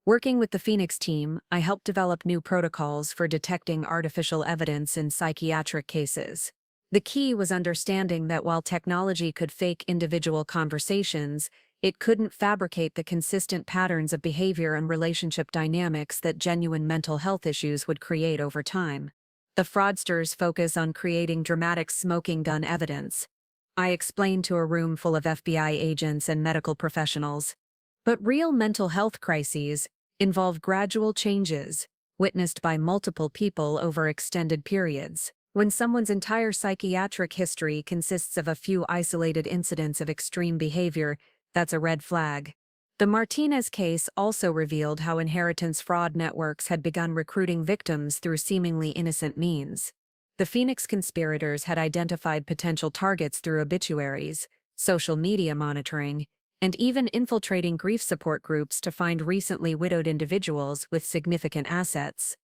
Working with the Phoenix team, I helped develop new protocols for detecting artificial evidence in psychiatric cases. The key was understanding that while technology could fake individual conversations, it couldn't fabricate the consistent patterns of behavior and relationship dynamics that genuine mental health issues would create over time. The fraudsters focus on creating dramatic smoking gun evidence, I explained to a room full of FBI agents and medical professionals. But real mental health crises involve gradual changes, witnessed by multiple people over extended periods. When someone's entire psychiatric history consists of a few isolated incidents of extreme behavior, that's a red flag. The Martinez case also revealed how inheritance fraud networks had begun recruiting victims through seemingly innocent means. The Phoenix conspirators had identified potential targets through obituaries, social media monitoring, and even infiltrating grief support groups to find recently widowed individuals with significant assets.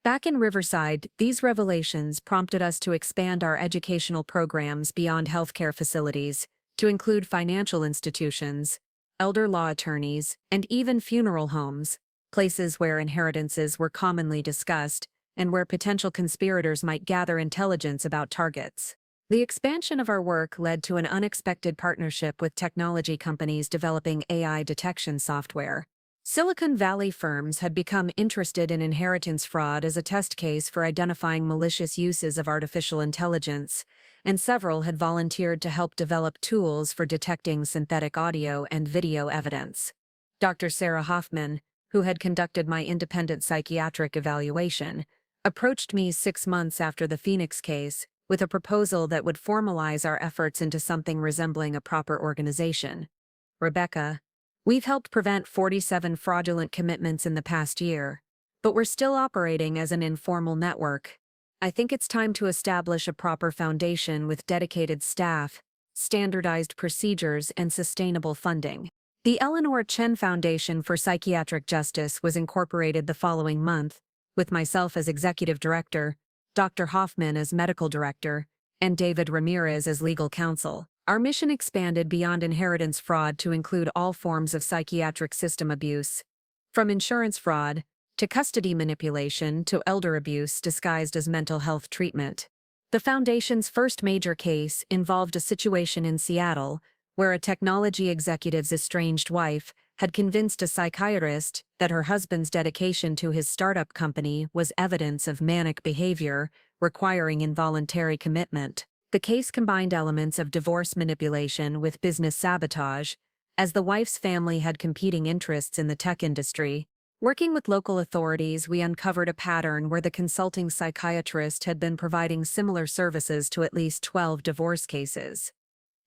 Back in Riverside, these revelations prompted us to expand our educational programs beyond healthcare facilities, to include financial institutions, elder law attorneys, and even funeral homes, places where inheritances were commonly discussed and where potential conspirators might gather intelligence about targets. The expansion of our work led to an unexpected partnership with technology companies developing AI detection software. Silicon Valley firms had become interested in inheritance fraud as a test case for identifying malicious uses of artificial intelligence, and several had volunteered to help develop tools for detecting synthetic audio and video evidence. Dr. Sarah Hoffman, who had conducted my independent psychiatric evaluation, approached me 6 months after the Phoenix case with a proposal that would formalize our efforts into something resembling a proper organization. Rebecca, we've helped prevent 47 fraudulent commitments in the past year, but we're still operating as an informal network. I think it's time to establish a proper foundation with dedicated staff, standardized procedures, and sustainable funding. The Eleanor Chen Foundation for Psychiatric Justice was incorporated the following month, with myself as executive director, Dr. Hoffman as medical director, and David Ramirez as legal counsel. Our mission expanded beyond inheritance fraud to include all forms of psychiatric system abuse, from insurance fraud to custody manipulation to elder abuse disguised as mental health treatment. The Foundation's first major case involved a situation in Seattle where a technology executive's estranged wife had convinced a psychiatrist that her husband's dedication to his startup company was evidence of manic behavior requiring involuntary commitment. The case combined elements of divorce manipulation with business sabotage, as the wife's family had competing interests in the tech industry. Working with local authorities, we uncovered a pattern where the consulting psychiatrist had been providing similar services to at least 12 divorce cases,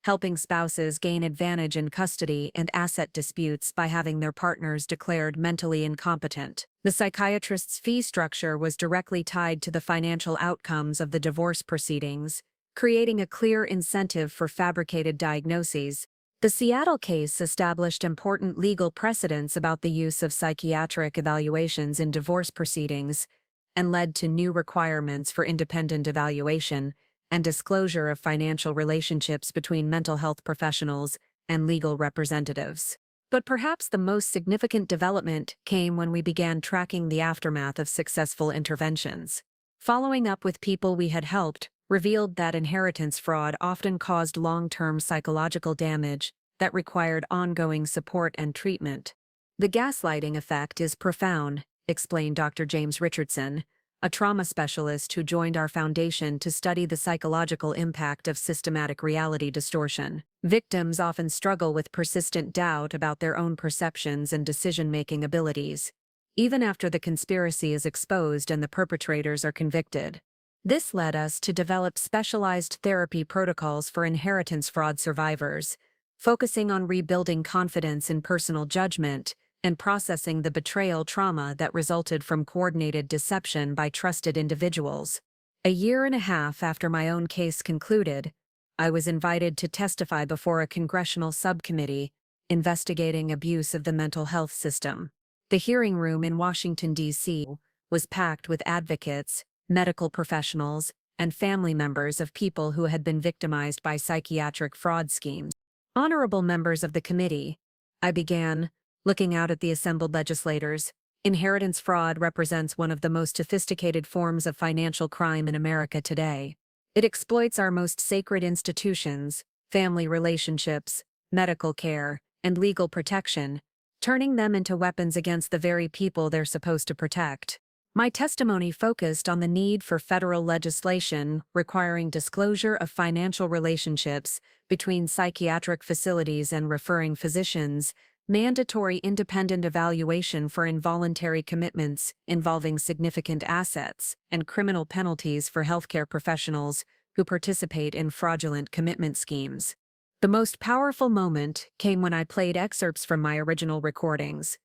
helping spouses gain advantage in custody and asset disputes by having their partners declared mentally incompetent. The psychiatrist's fee structure was directly tied to the financial outcomes of the divorce proceedings, creating a clear incentive for fabricated diagnoses. The Seattle case established important legal precedents about the use of psychiatric evaluations in divorce proceedings and led to new requirements for independent evaluation and disclosure of financial relationships between mental health professionals and legal representatives. But perhaps the most significant development came when we began tracking the aftermath of successful interventions. Following up with people we had helped revealed that inheritance fraud often caused long-term psychological damage that required ongoing support and treatment. The gaslighting effect is profound, explained Dr. James Richardson, a trauma specialist who joined our foundation to study the psychological impact of systematic reality distortion. Victims often struggle with persistent doubt about their own perceptions and decision-making abilities, even after the conspiracy is exposed and the perpetrators are convicted. This led us to develop specialized therapy protocols for inheritance fraud survivors, focusing on rebuilding confidence in personal judgment and processing the betrayal trauma that resulted from coordinated deception by trusted individuals. A year and a half after my own case concluded, I was invited to testify before a congressional subcommittee investigating abuse of the mental health system. The hearing room in Washington, D.C. was packed with advocates, medical professionals, and family members of people who had been victimized by psychiatric fraud schemes. Honorable members of the committee, I began, looking out at the assembled legislators. Inheritance fraud represents one of the most sophisticated forms of financial crime in America today. It exploits our most sacred institutions, family relationships, medical care, and legal protection, turning them into weapons against the very people they're supposed to protect. My testimony focused on the need for federal legislation requiring disclosure of financial relationships between psychiatric facilities and referring physicians, mandatory independent evaluation for involuntary commitments involving significant assets, and criminal penalties for healthcare professionals who participate in fraudulent commitment schemes. The most powerful moment came when I played excerpts from my original recordings,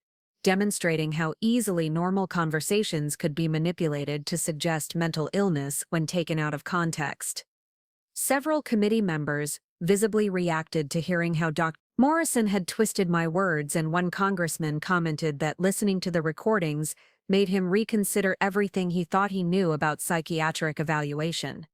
demonstrating how easily normal conversations could be manipulated to suggest mental illness when taken out of context. Several committee members visibly reacted to hearing how Dr. Morrison had twisted my words, and one congressman commented that listening to the recordings made him reconsider everything he thought he knew about psychiatric evaluation.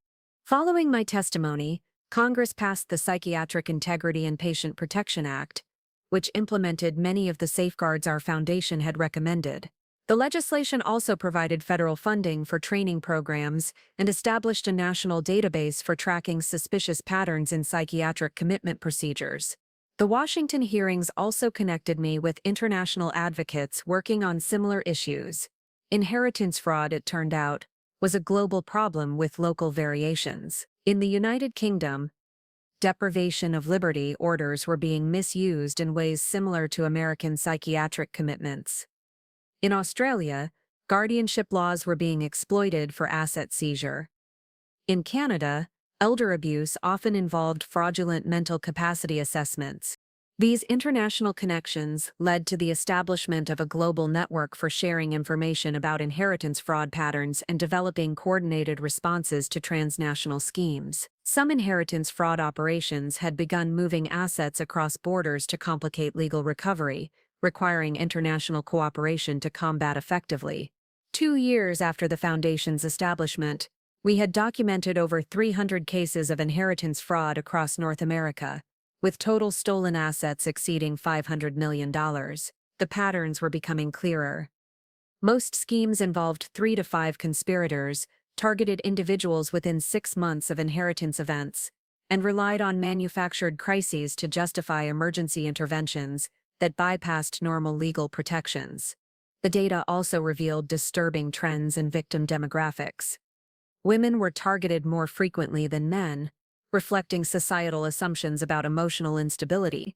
Following my testimony, Congress passed the Psychiatric Integrity and Patient Protection Act, which implemented many of the safeguards our foundation had recommended. The legislation also provided federal funding for training programs and established a national database for tracking suspicious patterns in psychiatric commitment procedures. The Washington hearings also connected me with international advocates working on similar issues. Inheritance fraud, it turned out, was a global problem with local variations. In the United Kingdom, deprivation of liberty orders were being misused in ways similar to American psychiatric commitments. In Australia, guardianship laws were being exploited for asset seizure. In Canada, elder abuse often involved fraudulent mental capacity assessments. These international connections led to the establishment of a global network for sharing information about inheritance fraud patterns and developing coordinated responses to transnational schemes. Some inheritance fraud operations had begun moving assets across borders to complicate legal recovery, requiring international cooperation to combat effectively. 2 years after the Foundation's establishment, we had documented over 300 cases of inheritance fraud across North America, with total stolen assets exceeding $500 million. The patterns were becoming clearer. Most schemes involved 3 to 5 conspirators, targeted individuals within 6 months of inheritance events, and relied on manufactured crises to justify emergency interventions that bypassed normal legal protections. The data also revealed disturbing trends in victim demographics. Women were targeted more frequently than men, reflecting societal assumptions about emotional instability.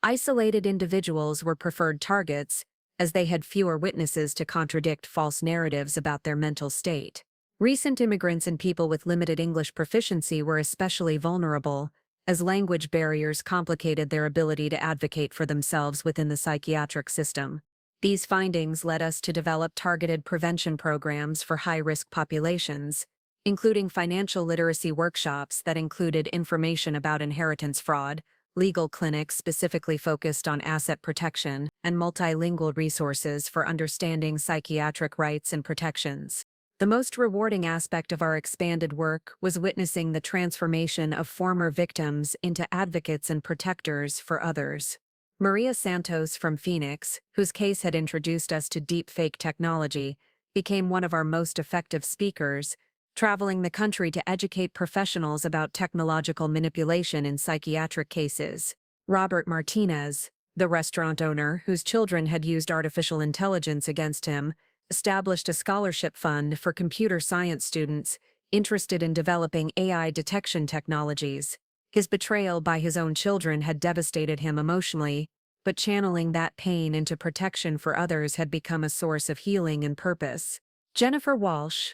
Isolated individuals were preferred targets, as they had fewer witnesses to contradict false narratives about their mental state. Recent immigrants and people with limited English proficiency were especially vulnerable, as language barriers complicated their ability to advocate for themselves within the psychiatric system. These findings led us to develop targeted prevention programs for high-risk populations, including financial literacy workshops that included information about inheritance fraud, legal clinics specifically focused on asset protection, and multilingual resources for understanding psychiatric rights and protections. The most rewarding aspect of our expanded work was witnessing the transformation of former victims into advocates and protectors for others. Maria Santos from Phoenix, whose case had introduced us to deepfake technology, became one of our most effective speakers, traveling the country to educate professionals about technological manipulation in psychiatric cases. Robert Martinez, the restaurant owner whose children had used artificial intelligence against him, established a scholarship fund for computer science students interested in developing AI detection technologies. His betrayal by his own children had devastated him emotionally, but channeling that pain into protection for others had become a source of healing and purpose. Jennifer Walsh,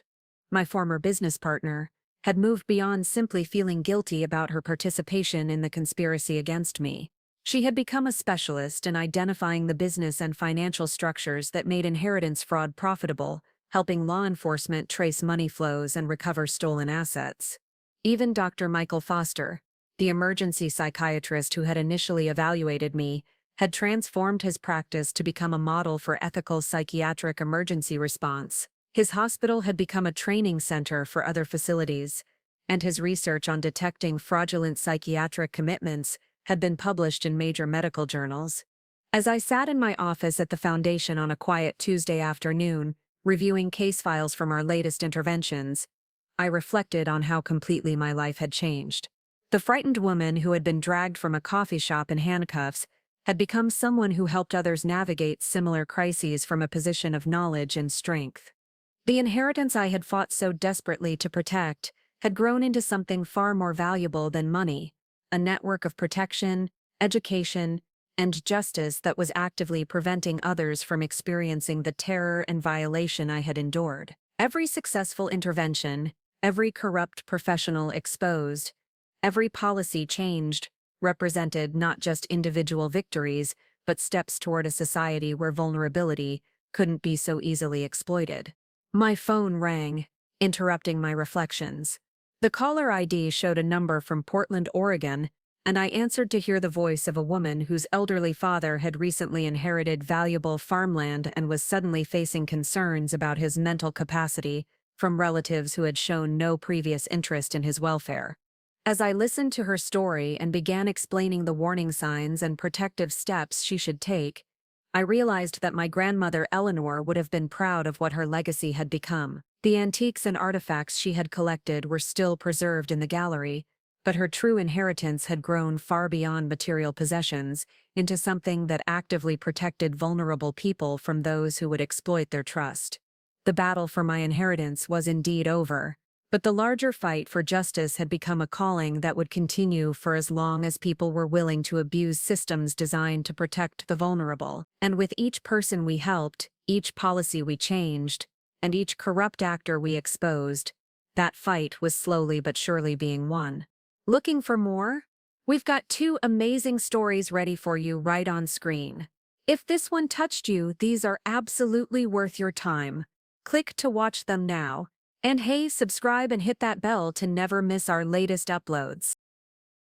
my former business partner, had moved beyond simply feeling guilty about her participation in the conspiracy against me. She had become a specialist in identifying the business and financial structures that made inheritance fraud profitable, helping law enforcement trace money flows and recover stolen assets. Even Dr. Michael Foster, the emergency psychiatrist who had initially evaluated me, had transformed his practice to become a model for ethical psychiatric emergency response. His hospital had become a training center for other facilities, and his research on detecting fraudulent psychiatric commitments had been published in major medical journals. As I sat in my office at the Foundation on a quiet Tuesday afternoon, reviewing case files from our latest interventions, I reflected on how completely my life had changed. The frightened woman who had been dragged from a coffee shop in handcuffs had become someone who helped others navigate similar crises from a position of knowledge and strength. The inheritance I had fought so desperately to protect had grown into something far more valuable than money, a network of protection, education, and justice that was actively preventing others from experiencing the terror and violation I had endured. Every successful intervention, every corrupt professional exposed, every policy changed, represented not just individual victories, but steps toward a society where vulnerability couldn't be so easily exploited. My phone rang, interrupting my reflections. The caller ID showed a number from Portland, Oregon, and I answered to hear the voice of a woman whose elderly father had recently inherited valuable farmland and was suddenly facing concerns about his mental capacity from relatives who had shown no previous interest in his welfare. As I listened to her story and began explaining the warning signs and protective steps she should take, I realized that my grandmother Eleanor would have been proud of what her legacy had become. The antiques and artifacts she had collected were still preserved in the gallery, but her true inheritance had grown far beyond material possessions into something that actively protected vulnerable people from those who would exploit their trust. The battle for my inheritance was indeed over, but the larger fight for justice had become a calling that would continue for as long as people were willing to abuse systems designed to protect the vulnerable. And with each person we helped, each policy we changed, and each corrupt actor we exposed, that fight was slowly but surely being won. Looking for more? We've got two amazing stories ready for you right on screen. If this one touched you, these are absolutely worth your time. Click to watch them now. And hey, subscribe and hit that bell to never miss our latest uploads.